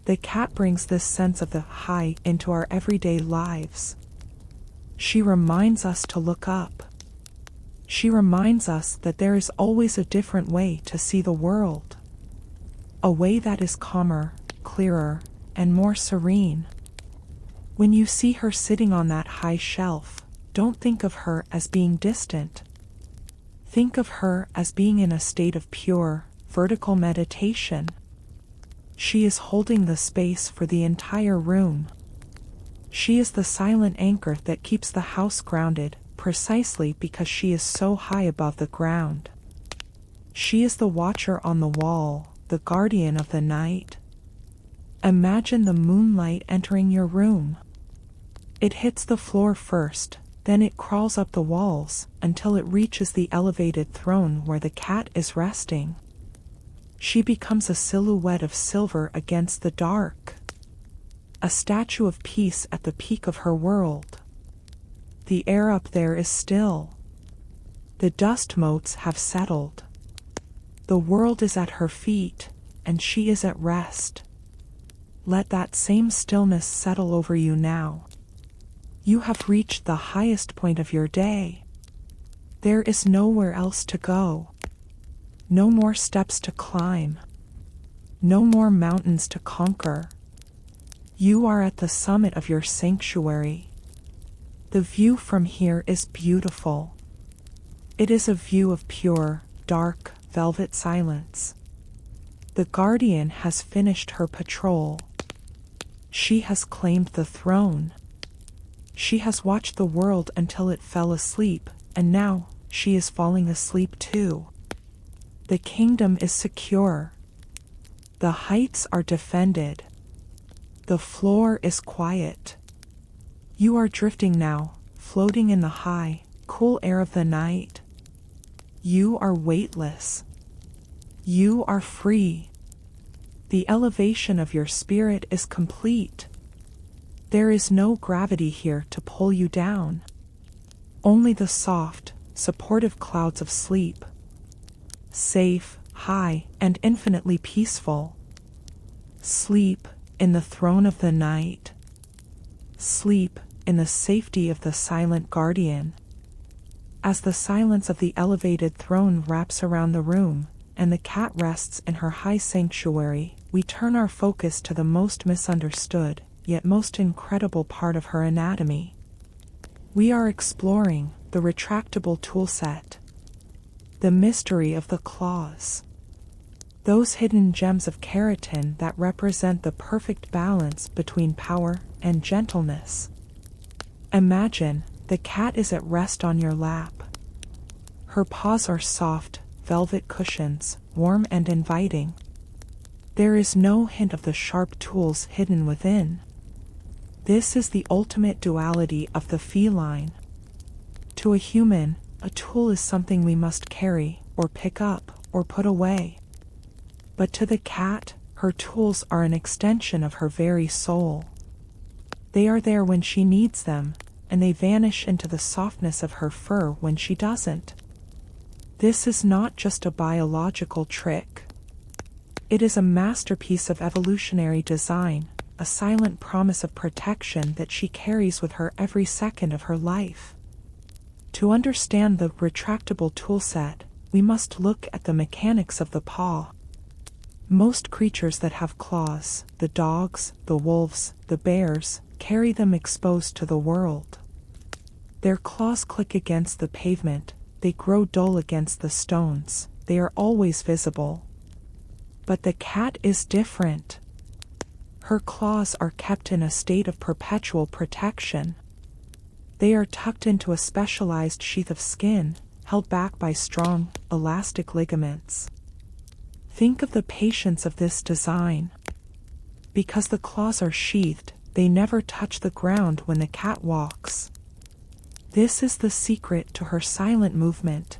The cat brings this sense of the high into our everyday lives. She reminds us to look up. She reminds us that there is always a different way to see the world. A way that is calmer, clearer, and more serene. When you see her sitting on that high shelf, don't think of her as being distant. Think of her as being in a state of pure, vertical meditation. She is holding the space for the entire room. She is the silent anchor that keeps the house grounded, precisely because she is so high above the ground. She is the watcher on the wall, the guardian of the night. Imagine the moonlight entering your room. It hits the floor first, then it crawls up the walls, until it reaches the elevated throne where the cat is resting. She becomes a silhouette of silver against the dark. A statue of peace at the peak of her world. The air up there is still. The dust motes have settled. The world is at her feet, and she is at rest. Let that same stillness settle over you now. You have reached the highest point of your day. There is nowhere else to go. No more steps to climb. No more mountains to conquer. You are at the summit of your sanctuary. The view from here is beautiful. It is a view of pure, dark, velvet silence. The guardian has finished her patrol. She has claimed the throne. She has watched the world until it fell asleep, and now she is falling asleep too. The kingdom is secure. The heights are defended. The floor is quiet. You are drifting now, floating in the high, cool air of the night. You are weightless. You are free. The elevation of your spirit is complete. There is no gravity here to pull you down. Only the soft, supportive clouds of sleep. Safe, high, and infinitely peaceful. Sleep in the throne of the night. Sleep in the safety of the silent guardian. As the silence of the elevated throne wraps around the room, and the cat rests in her high sanctuary, we turn our focus to the most misunderstood, yet most incredible part of her anatomy. We are exploring the retractable toolset. The mystery of the claws. Those hidden gems of keratin that represent the perfect balance between power and gentleness. Imagine the cat is at rest on your lap. Her paws are soft, velvet cushions, warm and inviting. There is no hint of the sharp tools hidden within. This is the ultimate duality of the feline. To a human, a tool is something we must carry, or pick up, or put away. But to the cat, her tools are an extension of her very soul. They are there when she needs them, and they vanish into the softness of her fur when she doesn't. This is not just a biological trick. It is a masterpiece of evolutionary design, a silent promise of protection that she carries with her every second of her life. To understand the retractable toolset, we must look at the mechanics of the paw. Most creatures that have claws, the dogs, the wolves, the bears, carry them exposed to the world. Their claws click against the pavement, they grow dull against the stones, they are always visible. But the cat is different. Her claws are kept in a state of perpetual protection. They are tucked into a specialized sheath of skin, held back by strong, elastic ligaments. Think of the patience of this design. Because the claws are sheathed, they never touch the ground when the cat walks. This is the secret to her silent movement.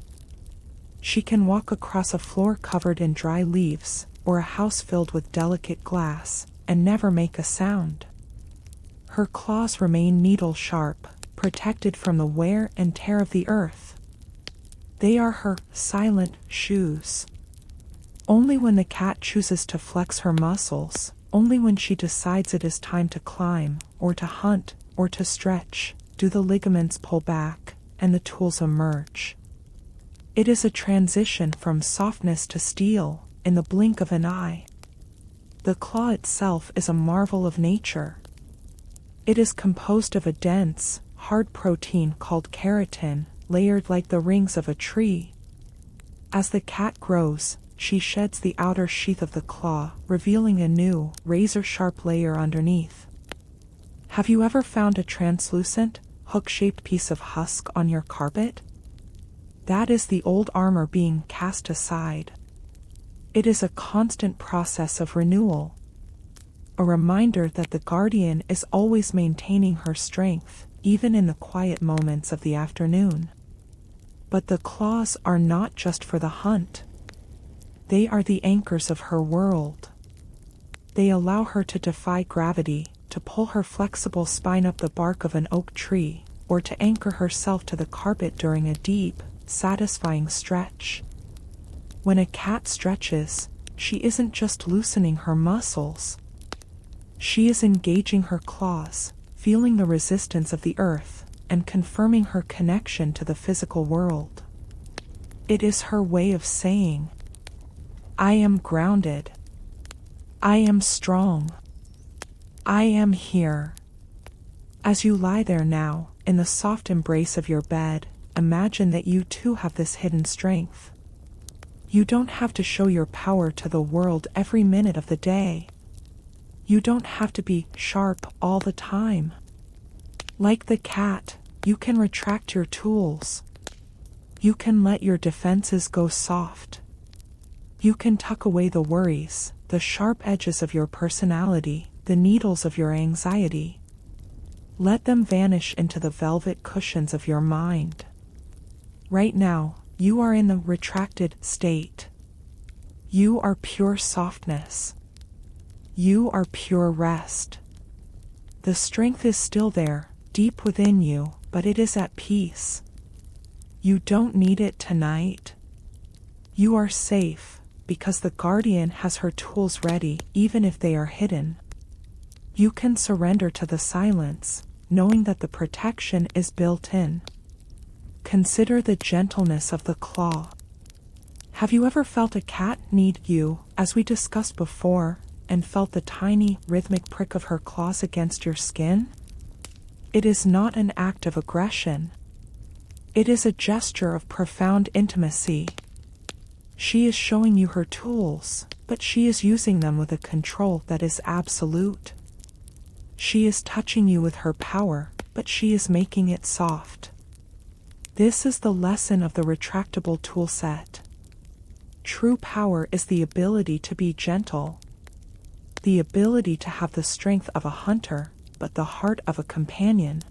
She can walk across a floor covered in dry leaves, or a house filled with delicate glass, and never make a sound. Her claws remain needle-sharp, protected from the wear and tear of the earth. They are her silent shoes. Only when the cat chooses to flex her muscles, only when she decides it is time to climb, or to hunt, or to stretch, do the ligaments pull back, and the tools emerge. It is a transition from softness to steel, in the blink of an eye. The claw itself is a marvel of nature. It is composed of a dense, hard protein called keratin, layered like the rings of a tree. As the cat grows, she sheds the outer sheath of the claw, revealing a new, razor-sharp layer underneath. Have you ever found a translucent, hook-shaped piece of husk on your carpet? That is the old armor being cast aside. It is a constant process of renewal. A reminder that the guardian is always maintaining her strength, even in the quiet moments of the afternoon. But the claws are not just for the hunt. They are the anchors of her world. They allow her to defy gravity, to pull her flexible spine up the bark of an oak tree, or to anchor herself to the carpet during a deep, satisfying stretch. When a cat stretches, she isn't just loosening her muscles. She is engaging her claws, feeling the resistance of the earth, and confirming her connection to the physical world. It is her way of saying, "I am grounded. I am strong. I am here." As you lie there now, in the soft embrace of your bed, imagine that you too have this hidden strength. You don't have to show your power to the world every minute of the day. You don't have to be sharp all the time. Like the cat, you can retract your tools. You can let your defenses go soft. You can tuck away the worries, the sharp edges of your personality, the needles of your anxiety. Let them vanish into the velvet cushions of your mind. Right now, you are in the retracted state. You are pure softness. You are pure rest. The strength is still there, deep within you, but it is at peace. You don't need it tonight. You are safe, because the guardian has her tools ready, even if they are hidden. You can surrender to the silence, knowing that the protection is built in. Consider the gentleness of the claw. Have you ever felt a cat need you, as we discussed before, and felt the tiny, rhythmic prick of her claws against your skin? It is not an act of aggression. It is a gesture of profound intimacy. She is showing you her tools, but she is using them with a control that is absolute. She is touching you with her power, but she is making it soft. This is the lesson of the retractable tool set. True power is the ability to be gentle. The ability to have the strength of a hunter, but the heart of a companion.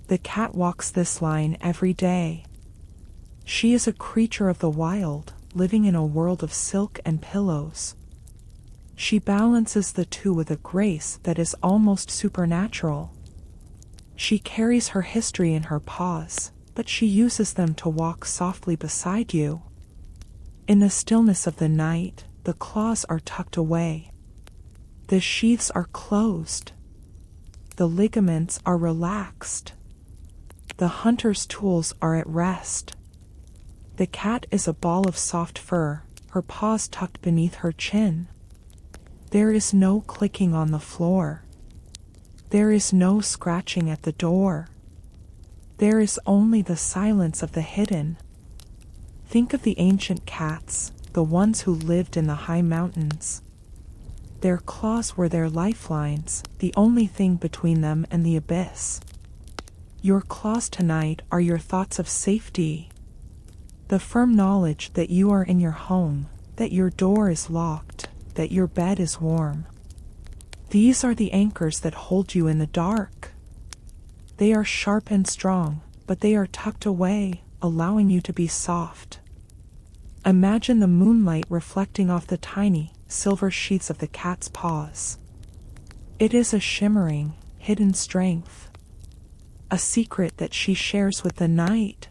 The cat walks this line every day. She is a creature of the wild, living in a world of silk and pillows. She balances the two with a grace that is almost supernatural. She carries her history in her paws, but she uses them to walk softly beside you. In the stillness of the night, the claws are tucked away. The sheaths are closed. The ligaments are relaxed. The hunter's tools are at rest. The cat is a ball of soft fur, her paws tucked beneath her chin. There is no clicking on the floor. There is no scratching at the door. There is only the silence of the hidden. Think of the ancient cats, the ones who lived in the high mountains. Their claws were their lifelines, the only thing between them and the abyss. Your claws tonight are your thoughts of safety. The firm knowledge that you are in your home, that your door is locked, that your bed is warm. These are the anchors that hold you in the dark. They are sharp and strong, but they are tucked away, allowing you to be soft. Imagine the moonlight reflecting off the tiny, silver sheaths of the cat's paws. It is a shimmering, hidden strength. A secret that she shares with the night.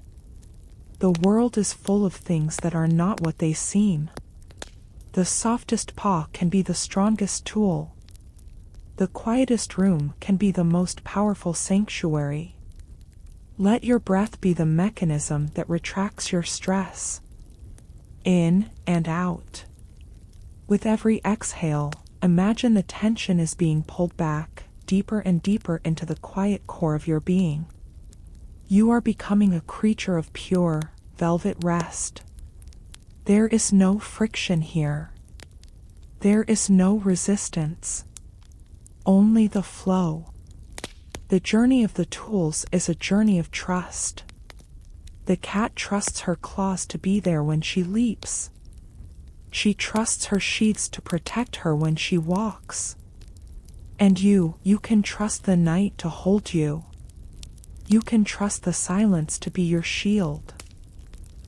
The world is full of things that are not what they seem. The softest paw can be the strongest tool. The quietest room can be the most powerful sanctuary. Let your breath be the mechanism that retracts your stress. In and out. With every exhale, imagine the tension is being pulled back, deeper and deeper into the quiet core of your being. You are becoming a creature of pure, velvet rest. There is no friction here. There is no resistance. Only the flow. The journey of the tools is a journey of trust. The cat trusts her claws to be there when she leaps. She trusts her sheaths to protect her when she walks. And you can trust the night to hold you. You can trust the silence to be your shield.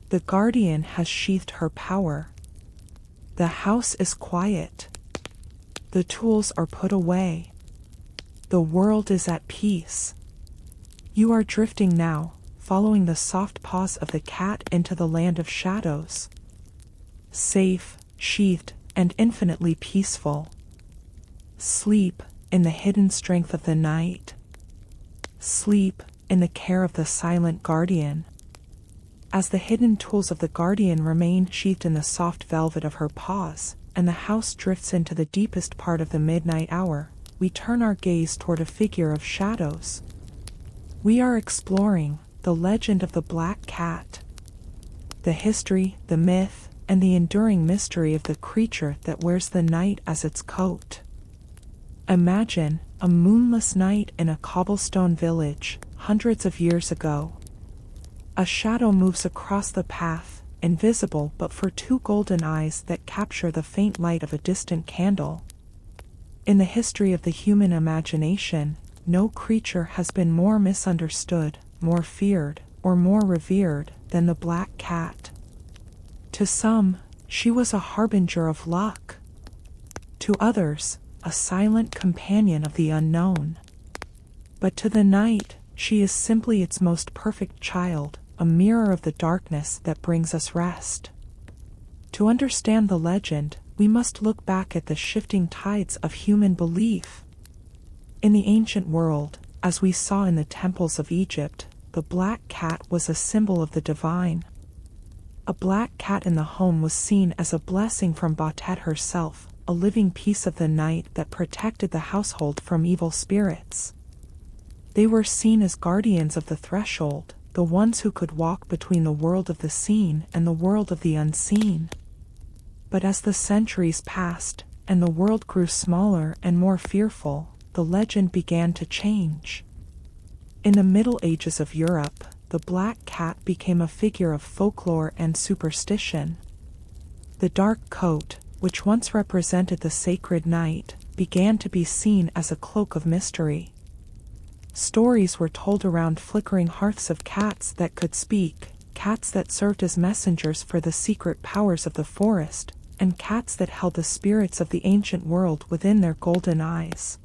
The guardian has sheathed her power. The house is quiet. The tools are put away. The world is at peace. You are drifting now, following the soft paws of the cat into the land of shadows. Safe, sheathed, and infinitely peaceful. Sleep in the hidden strength of the night. Sleep in the care of the silent guardian. As the hidden tools of the guardian remain sheathed in the soft velvet of her paws, and the house drifts into the deepest part of the midnight hour, we turn our gaze toward a figure of shadows. We are exploring the legend of the black cat. The history, the myth, and the enduring mystery of the creature that wears the night as its coat. Imagine a moonless night in a cobblestone village, hundreds of years ago. A shadow moves across the path, invisible but for two golden eyes that capture the faint light of a distant candle. In the history of the human imagination, no creature has been more misunderstood, more feared, or more revered than the black cat. To some, she was a harbinger of luck. To others, a silent companion of the unknown. But to the night, she is simply its most perfect child, a mirror of the darkness that brings us rest. To understand the legend, we must look back at the shifting tides of human belief. In the ancient world, as we saw in the temples of Egypt, the black cat was a symbol of the divine. A black cat in the home was seen as a blessing from Batet herself, a living piece of the night that protected the household from evil spirits. They were seen as guardians of the threshold, the ones who could walk between the world of the seen and the world of the unseen. But as the centuries passed, and the world grew smaller and more fearful, the legend began to change. In the Middle Ages of Europe, the black cat became a figure of folklore and superstition. The dark coat, which once represented the sacred night, began to be seen as a cloak of mystery. Stories were told around flickering hearths of cats that could speak, cats that served as messengers for the secret powers of the forest, and cats that held the spirits of the ancient world within their golden eyes.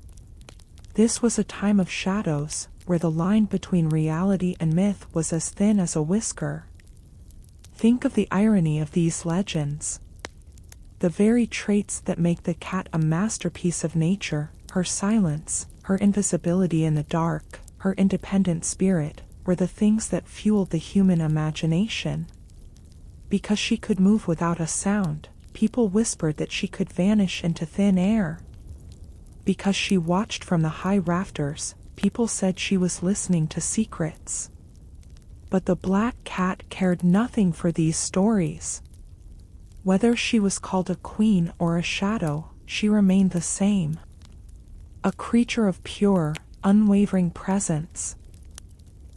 This was a time of shadows, where the line between reality and myth was as thin as a whisker. Think of the irony of these legends. The very traits that make the cat a masterpiece of nature, her silence, her invisibility in the dark, her independent spirit, were the things that fueled the human imagination. Because she could move without a sound, people whispered that she could vanish into thin air. Because she watched from the high rafters, people said she was listening to secrets. But the black cat cared nothing for these stories. Whether she was called a queen or a shadow, she remained the same. A creature of pure, unwavering presence.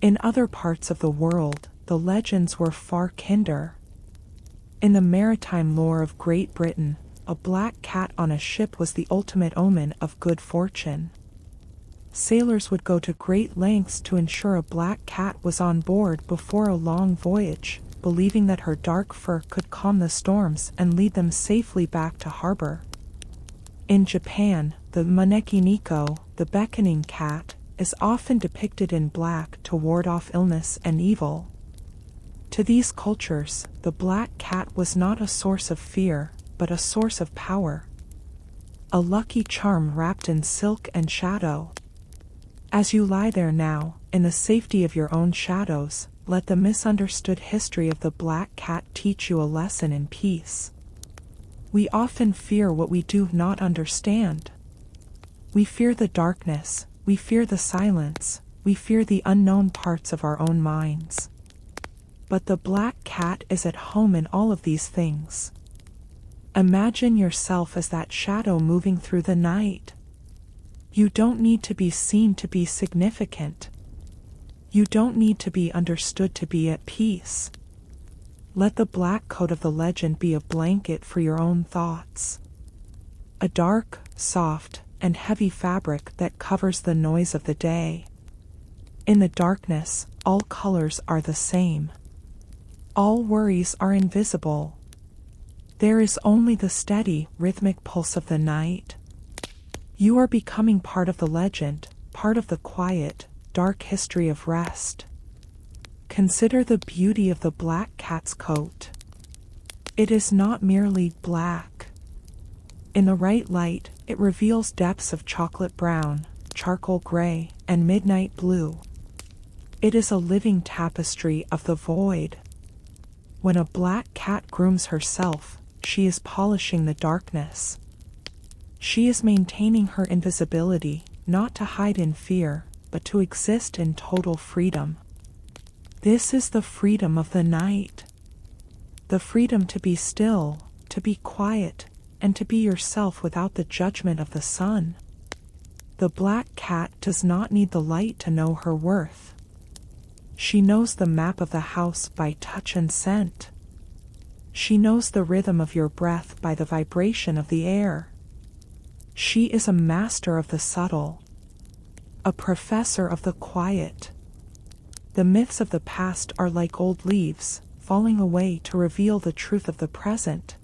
In other parts of the world, the legends were far kinder. In the maritime lore of Great Britain, a black cat on a ship was the ultimate omen of good fortune. Sailors would go to great lengths to ensure a black cat was on board before a long voyage, believing that her dark fur could calm the storms and lead them safely back to harbor. In Japan, the maneki-neko, the beckoning cat, is often depicted in black to ward off illness and evil. To these cultures, the black cat was not a source of fear, but a source of power. A lucky charm wrapped in silk and shadow. As you lie there now, in the safety of your own shadows, let the misunderstood history of the black cat teach you a lesson in peace. We often fear what we do not understand. We fear the darkness, we fear the silence, we fear the unknown parts of our own minds. But the black cat is at home in all of these things. Imagine yourself as that shadow moving through the night. You don't need to be seen to be significant. You don't need to be understood to be at peace. Let the black coat of the legend be a blanket for your own thoughts. A dark, soft, and heavy fabric that covers the noise of the day. In the darkness, all colors are the same. All worries are invisible. There is only the steady, rhythmic pulse of the night. You are becoming part of the legend, part of the quiet, dark history of rest. Consider the beauty of the black cat's coat. It is not merely black. In the right light, it reveals depths of chocolate brown, charcoal gray, and midnight blue. It is a living tapestry of the void. When a black cat grooms herself, she is polishing the darkness. She is maintaining her invisibility, not to hide in fear, but to exist in total freedom. This is the freedom of the night. The freedom to be still, to be quiet, and to be yourself without the judgment of the sun. The black cat does not need the light to know her worth. She knows the map of the house by touch and scent. She knows the rhythm of your breath by the vibration of the air. She is a master of the subtle, a professor of the quiet. The myths of the past are like old leaves, falling away to reveal the truth of the present.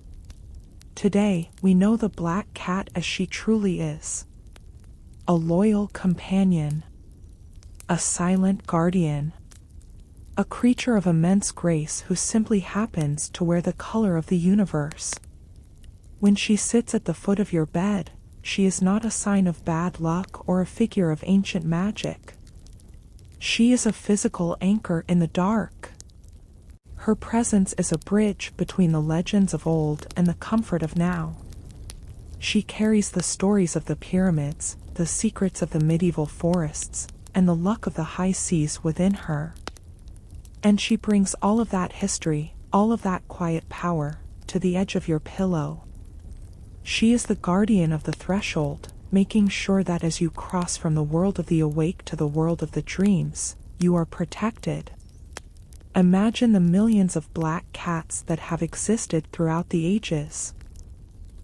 Today, we know the black cat as she truly is. A loyal companion. A silent guardian. A creature of immense grace who simply happens to wear the color of the universe. When she sits at the foot of your bed, she is not a sign of bad luck or a figure of ancient magic. She is a physical anchor in the dark. Her presence is a bridge between the legends of old and the comfort of now. She carries the stories of the pyramids, the secrets of the medieval forests, and the luck of the high seas within her. And she brings all of that history, all of that quiet power, to the edge of your pillow. She is the guardian of the threshold, making sure that as you cross from the world of the awake to the world of the dreams, you are protected. Imagine the millions of black cats that have existed throughout the ages.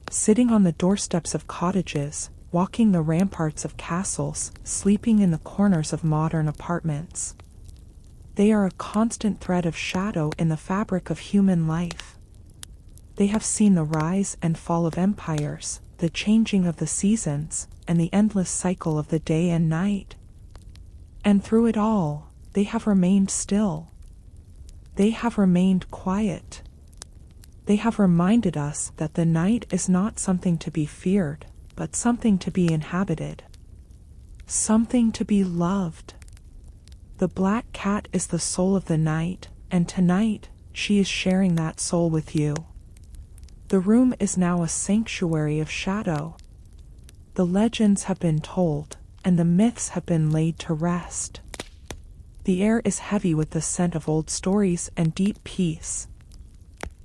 Sitting on the doorsteps of cottages, walking the ramparts of castles, sleeping in the corners of modern apartments. They are a constant thread of shadow in the fabric of human life. They have seen the rise and fall of empires, the changing of the seasons, and the endless cycle of the day and night. And through it all, they have remained still. They have remained quiet. They have reminded us that the night is not something to be feared, but something to be inhabited. Something to be loved. The black cat is the soul of the night, and tonight, she is sharing that soul with you. The room is now a sanctuary of shadow. The legends have been told, and the myths have been laid to rest. The air is heavy with the scent of old stories and deep peace.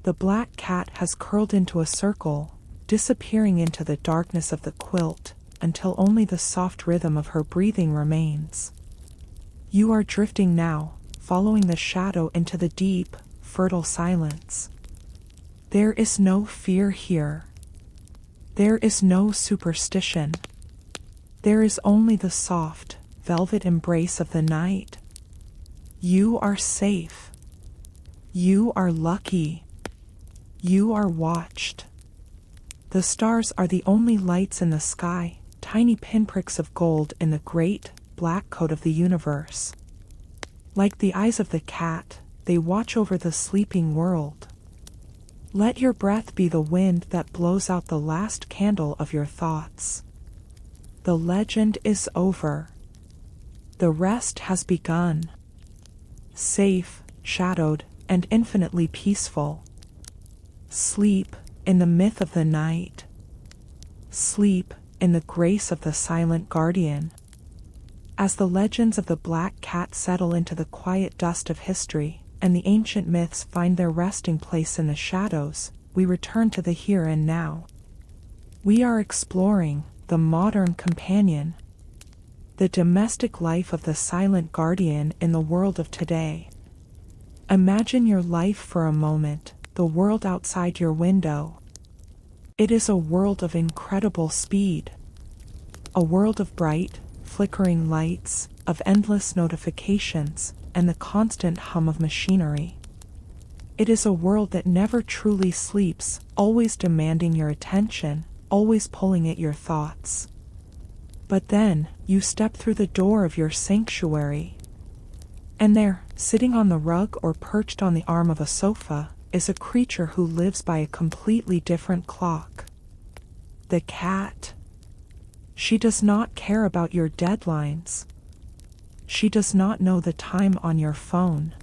The black cat has curled into a circle, disappearing into the darkness of the quilt, until only the soft rhythm of her breathing remains. You are drifting now, following the shadow into the deep, fertile silence. There is no fear here. There is no superstition. There is only the soft, velvet embrace of the night. You are safe. You are lucky. You are watched. The stars are the only lights in the sky, tiny pinpricks of gold in the great, black coat of the universe. Like the eyes of the cat, they watch over the sleeping world. Let your breath be the wind that blows out the last candle of your thoughts. The legend is over. The rest has begun. Safe, shadowed, and infinitely peaceful. Sleep in the myth of the night. Sleep in the grace of the silent guardian. As the legends of the black cat settle into the quiet dust of history, and the ancient myths find their resting place in the shadows, we return to the here and now. We are exploring the modern companion, the domestic life of the silent guardian in the world of today. Imagine your life for a moment, the world outside your window. It is a world of incredible speed. A world of bright, flickering lights, of endless notifications, and the constant hum of machinery. It is a world that never truly sleeps, always demanding your attention, always pulling at your thoughts. But then, you step through the door of your sanctuary. And there, sitting on the rug or perched on the arm of a sofa, is a creature who lives by a completely different clock. The cat. She does not care about your deadlines. She does not know the time on your phone.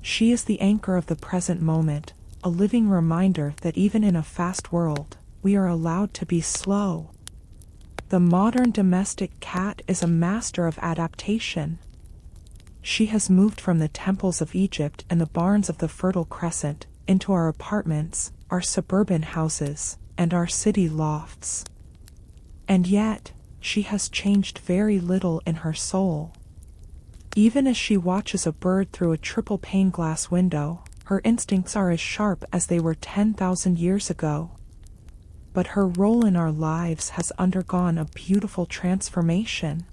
She is the anchor of the present moment, a living reminder that even in a fast world, we are allowed to be slow. The modern domestic cat is a master of adaptation. She has moved from the temples of Egypt and the barns of the Fertile Crescent into our apartments, our suburban houses, and our city lofts. And yet, she has changed very little in her soul. Even as she watches a bird through a triple pane glass window, her instincts are as sharp as they were 10,000 years ago. But her role in our lives has undergone a beautiful transformation.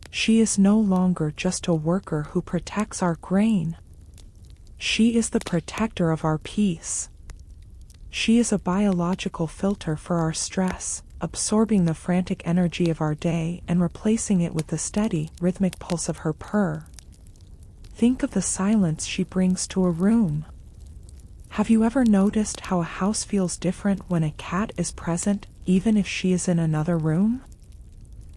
She is no longer just a worker who protects our grain. She is the protector of our peace. She is a biological filter for our stress, absorbing the frantic energy of our day and replacing it with the steady, rhythmic pulse of her purr. Think of the silence she brings to a room. Have you ever noticed how a house feels different when a cat is present, even if she is in another room?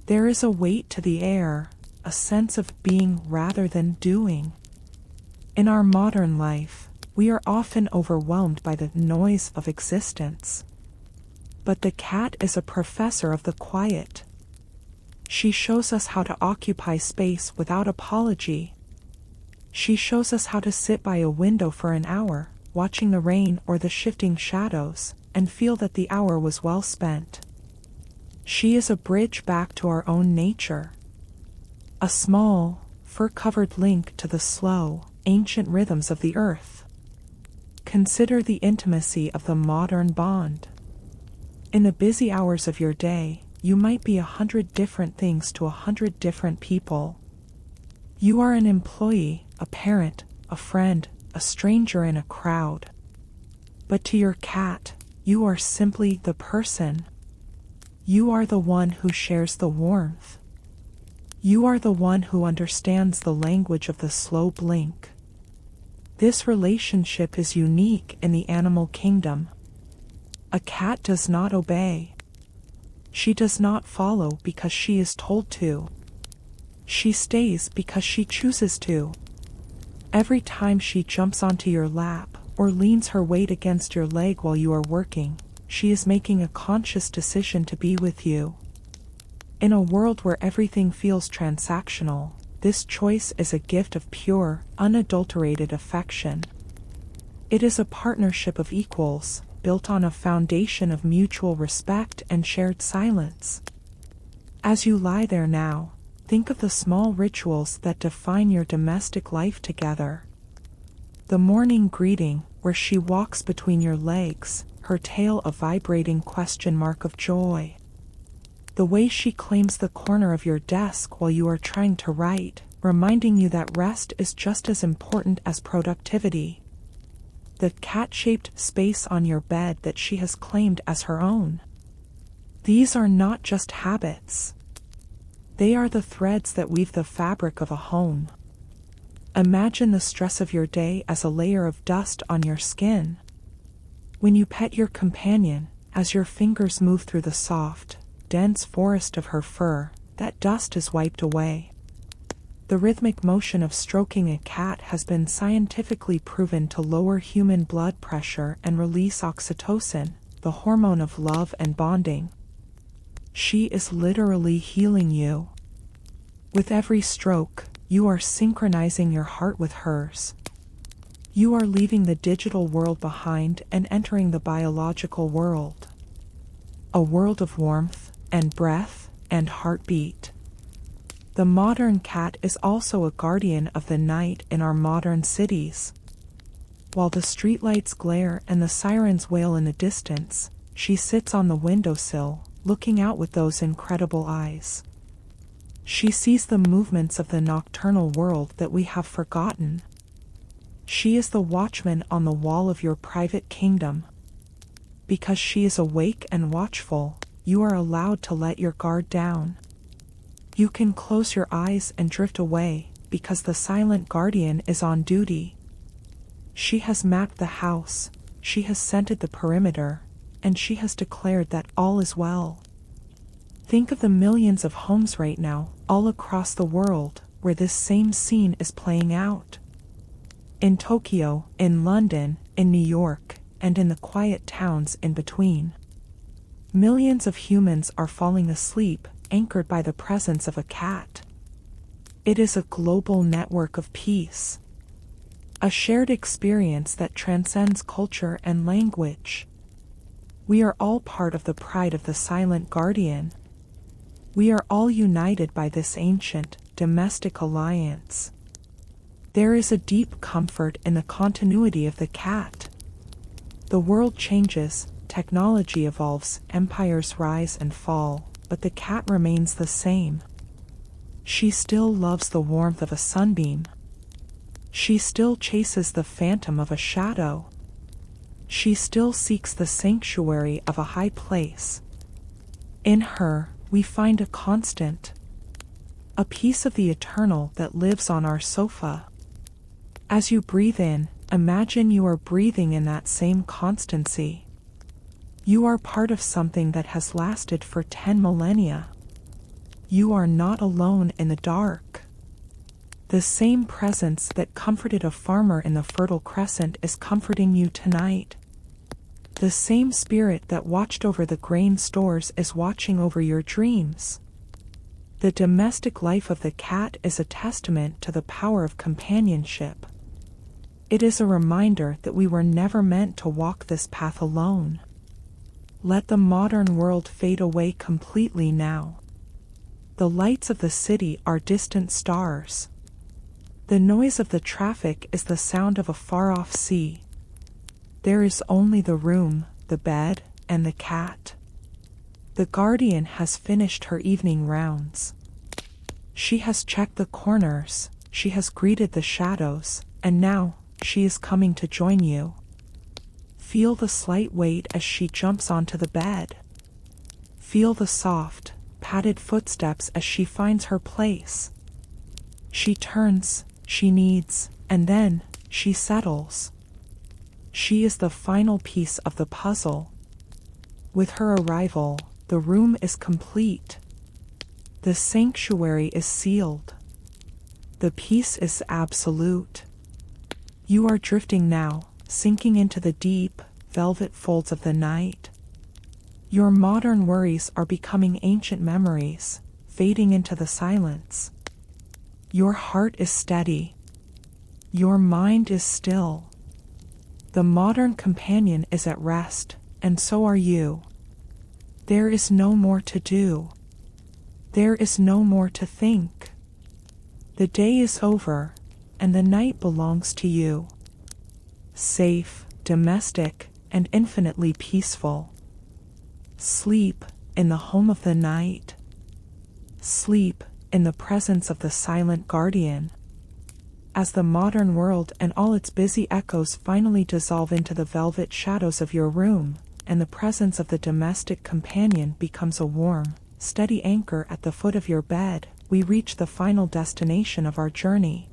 There is a weight to the air, a sense of being rather than doing. In our modern life, we are often overwhelmed by the noise of existence. But the cat is a professor of the quiet. She shows us how to occupy space without apology. She shows us how to sit by a window for an hour, watching the rain or the shifting shadows, and feel that the hour was well spent. She is a bridge back to our own nature. A small, fur-covered link to the slow, ancient rhythms of the earth. Consider the intimacy of the modern bond. In the busy hours of your day, you might be 100 different things to 100 different people. You are an employee, a parent, a friend, a stranger in a crowd. But to your cat, you are simply the person. You are the one who shares the warmth. You are the one who understands the language of the slow blink. This relationship is unique in the animal kingdom. A cat does not obey. She does not follow because she is told to. She stays because she chooses to. Every time she jumps onto your lap or leans her weight against your leg while you are working, she is making a conscious decision to be with you. In a world where everything feels transactional, this choice is a gift of pure, unadulterated affection. It is a partnership of equals, built on a foundation of mutual respect and shared silence. As you lie there now, think of the small rituals that define your domestic life together. The morning greeting, where she walks between your legs, her tail a vibrating question mark of joy. The way she claims the corner of your desk while you are trying to write, reminding you that rest is just as important as productivity. The cat-shaped space on your bed that she has claimed as her own. These are not just habits. They are the threads that weave the fabric of a home. Imagine the stress of your day as a layer of dust on your skin. When you pet your companion, as your fingers move through the soft, dense forest of her fur, that dust is wiped away. The rhythmic motion of stroking a cat has been scientifically proven to lower human blood pressure and release oxytocin, the hormone of love and bonding. She is literally healing you. With every stroke, you are synchronizing your heart with hers. You are leaving the digital world behind and entering the biological world. A world of warmth, and breath, and heartbeat. The modern cat is also a guardian of the night in our modern cities. While the streetlights glare and the sirens wail in the distance, she sits on the windowsill, looking out with those incredible eyes. She sees the movements of the nocturnal world that we have forgotten. She is the watchman on the wall of your private kingdom. Because she is awake and watchful, you are allowed to let your guard down. You can close your eyes and drift away, because the silent guardian is on duty. She has mapped the house, she has scented the perimeter, and she has declared that all is well. Think of the millions of homes right now, all across the world, where this same scene is playing out. In Tokyo, in London, in New York, and in the quiet towns in between. Millions of humans are falling asleep, anchored by the presence of a cat. It is a global network of peace. A shared experience that transcends culture and language. We are all part of the pride of the silent guardian. We are all united by this ancient, domestic alliance. There is a deep comfort in the continuity of the cat. The world changes, technology evolves, empires rise and fall, but the cat remains the same. She still loves the warmth of a sunbeam. She still chases the phantom of a shadow. She still seeks the sanctuary of a high place. In her, we find a constant, a piece of the eternal that lives on our sofa. As you breathe in, imagine you are breathing in that same constancy. You are part of something that has lasted for 10 millennia. You are not alone in the dark. The same presence that comforted a farmer in the Fertile Crescent is comforting you tonight. The same spirit that watched over the grain stores is watching over your dreams. The domestic life of the cat is a testament to the power of companionship. It is a reminder that we were never meant to walk this path alone. Let the modern world fade away completely now. The lights of the city are distant stars. The noise of the traffic is the sound of a far-off sea. There is only the room, the bed, and the cat. The guardian has finished her evening rounds. She has checked the corners, she has greeted the shadows, and now, she is coming to join you. Feel the slight weight as she jumps onto the bed. Feel the soft, padded footsteps as she finds her place. She turns, she kneads, and then, she settles. She is the final piece of the puzzle. With her arrival, the room is complete. The sanctuary is sealed. The peace is absolute. You are drifting now, sinking into the deep, velvet folds of the night. Your modern worries are becoming ancient memories, fading into the silence. Your heart is steady. Your mind is still. The modern companion is at rest, and so are you. There is no more to do. There is no more to think. The day is over, and the night belongs to you. Safe, domestic, and infinitely peaceful. Sleep in the home of the night. Sleep in the presence of the silent guardian. As the modern world and all its busy echoes finally dissolve into the velvet shadows of your room, and the presence of the domestic companion becomes a warm, steady anchor at the foot of your bed, we reach the final destination of our journey.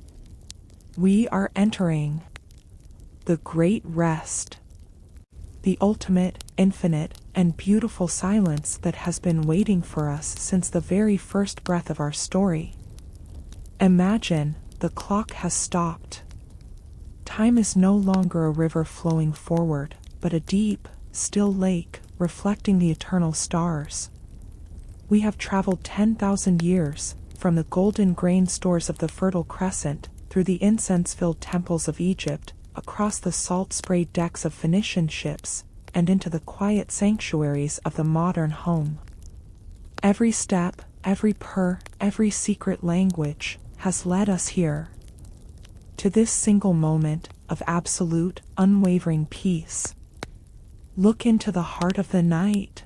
We are entering the great rest. The ultimate, infinite, and beautiful silence that has been waiting for us since the very first breath of our story. Imagine, the clock has stopped. Time is no longer a river flowing forward, but a deep, still lake reflecting the eternal stars. We have traveled 10,000 years, from the golden grain stores of the Fertile Crescent, through the incense-filled temples of Egypt, across the salt-sprayed decks of Phoenician ships, and into the quiet sanctuaries of the modern home. Every step, every purr, every secret language, has led us here. To this single moment of absolute, unwavering peace. Look into the heart of the night.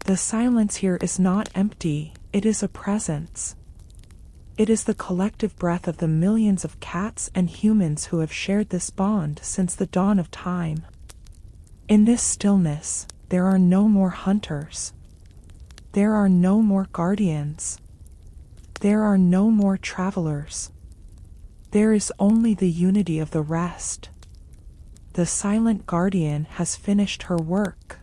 The silence here is not empty, it is a presence. It is the collective breath of the millions of cats and humans who have shared this bond since the dawn of time. In this stillness, there are no more hunters. There are no more guardians. There are no more travelers. There is only the unity of the rest. The silent guardian has finished her work.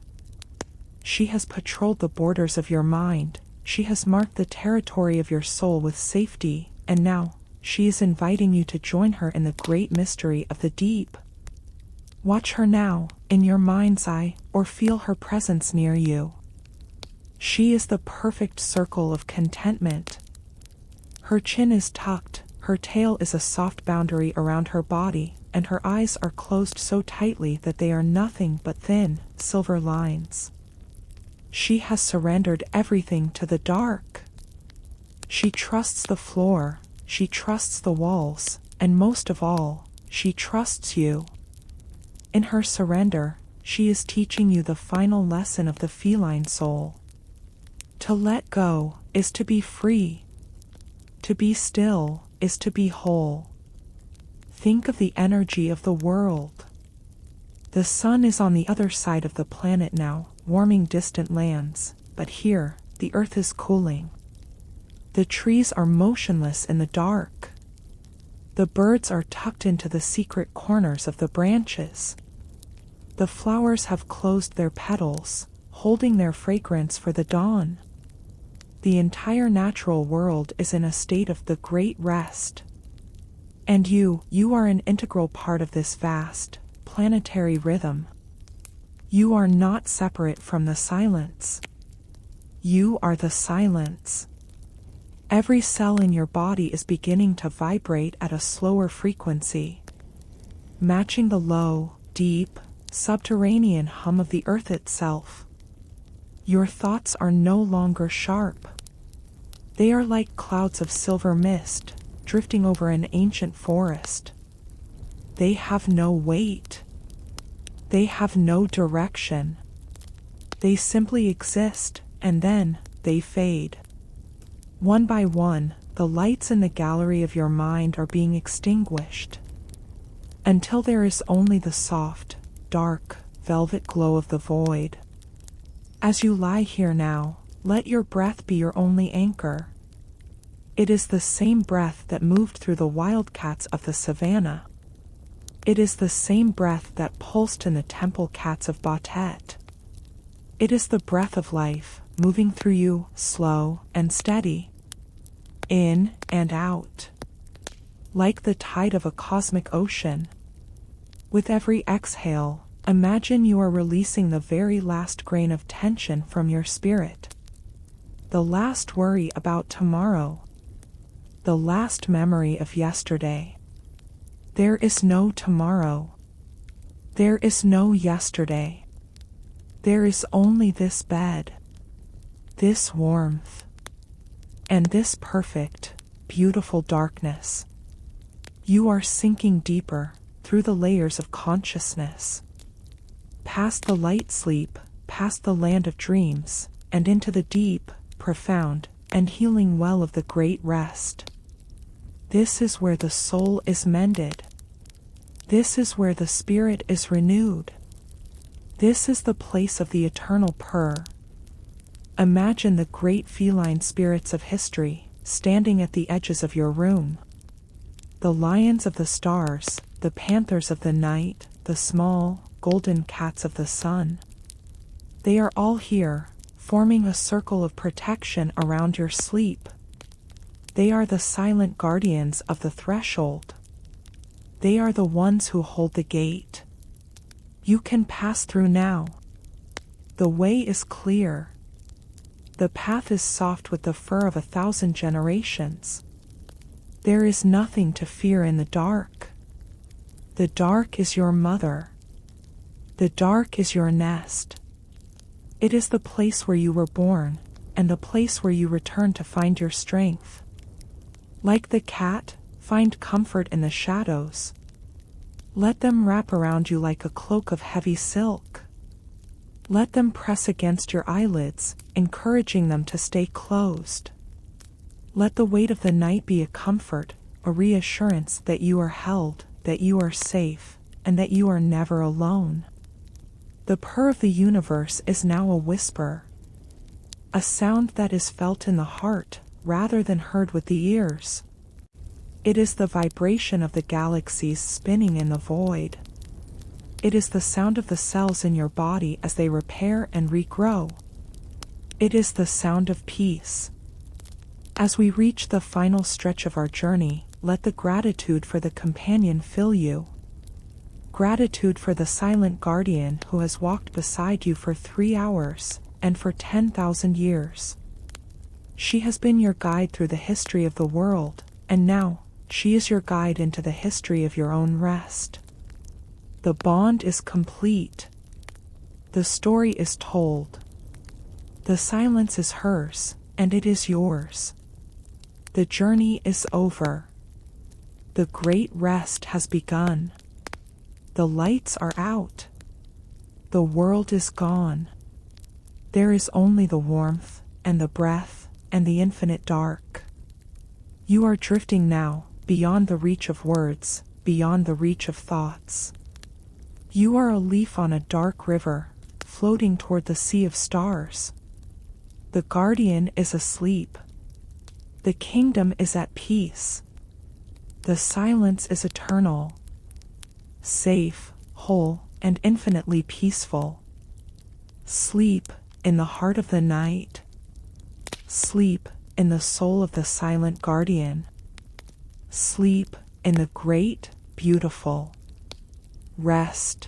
She has patrolled the borders of your mind. She has marked the territory of your soul with safety, and now she is inviting you to join her in the great mystery of the deep. Watch her now, in your mind's eye, or feel her presence near you. She is the perfect circle of contentment. Her chin is tucked, her tail is a soft boundary around her body, and her eyes are closed so tightly that they are nothing but thin, silver lines. She has surrendered everything to the dark. She trusts the floor, she trusts the walls, and most of all, she trusts you. In her surrender, she is teaching you the final lesson of the feline soul. To let go is to be free. To be still is to be whole. Think of the energy of the world. The sun is on the other side of the planet now, warming distant lands, but here, the earth is cooling. The trees are motionless in the dark. The birds are tucked into the secret corners of the branches. The flowers have closed their petals, holding their fragrance for the dawn. The entire natural world is in a state of the great rest. And you are an integral part of this vast, planetary rhythm. You are not separate from the silence. You are the silence. Every cell in your body is beginning to vibrate at a slower frequency, matching the low, deep, subterranean hum of the earth itself. Your thoughts are no longer sharp. They are like clouds of silver mist, drifting over an ancient forest. They have no weight. They have no direction. They simply exist, and then they fade. One by one, the lights in the gallery of your mind are being extinguished, until there is only the soft, dark, velvet glow of the void. As you lie here now, let your breath be your only anchor. It is the same breath that moved through the wildcats of the savannah. It is the same breath that pulsed in the temple cats of Batet. It is the breath of life, moving through you, slow and steady, in and out, like the tide of a cosmic ocean. With every exhale, imagine you are releasing the very last grain of tension from your spirit, the last worry about tomorrow, the last memory of yesterday. There is no tomorrow. There is no yesterday. There is only this bed, this warmth, and this perfect, beautiful darkness. You are sinking deeper through the layers of consciousness, past the light sleep, past the land of dreams, and into the deep, profound, and healing well of the great rest. This is where the soul is mended. This is where the spirit is renewed. This is the place of the eternal purr. Imagine the great feline spirits of history standing at the edges of your room. The lions of the stars, the panthers of the night, the small, golden cats of the sun. They are all here, forming a circle of protection around your sleep. They are the silent guardians of the threshold. They are the ones who hold the gate. You can pass through now. The way is clear. The path is soft with the fur of 1,000 generations. There is nothing to fear in the dark. The dark is your mother. The dark is your nest. It is the place where you were born, and the place where you return to find your strength. Like the cat, find comfort in the shadows. Let them wrap around you like a cloak of heavy silk. Let them press against your eyelids, encouraging them to stay closed. Let the weight of the night be a comfort, a reassurance that you are held, that you are safe, and that you are never alone. The purr of the universe is now a whisper. a sound that is felt in the heart rather than heard with the ears. It is the vibration of the galaxies spinning in the void. It is the sound of the cells in your body as they repair and regrow. It is the sound of peace. As we reach the final stretch of our journey, let the gratitude for the companion fill you. Gratitude for the silent guardian who has walked beside you for 3 hours, and for 10,000 years. She has been your guide through the history of the world, and now, she is your guide into the history of your own rest. The bond is complete. The story is told. The silence is hers, and it is yours. The journey is over. The great rest has begun. The lights are out. The world is gone. There is only the warmth, and the breath, and the infinite dark. You are drifting now, beyond the reach of words, beyond the reach of thoughts. You are a leaf on a dark river, floating toward the sea of stars. The guardian is asleep. The kingdom is at peace. The silence is eternal. Safe, whole, and infinitely peaceful. Sleep in the heart of the night. Sleep in the soul of the silent guardian. Sleep in the great, beautiful. Rest.